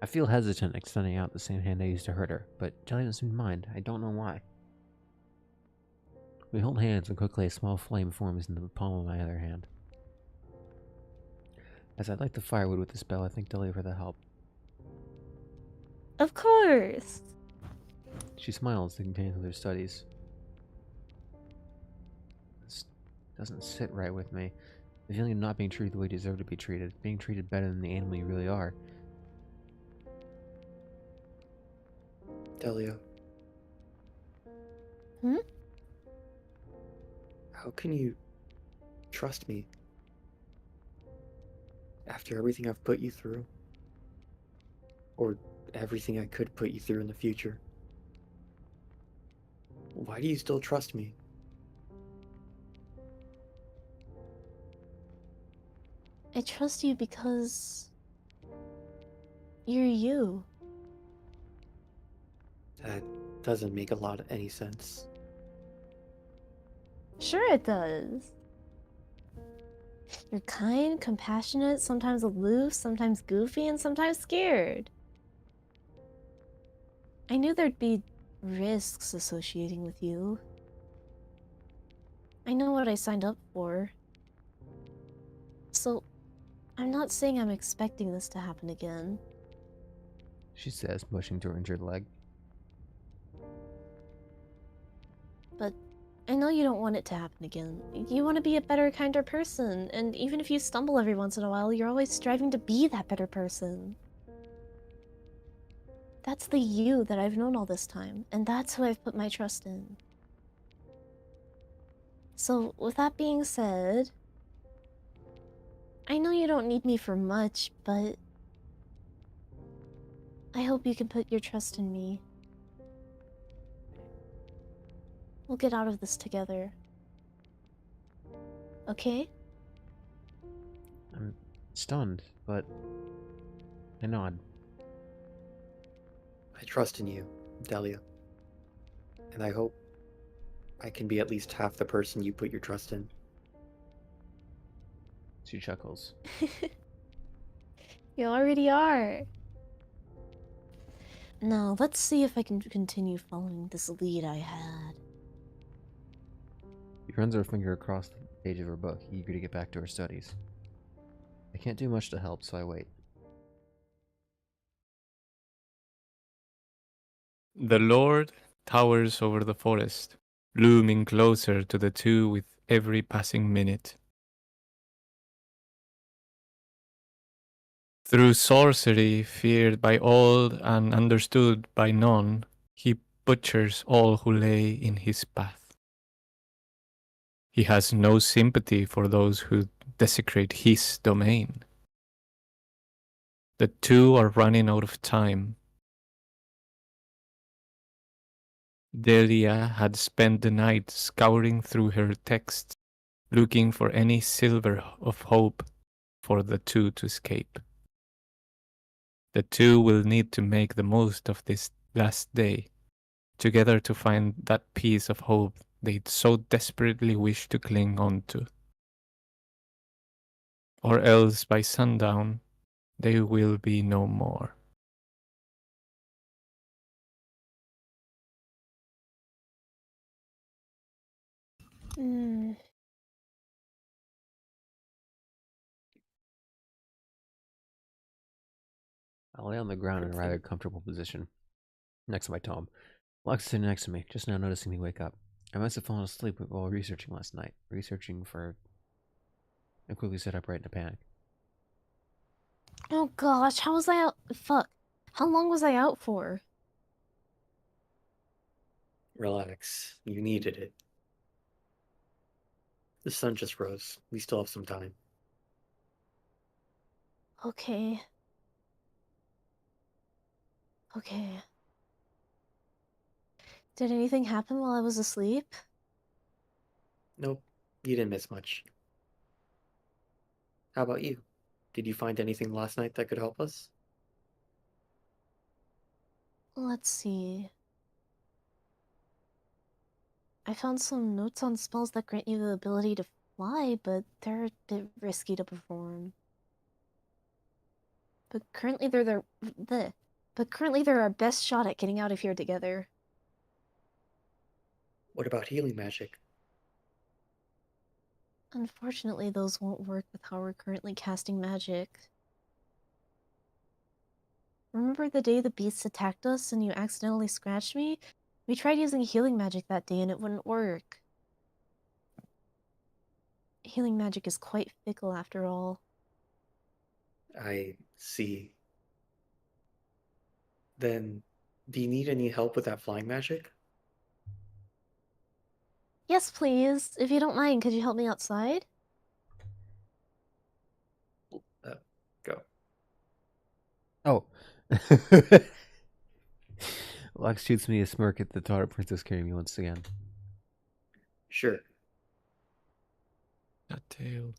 I feel hesitant extending out the same hand I used to hurt her, but Delia doesn't seem to mind. I don't know why. We hold hands and quickly a small flame forms in the palm of my other hand. As I light the firewood with the spell, I thank Delia for the help. Of course! She smiles and continues with her studies. This doesn't sit right with me. The feeling of not being treated the way you deserve to be treated, being treated better than the animal you really are. Delia. Hmm? How can you trust me? After everything I've put you through? Or everything I could put you through in the future? Why do you still trust me? I trust you because you're you. That doesn't make a lot of any sense. Sure it does. You're kind, compassionate, sometimes aloof, sometimes goofy, and sometimes scared. I knew there'd be risks associating with you. I know what I signed up for. So, I'm not saying I'm expecting this to happen again. She says, pushing to her injured leg. But I know you don't want it to happen again. You want to be a better, kinder person, and even if you stumble every once in a while, you're always striving to be that better person. That's the you that I've known all this time, and that's who I've put my trust in. So, with that being said, I know you don't need me for much, but I hope you can put your trust in me. We'll get out of this together. Okay? I'm stunned, but I nod. I trust in you, Delia. And I hope I can be at least half the person you put your trust in. She chuckles. You already are. Now, let's see if I can continue following this lead I had. She runs her finger across the page of her book, eager to get back to her studies. I can't do much to help, so I wait. The Lord towers over the forest, looming closer to the two with every passing minute. Through sorcery, feared by all and understood by none, he butchers all who lay in his path. He has no sympathy for those who desecrate his domain. The two are running out of time. Delia had spent the night scouring through her texts, looking for any silver of hope for the two to escape. The two will need to make the most of this last day, together to find that piece of hope they so desperately wish to cling on to. Or else by sundown, they will be no more. Hmm. I lay on the ground in a rather comfortable position, next to my tome. Lux is sitting next to me, just now noticing me wake up. I must have fallen asleep while researching last night. Researching for... I quickly sat upright in a panic. Oh gosh, how was I out? Fuck. How long was I out for? Relax. You needed it. The sun just rose. We still have some time. Okay. Okay. Did anything happen while I was asleep? Nope, you didn't miss much. How about you? Did you find anything last night that could help us? Let's see. I found some notes on spells that grant you the ability to fly, but they're a bit risky to perform. But currently they're our best shot at getting out of here together. What about healing magic? Unfortunately, those won't work with how we're currently casting magic. Remember the day the beasts attacked us and you accidentally scratched me? We tried using healing magic that day and it wouldn't work. Healing magic is quite fickle after all. I see. Then, do you need any help with that flying magic? Yes, please. If you don't mind, could you help me outside? Go. Oh. Lux shoots me a smirk at the thought of Princess carrying me once again. Sure. That tail.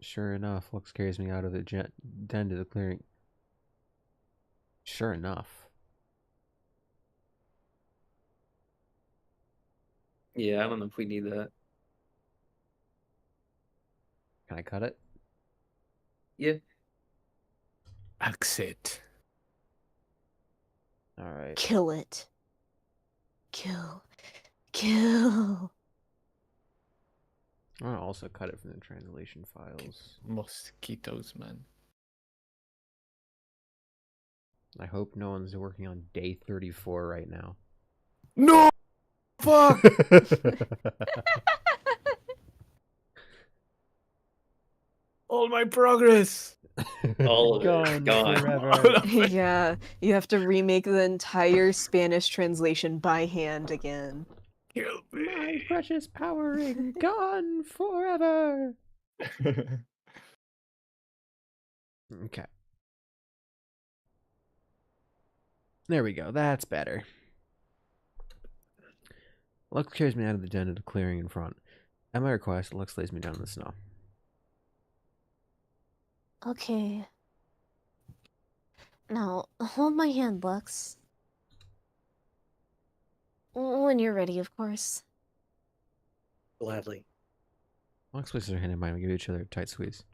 Sure enough, Lux carries me out of the den to the clearing. Sure enough. Yeah, I don't know if we need that. Can I cut it? Yeah. Exit. Alright. Kill it. Kill. Kill. I want to also cut it from the translation files. Mosquitoes, man. I hope no one's working on day 34 right now. No! Fuck! All my progress! All of it gone. forever. Yeah, you have to remake the entire Spanish translation by hand again. Kill My me. precious power ring gone forever. Okay. There we go. That's better. Lux carries me out of the den to the clearing in front. At my request, Lux lays me down in the snow. Okay. Now, hold my hand, Lux. When you're ready, of course. Gladly. Lux places her hand in mine and we give each other a tight squeeze.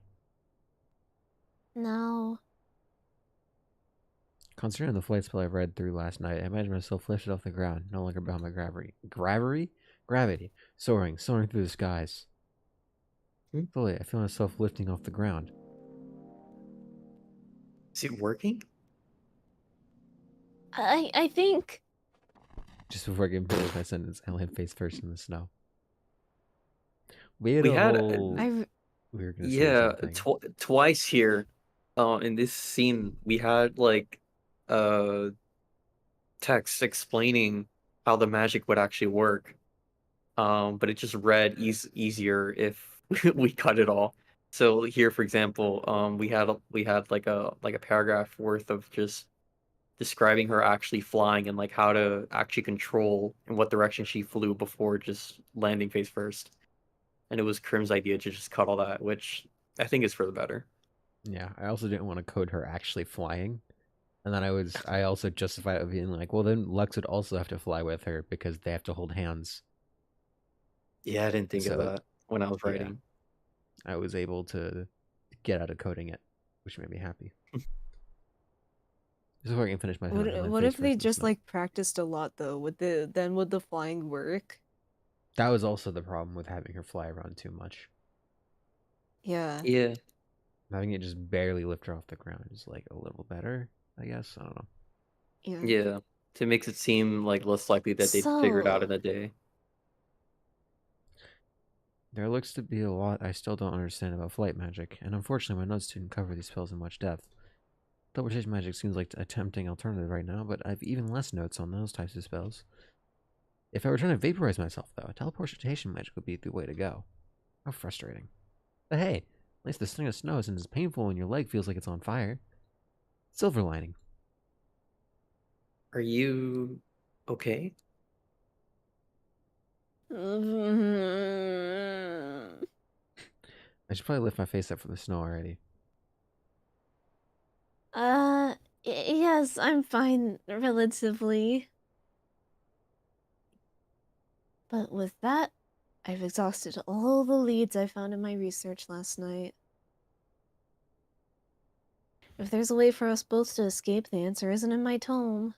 Now, Considering the flight spell I read through last night, I imagine myself lifted off the ground, no longer bound by gravity, soaring through the skies. Fully, I feel myself lifting off the ground. Is it working? I think... Just before I can finish my sentence, I land face first in the snow. We had We a had whole... I We were gonna say Yeah, something. twice here. In this scene, we had like text explaining how the magic would actually work. But it just read easier if we cut it all. So here, for example, we had like a paragraph worth of just describing her actually flying and like how to actually control in what direction she flew before just landing face first. And it was Krim's idea to just cut all that, which I think is for the better. Yeah, I also didn't want to code her actually flying. And then I also justified it with being like, well, then Lux would also have to fly with her because they have to hold hands. Yeah, I didn't think of So, that when I was yeah. writing. I was able to get out of coding it, which made me happy. Just before I can finish my thought, I land what face if first they in the just snow. like practiced a lot though? Would the flying work? That was also the problem with having her fly around too much. Yeah. Yeah. Having it just barely lift her off the ground is like a little better, I guess. I don't know. Yeah. Yeah. To makes it seem like less likely that they'd figure it out in a day. There looks to be a lot I still don't understand about flight magic, and unfortunately my notes didn't cover these spells in much depth. Double Chase magic seems like a tempting alternative right now, but I've even less notes on those types of spells. If I were trying to vaporize myself, though, teleportation magic would be the way to go. How frustrating. But hey, at least the sting of snow isn't as painful when your leg feels like it's on fire. Silver lining. Are you okay? I should probably lift my face up from the snow already. Yes, I'm fine, relatively. But with that, I've exhausted all the leads I found in my research last night. If there's a way for us both to escape, the answer isn't in my tome.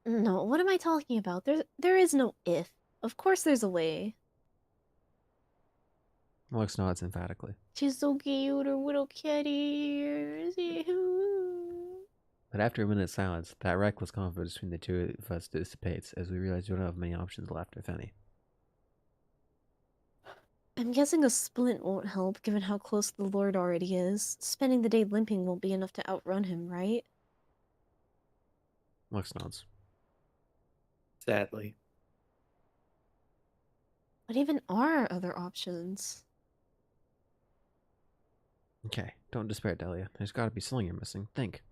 No, what am I talking about? There is no if. Of course there's a way. Lux nods emphatically. She's so cute, her little cat ears. But after a minute's silence, that reckless confidence between the two of us dissipates as we realize we don't have many options left, if any. I'm guessing a splint won't help, given how close the Lord already is. Spending the day limping won't be enough to outrun him, right? Lux nods. Sadly. What even are other options? Okay, don't despair, Delia. There's gotta be something you're missing. Think.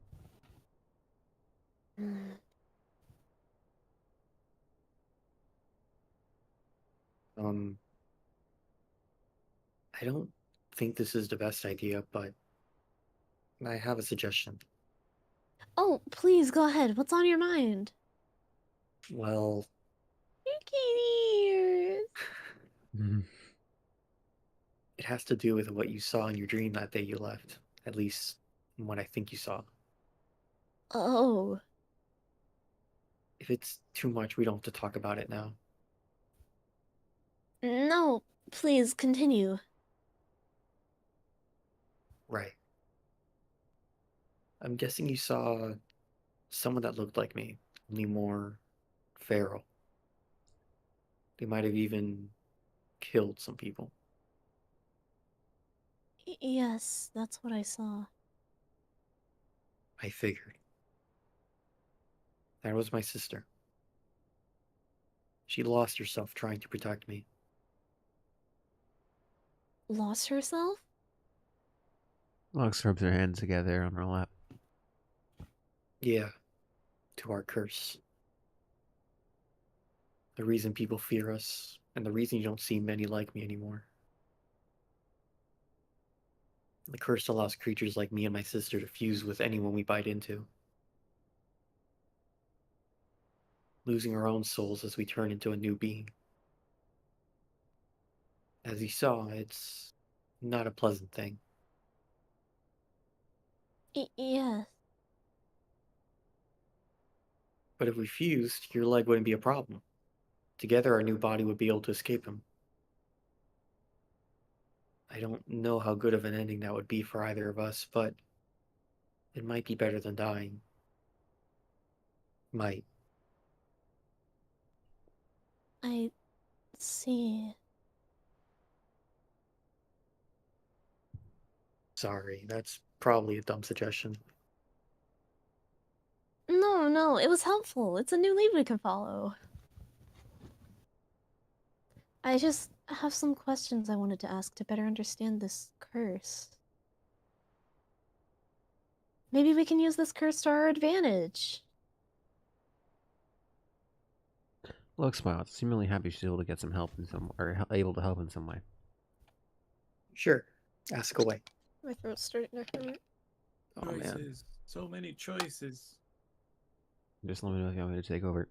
I don't think this is the best idea, but I have a suggestion. Oh, please, go ahead. What's on your mind? Well, Your kitty ears. it has to do with what you saw in your dream that day you left. At least, what I think you saw. Oh. If it's too much, we don't have to talk about it now. No, please, continue. Right. I'm guessing you saw someone that looked like me, only more feral. They might have even killed some people. Yes, that's what I saw. I figured. That was my sister. She lost herself trying to protect me. Lost herself? Lux rubs her hands together on her lap. Yeah, to our curse. The reason people fear us, and the reason you don't see many like me anymore. The curse allows creatures like me and my sister to fuse with anyone we bite into. Losing our own souls as we turn into a new being. As you saw, it's not a pleasant thing. Yes. But if we fused, your leg wouldn't be a problem. Together, our new body would be able to escape him. I don't know how good of an ending that would be for either of us, but it might be better than dying. Might. I see. Sorry, that's probably a dumb suggestion. No, it was helpful. It's a new lead we can follow. I just have some questions I wanted to ask to better understand this curse. Maybe we can use this curse to our advantage. Lux smiles, seemingly happy she's able to get some help in able to help in some way. Sure, ask away. My throat's starting to hurt. Oh man. Choices. So many choices. Just let me know if you want me to take over.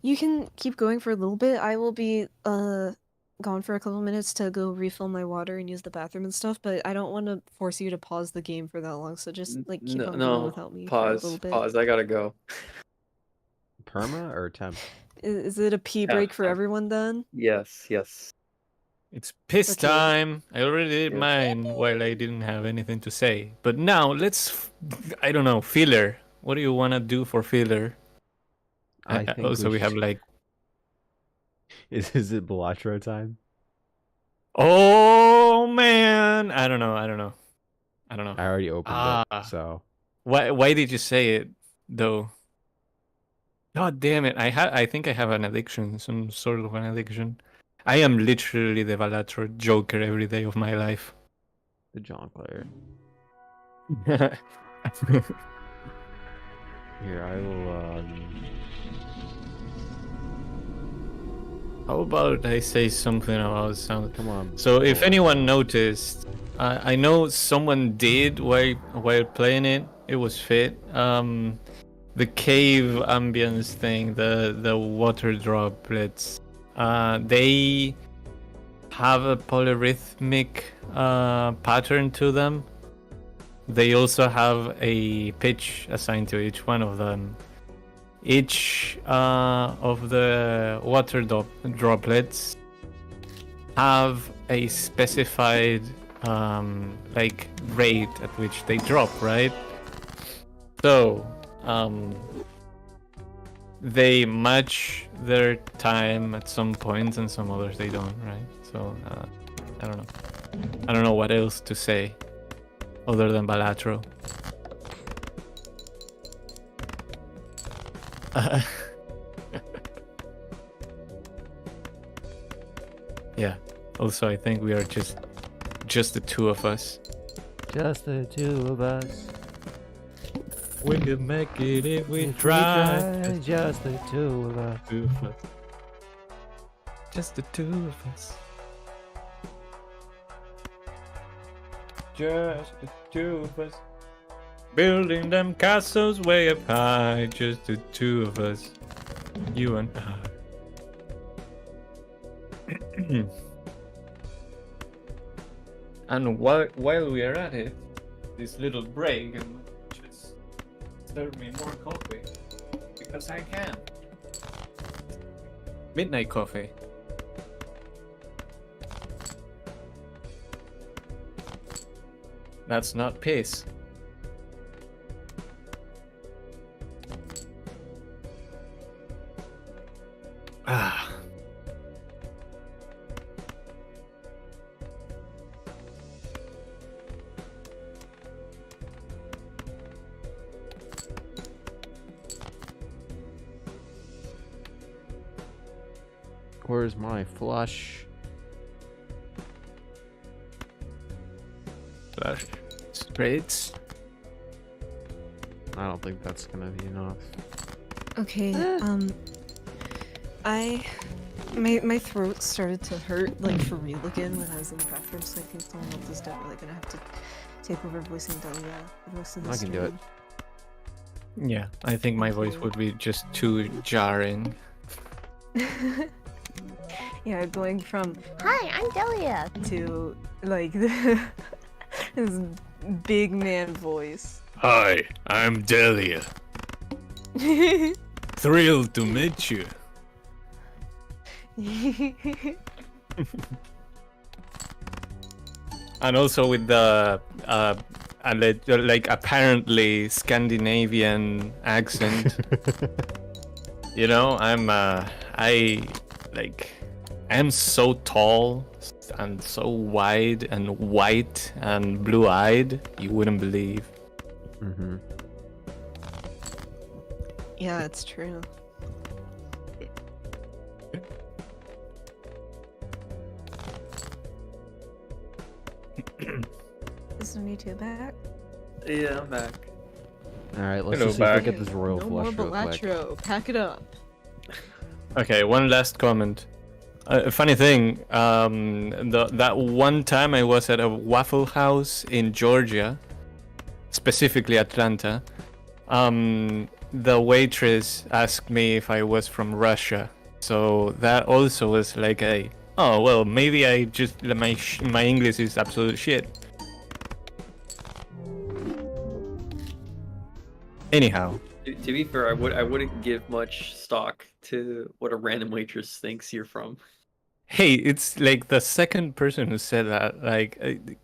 You can keep going for a little bit. I will be gone for a couple minutes to go refill my water and use the bathroom and stuff, but I don't want to force you to pause the game for that long, so just like keep on going without me for a little bit. Pause, I gotta go. Perma or temp? Is it a pee break for everyone then? Yes. It's piss Okay. time. I already did Yeah. mine while I didn't have anything to say. But now I don't know, filler. What do you want to do for filler? I think Also, we have should- like, Is it Belatro time? oh man, I don't know. I already opened Ah. it, so Why did you say it though? God damn it! I think I have an addiction, some sort of an addiction. I am literally the Balatro Joker every day of my life. The John player. Here, I will. How about I say something about sound? Come on. So if Bola. anyone noticed, I know someone did while playing it. It was fit. The cave ambience thing, the water droplets. They have a polyrhythmic pattern to them. They also have a pitch assigned to each one of them. Each of the water droplets have a specified like rate at which they drop, right? So they match their time at some points and some others they don't, right? So I don't know. I don't know what else to say other than Balatro. Yeah. Also, I think we are just the two of us. Just the two of us. We can make it if we If try. just the two of us. Two of us. Just the two of us. Just the two of us. Building them castles way up high. Just the two of us. You and I. And while we are at it, this little break, and just serve me more coffee because I can. Midnight coffee. That's not piss. Ah. Where's my flush? Flash spades. I don't think that's gonna be enough. Okay, my throat started to hurt like for real again when I was in the bathroom, so I think someone else is definitely gonna have to take over voicing Delia for the rest of the I can do it. Yeah, I think my voice would be just too jarring. Yeah, going from Hi, I'm Delia. to like this big man voice. Hi, I'm Delia. Thrilled to meet you. And also with the like apparently Scandinavian accent. You know, I'm so tall and so wide and white and blue-eyed, you wouldn't believe. Mm-hmm. Yeah, it's true. Is Sunito back? Yeah, I'm back. All right, let's Hello, just see if we back. get this royal No more flush real quick. Balatro. Pack it up. Okay, one last comment. Funny thing, that one time I was at a Waffle House in Georgia, specifically Atlanta, the waitress asked me if I was from Russia. So that also was like oh well, maybe I just my English is absolute shit. Anyhow, To be fair, I wouldn't give much stock to what a random waitress thinks you're from. hey, it's like the second person who said that. Like,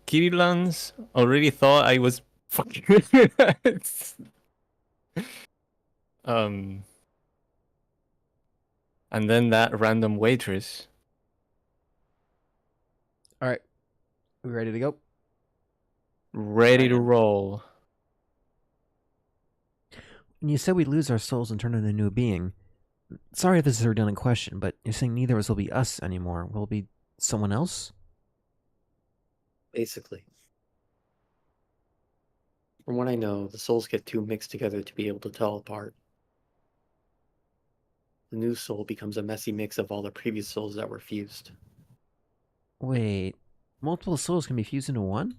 Kirillans already thought I was fucking. And then that random waitress. All right, we ready to go? Ready to roll. When you said we'd lose our souls and turn into a new being, sorry if this is a redundant question, but you're saying neither of us will be us anymore. Will it be someone else? Basically. From what I know, the souls get too mixed together to be able to tell apart. The new soul becomes a messy mix of all the previous souls that were fused. Wait, multiple souls can be fused into one?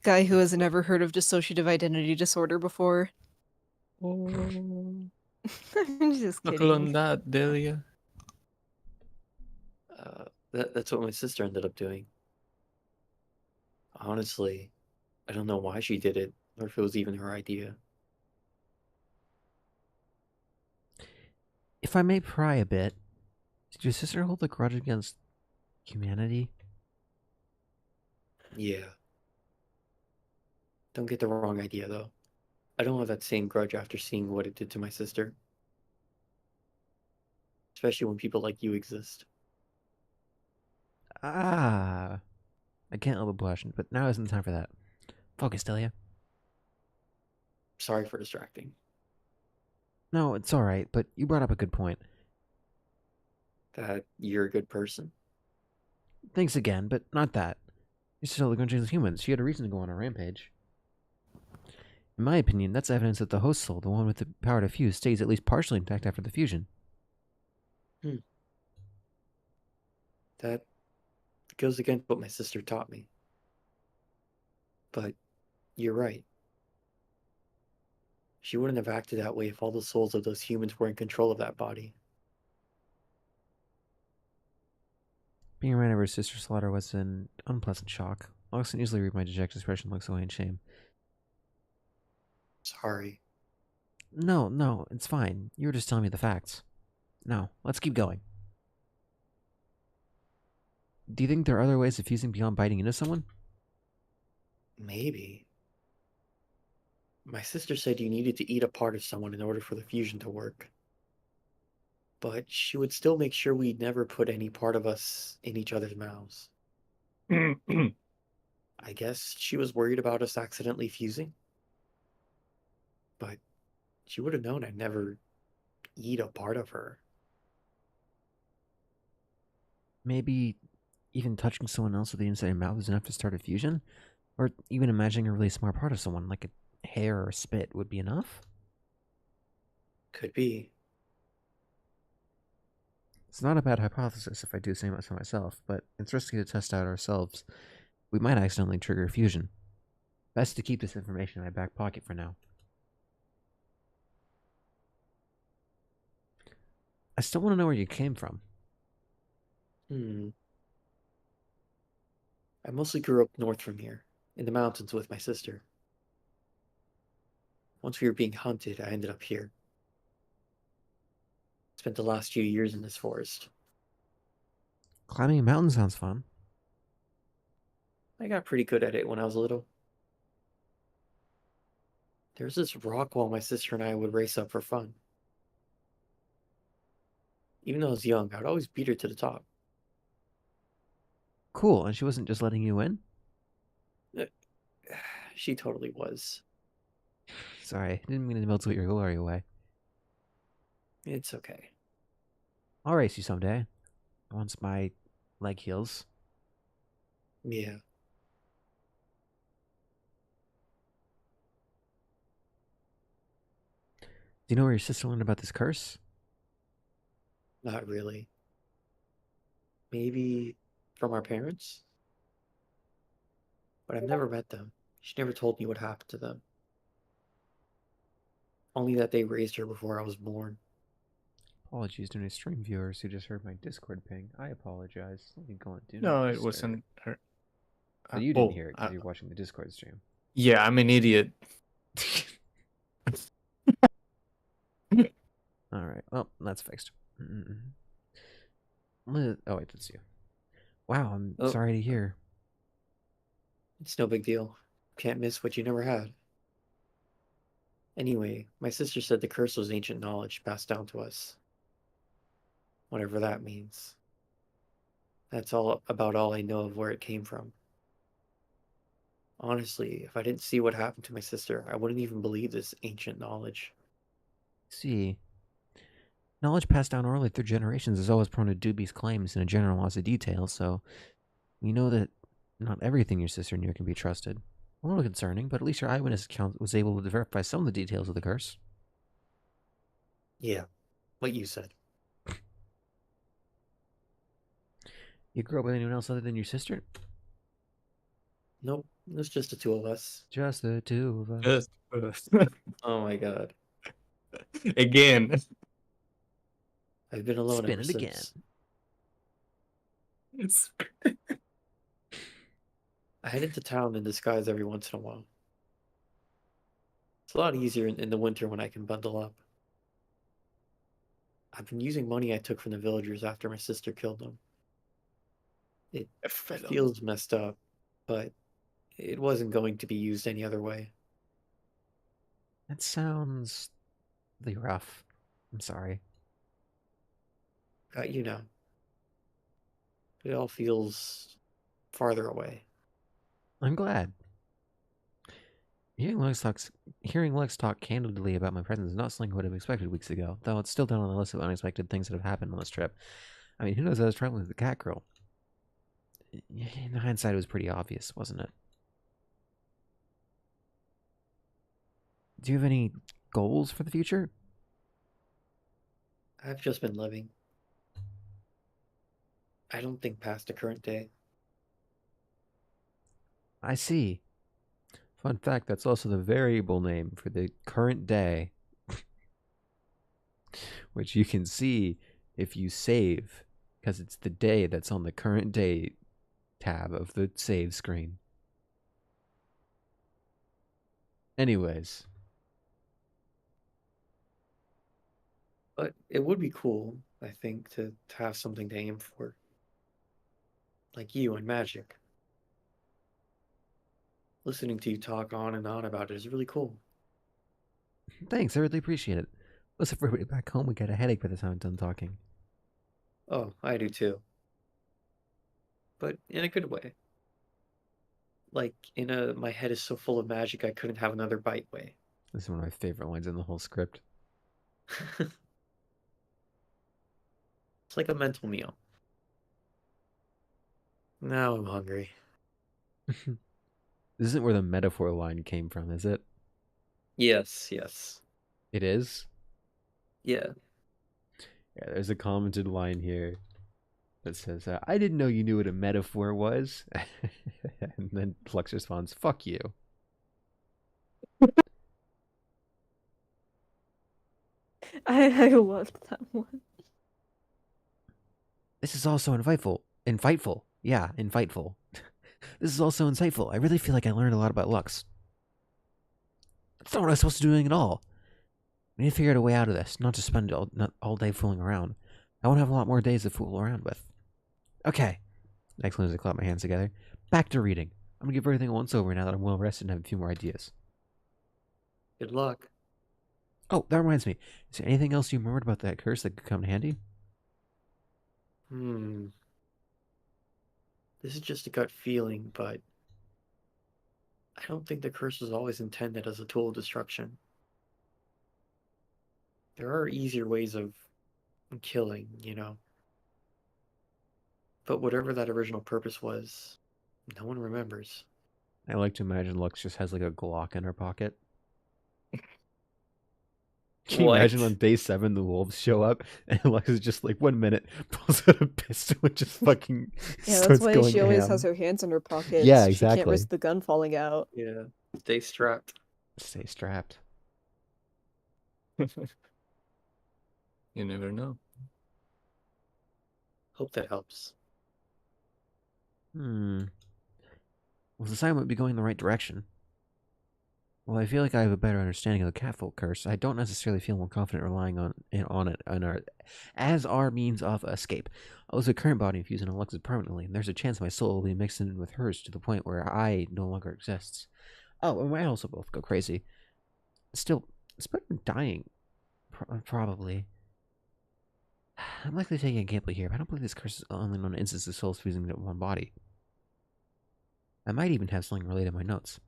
Guy who has never heard of dissociative identity disorder before. Oh, I'm just knuckle on kidding. that, Delia. That's what my sister ended up doing. Honestly, I don't know why she did it, or if it was even her idea. If I may pry a bit, did your sister hold a grudge against humanity? Yeah. Don't get the wrong idea, though. I don't have that same grudge after seeing what it did to my sister. Especially when people like you exist. Ah, I can't help but blush, but now isn't the time for that. Focus, Delia. Sorry for distracting. No, it's alright, but you brought up a good point. That you're a good person? Thanks again, but not that. Your sister held a grudge against humans. She had a reason to go on a rampage. In my opinion, that's evidence that the host soul, the one with the power to fuse, stays at least partially intact after the fusion. That goes against what my sister taught me. But you're right. She wouldn't have acted that way if all the souls of those humans were in control of that body. Being reminded of her sister's slaughter was an unpleasant shock. Alex can easily read my dejected expression, looks away in shame. Sorry. No, it's fine. You were just telling me the facts. Now, let's keep going. Do you think there are other ways of fusing beyond biting into someone? Maybe. My sister said you needed to eat a part of someone in order for the fusion to work. But she would still make sure we never put any part of us in each other's mouths. I guess she was worried about us accidentally fusing. But she would have known I'd never eat a part of her. Maybe even touching someone else with the inside of your mouth is enough to start a fusion? Or even imagining a really smart part of someone, like a hair or spit, would be enough? Could be. It's not a bad hypothesis if I do say so myself, but it's risky to test out ourselves. We might accidentally trigger a fusion. Best to keep this information in my back pocket for now. I still want to know where you came from. I mostly grew up north from here, in the mountains with my sister. Once we were being hunted, I ended up here. Spent the last few years in this forest. Climbing a mountain sounds fun. I got pretty good at it when I was little. There was this rock wall my sister and I would race up for fun. Even though I was young, I would always beat her to the top. Cool, and she wasn't just letting you in? She totally was. Sorry, didn't mean to melt your glory away. It's okay. I'll race you someday. Once my leg heals. Yeah. Do you know where your sister learned about this curse? Not really. Maybe from our parents? But I've never met them. She never told me what happened to them. Only that they raised her before I was born. Apologies to any stream viewers who just heard my Discord ping. I apologize. Let me go and do No, not it disturb. wasn't her. But you didn't hear it because you're watching the Discord stream. Yeah, I'm an idiot. Alright, well, that's fixed. Oh, wait, that's you. Wow, I'm Oh. sorry to hear. It's no big deal. Can't miss what you never had. Anyway, my sister said the curse was ancient knowledge passed down to us. Whatever that means. That's all about all I know of where it came from. Honestly, if I didn't see what happened to my sister, I wouldn't even believe this ancient knowledge. See, knowledge passed down orally through generations is always prone to dubious claims and a general loss of detail, so we know that not everything your sister knew can be trusted. A little concerning, but at least your eyewitness account was able to verify some of the details of the curse. Yeah, what you said. You grew up with anyone else other than your sister? Nope, it's just the two of us. Just the two of us. Just Oh my god. again. I've been alone Spin ever it again. since. It's I head into town in disguise every once in a while. It's a lot easier in the winter when I can bundle up. I've been using money I took from the villagers after my sister killed them. It feels messed up, but it wasn't going to be used any other way. That sounds really rough. I'm sorry. Got you now. It all feels farther away. I'm glad. Hearing Lex talk candidly about my presence is not something I would have expected weeks ago, though it's still down on the list of unexpected things that have happened on this trip. I mean, who knows, I was traveling with the cat girl. In hindsight, it was pretty obvious, wasn't it? Do you have any goals for the future? I've just been living. I don't think past the current day. I see. Fun fact, that's also the variable name for the current day, which you can see if you save, because it's the day that's on the current day tab of the save screen. Anyways, But it would be cool, I think, to have something to aim for. Like you and magic. Listening to you talk on and on about it is really cool. thanks, I really appreciate it. Plus, if everybody back home would get a headache by the time I'm done talking. Oh, I do too. But in a good way. Like in a my head is so full of magic I couldn't have another bite way. This is one of my favorite lines in the whole script. It's like a mental meal. Now I'm hungry. This isn't where the metaphor line came from, is it? Yes, yes. It is? Yeah. Yeah, there's a commented line here that says, I didn't know you knew what a metaphor was. And then Flux responds, fuck you. I loved that one. This is also Infightful. Yeah, infightful. This is also insightful. I really feel like I learned a lot about Lux. That's not what I was supposed to be doing at all. We need to figure out a way out of this, not to spend not all day fooling around. I want to have a lot more days to fool around with. Okay. Next one is I clap my hands together. Back to reading. I'm going to give everything a once over now that I'm well rested and have a few more ideas. Good luck. Oh, that reminds me. Is there anything else you remembered about that curse that could come in handy? This is just a gut feeling, but I don't think the curse was always intended as a tool of destruction. There are easier ways of killing, you know. But whatever that original purpose was, no one remembers. I like to imagine Lux just has like a Glock in her pocket. Can you imagine on day 7 the wolves show up and Lux is just like 1 minute pulls out a pistol and just fucking Yeah, starts that's why going she always ham. has her hands in her pockets. Yeah, She exactly. can't risk the gun falling out. Yeah, stay strapped. Stay strapped. You never know. Hope that helps. Well, the sign might be going in the right direction. Well, I feel like I have a better understanding of the catfolk curse. I don't necessarily feel more confident relying on it as our means of escape. I was a current body infused in Lux's permanently, and there's a chance my soul will be mixed in with hers to the point where I no longer exists. Oh, and we might also both go crazy. Still, it's better than dying. Probably. I'm likely taking a gamble here, but I don't believe this curse is only known to instances of souls fusing into one body. I might even have something related in my notes.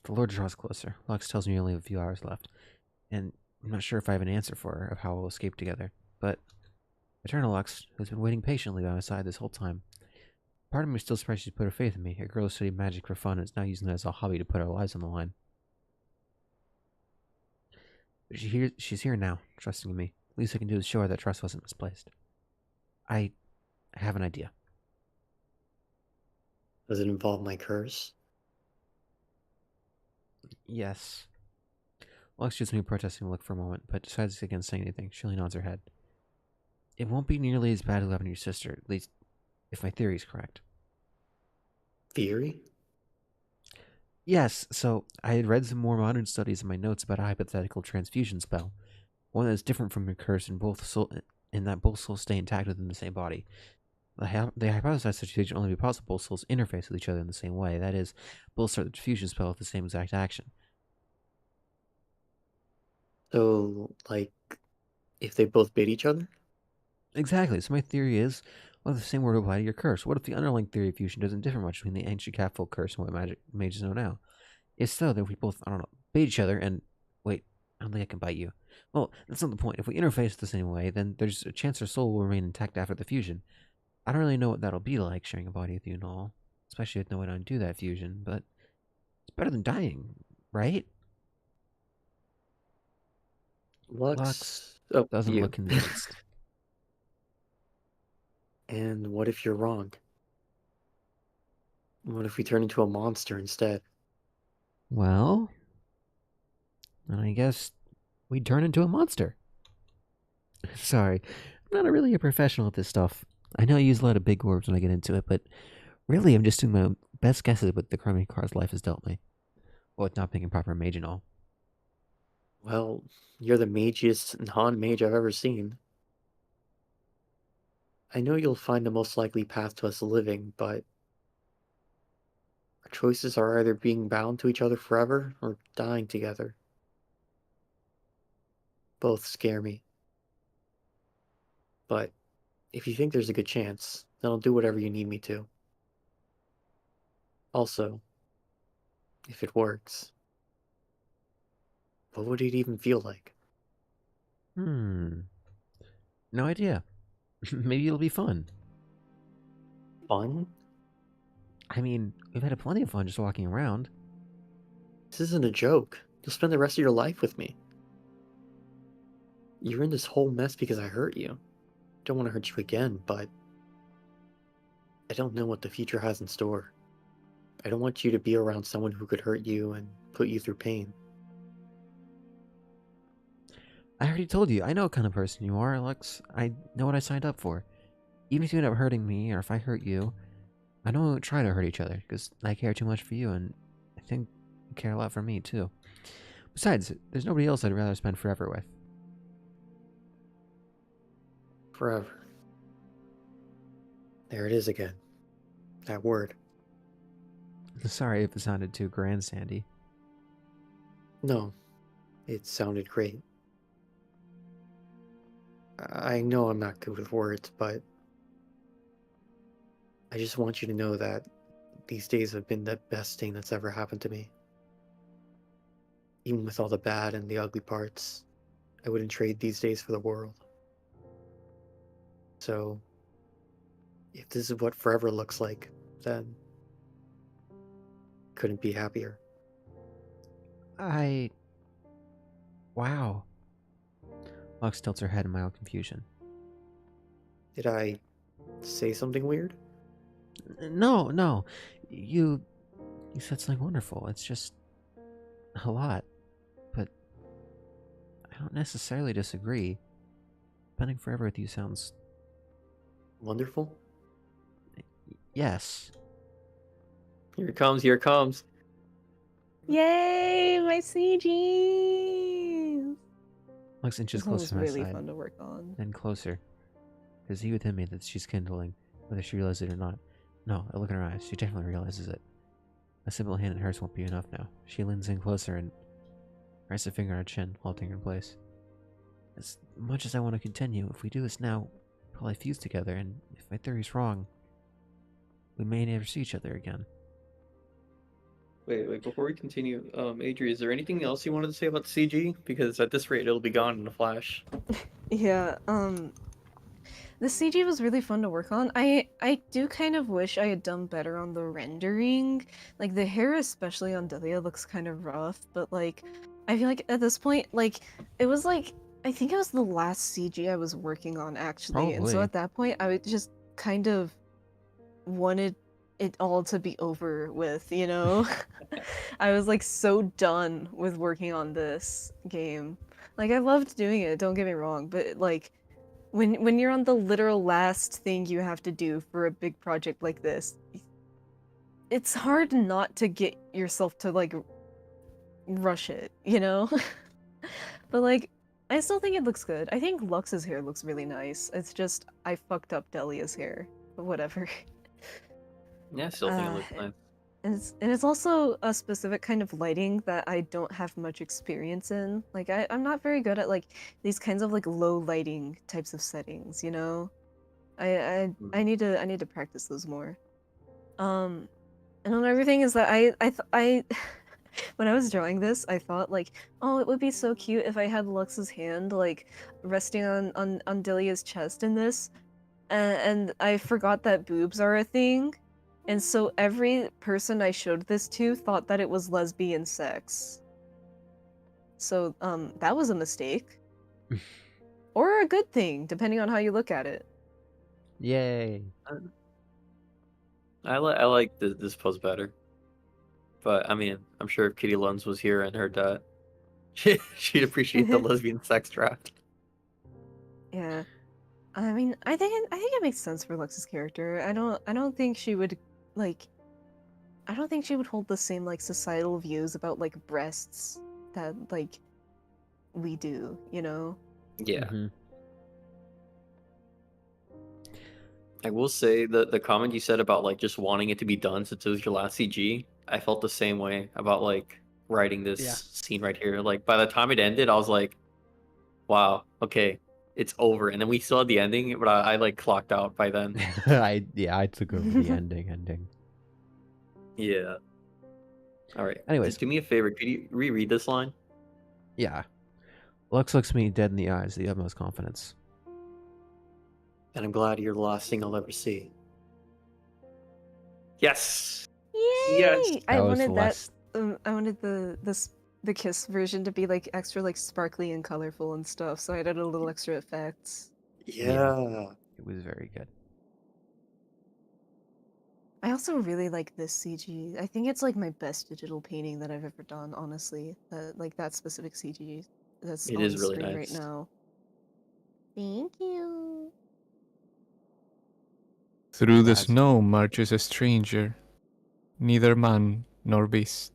The Lord draws closer. Lux tells me we only have a few hours left, and I'm not sure if I have an answer for her of how we'll escape together. But Eternal Lux, who's been waiting patiently by my side this whole time, part of me is still surprised she's put her faith in me. A girl who studied magic for fun and is now using it as a hobby to put our lives on the line. But she's here now, trusting in me. The least I can do is show her that trust wasn't misplaced. I have an idea. Does it involve my curse? Yes. Lux gives me a protesting look for a moment, but decides against saying anything. She only nods her head. It won't be nearly as bad as having your sister, at least if my theory is correct. Theory? Yes, so I had read some more modern studies in my notes about a hypothetical transfusion spell, one that's different from your curse in that both souls stay intact within the same body. They hypothesized such a thing only be possible. Souls interface with each other in the same way. That is, both start the fusion spell with the same exact action. So, like, if they both bit each other? Exactly. So my theory is, well, the same word apply to your curse. What if the underlying theory of fusion doesn't differ much between the ancient catfolk curse and what magic mages know now? If so, then we both, I don't know, bait each other and wait, I don't think I can bite you. Well, that's not the point. If we interface the same way, then there's a chance our soul will remain intact after the fusion. I don't really know what that'll be like, sharing a body with you and all, especially with no way to undo that fusion, but it's better than dying, right? Lux Oh, doesn't you. look convinced. And what if you're wrong? What if we turn into a monster instead? Well, then I guess we'd turn into a monster. Sorry, I'm not really a professional at this stuff. I know I use a lot of big words when I get into it, but really I'm just doing my best guesses at what the Chromie Card's life has dealt me. Well, with not being a proper mage and all. Well, you're the magiest non-mage I've ever seen. I know you'll find the most likely path to us living, but our choices are either being bound to each other forever or dying together. Both scare me. But if you think there's a good chance, then I'll do whatever you need me to. Also, if it works, what would it even feel like? No idea. Maybe it'll be fun. Fun? I mean, we've had plenty of fun just walking around. This isn't a joke. You'll spend the rest of your life with me. You're in this whole mess because I hurt you. Don't want to hurt you again, but I don't know what the future has in store. I don't want you to be around someone who could hurt you and put you through pain. I already told you, I know what kind of person you are, Lux. I know what I signed up for. Even if you end up hurting me, or if I hurt you, I know we won't try to hurt each other, because I care too much for you, and I think you care a lot for me, too. Besides, there's nobody else I'd rather spend forever with. Forever. There it is again. That word. Sorry if it sounded too grand, Sandy. No, it sounded great. I know I'm not good with words, but I just want you to know that these days have been the best thing that's ever happened to me. Even with all the bad and the ugly parts, I wouldn't trade these days for the world. So, if this is what forever looks like, then couldn't be happier. Wow. Lux tilts her head in mild confusion. Did I say something weird? No. You said something wonderful. It's just a lot. But I don't necessarily disagree. Spending forever with you sounds... Wonderful? Yes. Here it comes, here it comes. Yay, my CGs! Lux inches This one closer was to my really side. fun to work on. Then closer. Because he within me that she's kindling, whether she realizes it or not. No, I look in her eyes. She definitely realizes it. A simple hand in hers won't be enough now. She leans in closer and rests a finger on her chin, halting her in place. As much as I want to continue, if we do this now, we'll probably fuse together, and if my theory's wrong, we may never see each other again. Wait, before we continue, Adri, is there anything else you wanted to say about the CG? Because at this rate, it'll be gone in a flash. Yeah, the CG was really fun to work on. I do kind of wish I had done better on the rendering. Like the hair, especially on Delia, looks kind of rough, but like I feel like at this point, like it was like I think it was the last CG I was working on actually, and so Probably. at that point I would just kind of wanted it all to be over with, you know? I was like so done with working on this game. Like I loved doing it, don't get me wrong, but like when you're on the literal last thing you have to do for a big project like this, it's hard not to get yourself to like rush it, you know? But like I still think it looks good. I think Lux's hair looks really nice. It's just I fucked up Delia's hair. But whatever. Yeah, I still think it looks nice. And it's also a specific kind of lighting that I don't have much experience in. Like I'm not very good at like these kinds of like low lighting types of settings, you know? I need to practice those more. And another thing is that I when I was drawing this, I thought like, oh, it would be so cute if I had Lux's hand like resting on Delia's chest in this. And I forgot that boobs are a thing. And so every person I showed this to thought that it was lesbian sex. So, that was a mistake. Or a good thing, depending on how you look at it. Yay. I like this pose better. But, I mean, I'm sure if Kitty Luns was here and heard that, she'd appreciate the lesbian sex draft. Yeah. I mean, I think it makes sense for Lux's character. I don't think she would like I don't think she would hold the same like societal views about like breasts that like we do, you know? Yeah. Mhm. I will say the comment you said about like just wanting it to be done since it was your last CG, I felt the same way about like writing this Yeah. scene right here. Like by the time it ended, I was like, wow, okay, it's over. And then we still had the ending, but I like clocked out by then. I took over the ending. Yeah. All right. Anyways. Just do me a favor. Could you reread this line? Yeah. Lux looks me dead in the eyes, the utmost confidence. And I'm glad you're the last thing I'll ever see. Yes. Yay! Yes. I That was wanted less- that I wanted the kiss version to be like extra like sparkly and colorful and stuff, so I added a little extra effects. Yeah. It was very good. I also really like this CG. I think it's like my best digital painting that I've ever done, honestly. Like that specific CG that's It on is the really screen nice. right now. Thank you. Through the Raz. snow marches a stranger, neither man nor beast.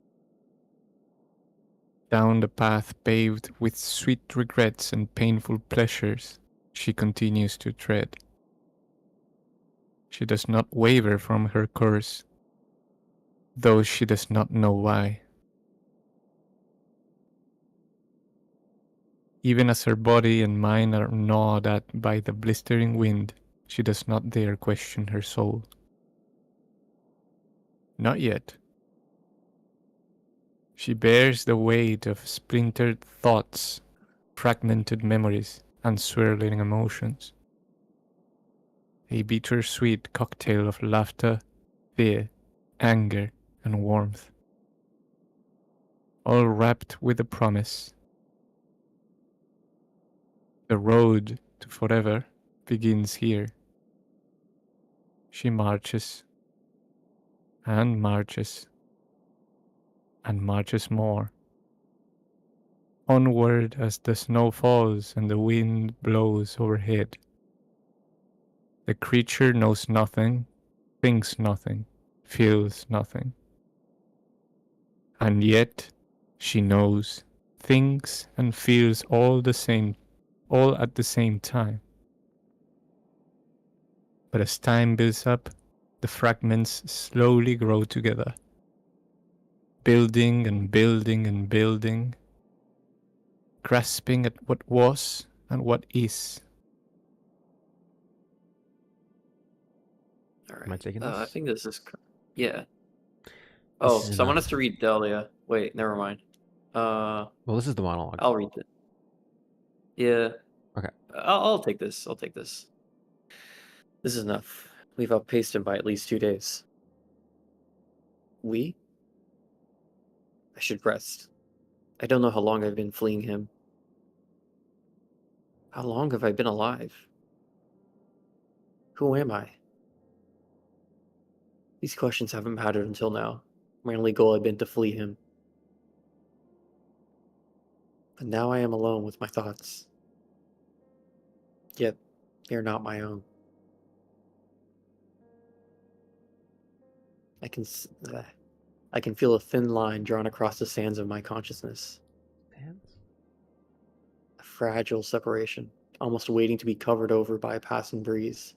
Down the path paved with sweet regrets and painful pleasures, she continues to tread. She does not waver from her course, though she does not know why. Even as her body and mind are gnawed at by the blistering wind, she does not dare question her soul. Not yet. She bears the weight of splintered thoughts, fragmented memories, and swirling emotions. A bittersweet cocktail of laughter, fear, anger, and warmth. All wrapped with a promise. The road to forever begins here. She marches, and marches, and marches more. Onward as the snow falls and the wind blows overhead. The creature knows nothing, thinks nothing, feels nothing. And yet she knows, thinks, and feels all at the same time. But as time builds up, the fragments slowly grow together, building and building and building, grasping at what was and what is. All Am I right. taking I this? think this is. Yeah. This Oh, is someone enough. has to read Delia. Wait, never mind. Well, this is the monologue. I'll read it. Yeah. Okay. I'll take this. I'll take this. This is enough. We've outpaced him by at least 2 days. We? I should rest. I don't know how long I've been fleeing him. How long have I been alive? Who am I? These questions haven't mattered until now. My only goal had been to flee him. But now I am alone with my thoughts. Yet, they are not my own. I can feel a thin line drawn across the sands of my consciousness. Hands? A fragile separation, almost waiting to be covered over by a passing breeze.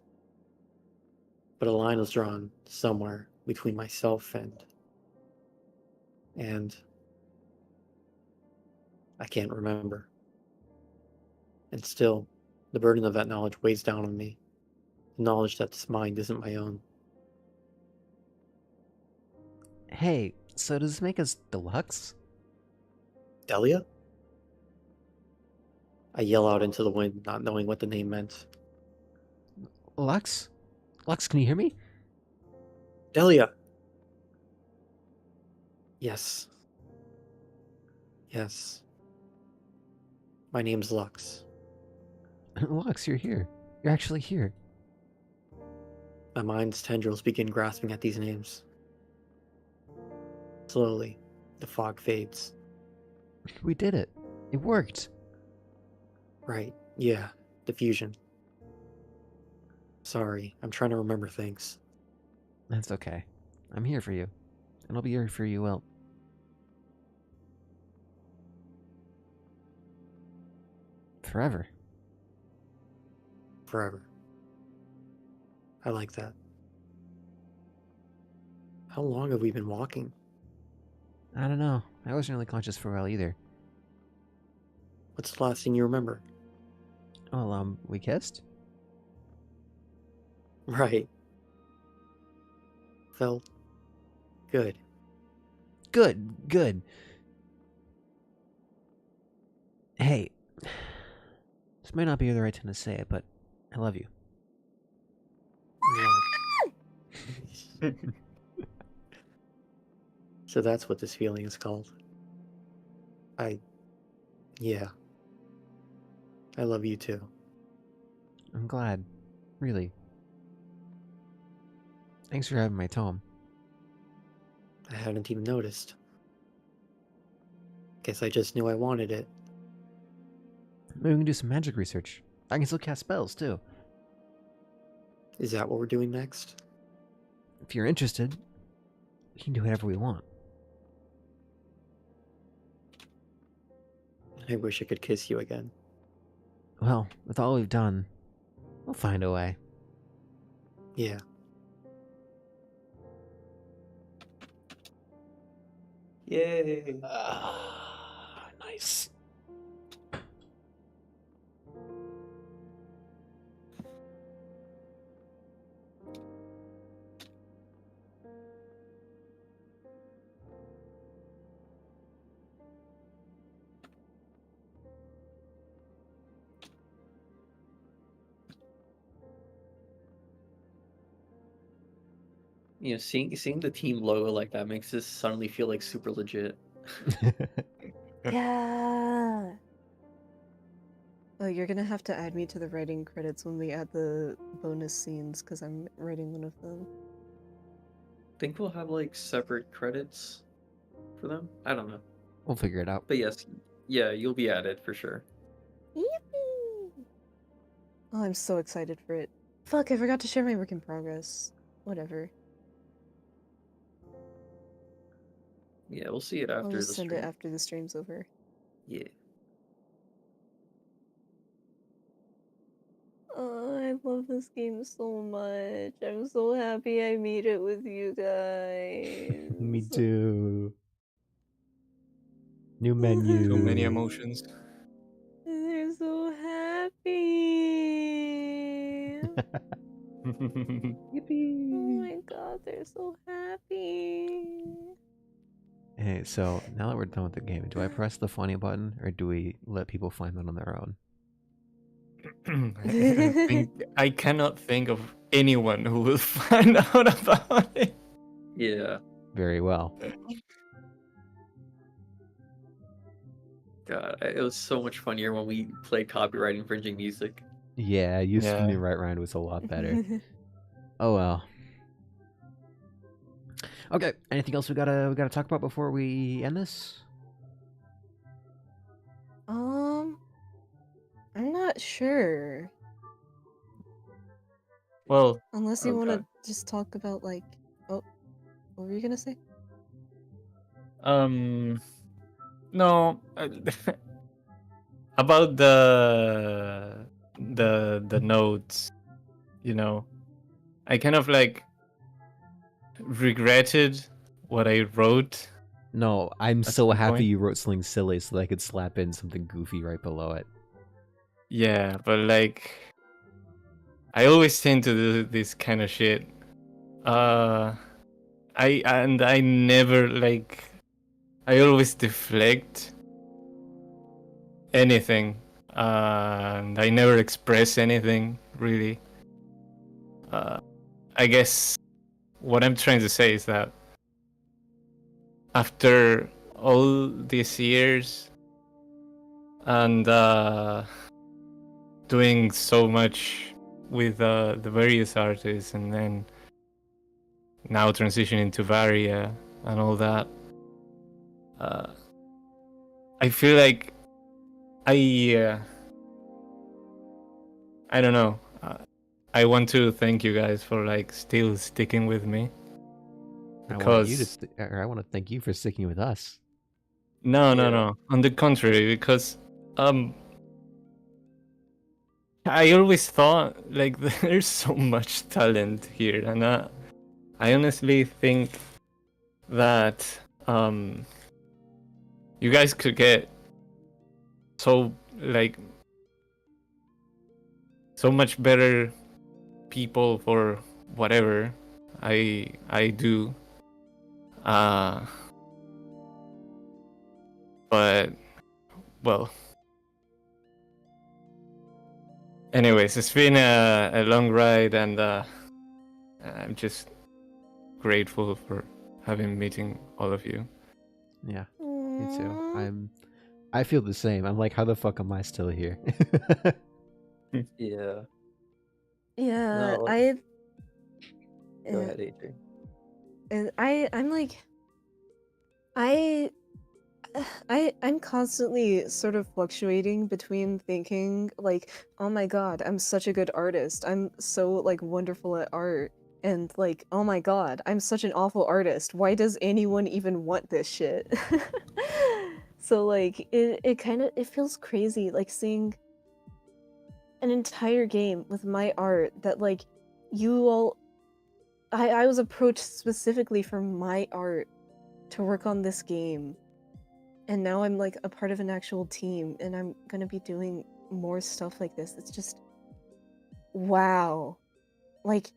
But a line was drawn somewhere between myself and I can't remember. And still, the burden of that knowledge weighs down on me. The knowledge that this mind isn't my own. Hey, so does this make us deluxe? Delia? I yell out into the wind, not knowing what the name meant. Lux? Lux, can you hear me? Delia! Yes. Yes. My name's Lux. Lux, you're here. You're actually here. My mind's tendrils begin grasping at these names. Slowly, the fog fades. We did it. It worked. Right, yeah, the fusion. Sorry, I'm trying to remember things. That's okay. I'm here for you. And I'll be here for you, well. Forever. Forever. I like that. How long have we been walking? I don't know. I wasn't really conscious for a while either. What's the last thing you remember? Well, we kissed? Right. Felt good. Good, good. Hey, this might not be the right time to say it, but I love you. Yeah. So that's what this feeling is called. Yeah. I love you too. I'm glad. Really. Thanks for having my tome. I hadn't even noticed. Guess I just knew I wanted it. Maybe we can do some magic research. I can still cast spells, too. Is that what we're doing next? If you're interested, we can do whatever we want. I wish I could kiss you again. Well, with all we've done, we'll find a way. Yeah. Yay! Nice. You know, seeing the team logo like that makes this suddenly feel like super legit. Yeah. Oh, you're gonna have to add me to the writing credits when we add the bonus scenes, because I'm writing one of them. Think we'll have like separate credits for them? I don't know. We'll figure it out. But yes, yeah, you'll be added for sure. Yippee! Oh, I'm so excited for it. Fuck, I forgot to share my work in progress. Whatever. Yeah, we'll see it after I'll the just send stream. it after the stream's over. Yeah. Oh, I love this game so much. I'm so happy I made it with you guys. Me too. New menu. So many emotions. They're so happy. Yippee! Oh my god, they're so happy. Hey, so now that we're done with the game, do I press the funny button or do we let people find that on their own? I cannot think of anyone who will find out about it. Yeah. Very well. God, it was so much funnier when we played copyright infringing music. Yeah, you spin me Yeah. right round was a lot better. Oh well. Okay, anything else we gotta talk about before we end this? I'm not sure. Well, Unless you want Okay. to just talk about like, oh, what were you gonna say? no, about the notes, you know, I kind of like regretted what I wrote. No, I'm At so some happy point. you wrote something silly so that I could slap in something goofy right below it. Yeah, but like, I always tend to do this kind of shit. I never like. I always deflect anything, and I never express anything really. I guess what I'm trying to say is that after all these years and doing so much with the various artists, and then now transitioning to Varia and all that, I feel like I don't know. I want to thank you guys for like still sticking with me. I want you to, Because or I want to thank you for sticking with us. no. Yeah. On the contrary, because I always thought like there's so much talent here, and I honestly think that you guys could get so like so much better people for whatever I do. But well, anyways, it's been a long ride, and I'm just grateful for having meeting all of you. Yeah, me too. I feel the same. I'm like, how the fuck am I still here? Yeah. Yeah, No. I. Go ahead, Adrian. And I'm like, I'm constantly sort of fluctuating between thinking like, oh my god, I'm such a good artist. I'm so like wonderful at art. And like, oh my god, I'm such an awful artist. Why does anyone even want this shit? So like it kind of it feels crazy like seeing an entire game with my art that like you all I was approached specifically for my art to work on this game. And now I'm like a part of an actual team and I'm gonna be doing more stuff like this. It's just wow. Like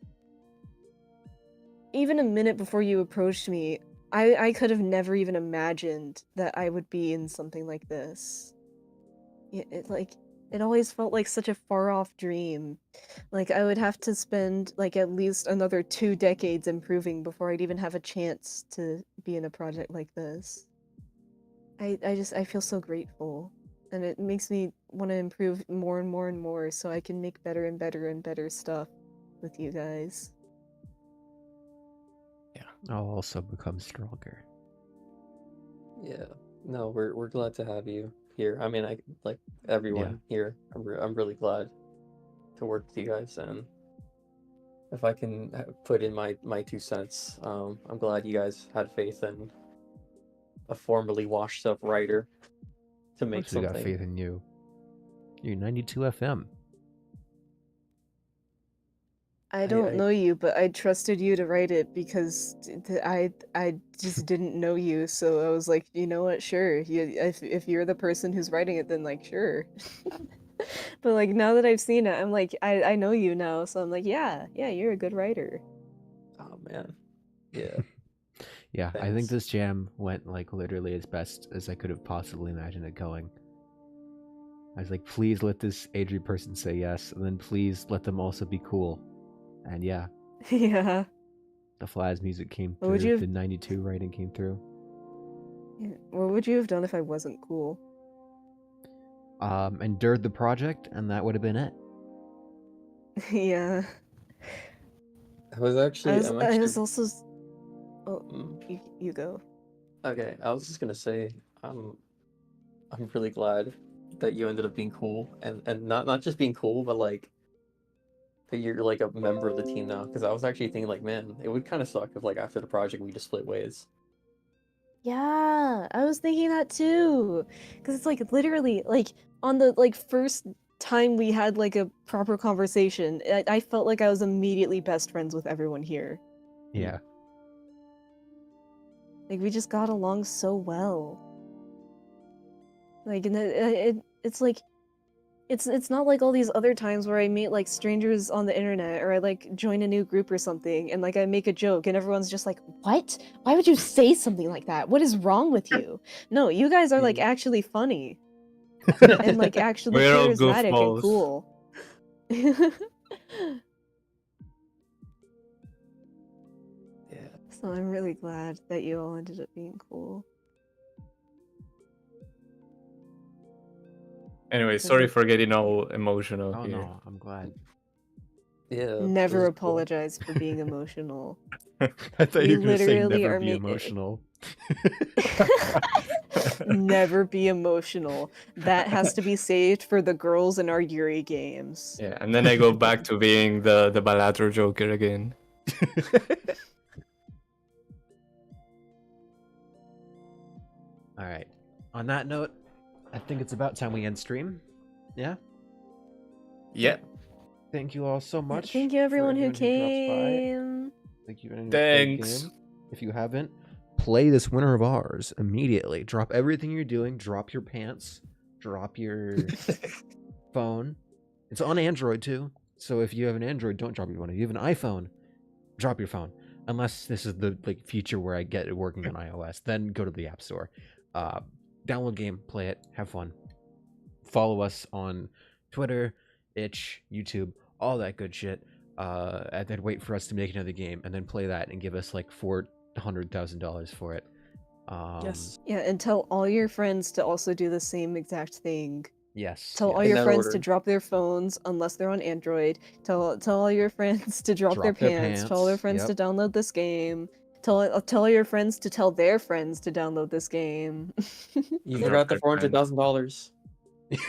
even a minute before you approached me, I could have never even imagined that I would be in something like this. It always felt like such a far off dream. Like I would have to spend like at least another 2 decades improving before I'd even have a chance to be in a project like this. I feel so grateful, and it makes me want to improve more and more and more so I can make better and better and better stuff with you guys. I'll also become stronger. Yeah. No, we're glad to have you here. I mean, I like everyone here. I'm really glad to work with you guys, and if I can put in my 2 cents, I'm glad you guys had faith in a formerly washed up writer to Of make course we got something. faith in you. You're 92 FM. I don't I- know you, but I trusted you to write it because I just didn't know you, so I was like, you know what, sure. If you're the person who's writing it, then like sure. But like now that I've seen it, I'm like, I know you now, so I'm like, yeah, you're a good writer. Oh man. Yeah. Yeah, I think Thanks. this jam went like literally as best as I could have possibly imagined it going. I was like, please let this Adri person say yes, and then please let them also be cool. And yeah, Yeah. the Flaz music came What would through, you have- the 92 writing came through. What would you have done if I wasn't cool? Endured the project, and that would have been it. Yeah. I was actually. I'm I actually. was also. Oh, Mm, you go. okay, I was just gonna say. I'm really glad that you ended up being cool, and not just being cool, but like that you're like a member of the team now. Because I was actually thinking like, man, it would kind of suck if like after the project we just split ways. Yeah, I was thinking that too. Because it's like literally, like, on the like first time we had like a proper conversation, I felt like I was immediately best friends with everyone here. Yeah. Like we just got along so well. Like, and it's like it's not like all these other times where I meet like strangers on the internet or I like join a new group or something and like I make a joke and everyone's just like, "What? Why would you say something like that? What is wrong with you?" No, you guys are like actually funny and like actually We're all charismatic and goofballs. cool. Yeah. So I'm really glad that you all ended up being cool. Anyway, sorry for getting all emotional Oh here. no, I'm glad. Yeah. it Never was cool. apologize for being emotional. I thought We you were going to say literally never are be ma- emotional. Never be emotional. That has to be saved for the girls in our Yuri games. Yeah, and then I go back to being the Balatro Joker again. All right. On that note, I think it's about time we end stream. Yeah. Yeah. Thank you all so much. Thank you for everyone who drops by. came. Thank you. Anyone who played the Thanks. game. If you haven't, play this winner of ours immediately. Drop everything you're doing. Drop your pants. Drop your phone. It's on Android too. So if you have an Android, don't drop your phone. If you have an iPhone, drop your phone. Unless this is the like feature where I get it working on iOS, then go to the App Store. Download game, play it, have fun. Follow us on Twitter, Itch, YouTube, all that good shit. And then wait for us to make another game and then play that and give us like $400,000 for it. Yes. Yeah, and tell all your friends to also do the same exact thing. Yes. Tell all In your that friends to order. drop their phones unless they're on Android. Tell all your friends to drop their pants. Tell all their friends Yep. to download this game. Tell all your friends to tell their friends to download this game. You Drop forgot the their pants. $400,000.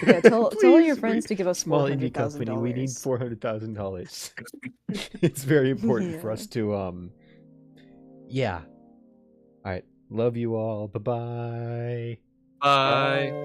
Yeah, tell all your Please, friends to give us small indie company. We need $400,000. $400,000. It's very important for Yeah. us to yeah. All right. Love you all. Bye-bye. Bye.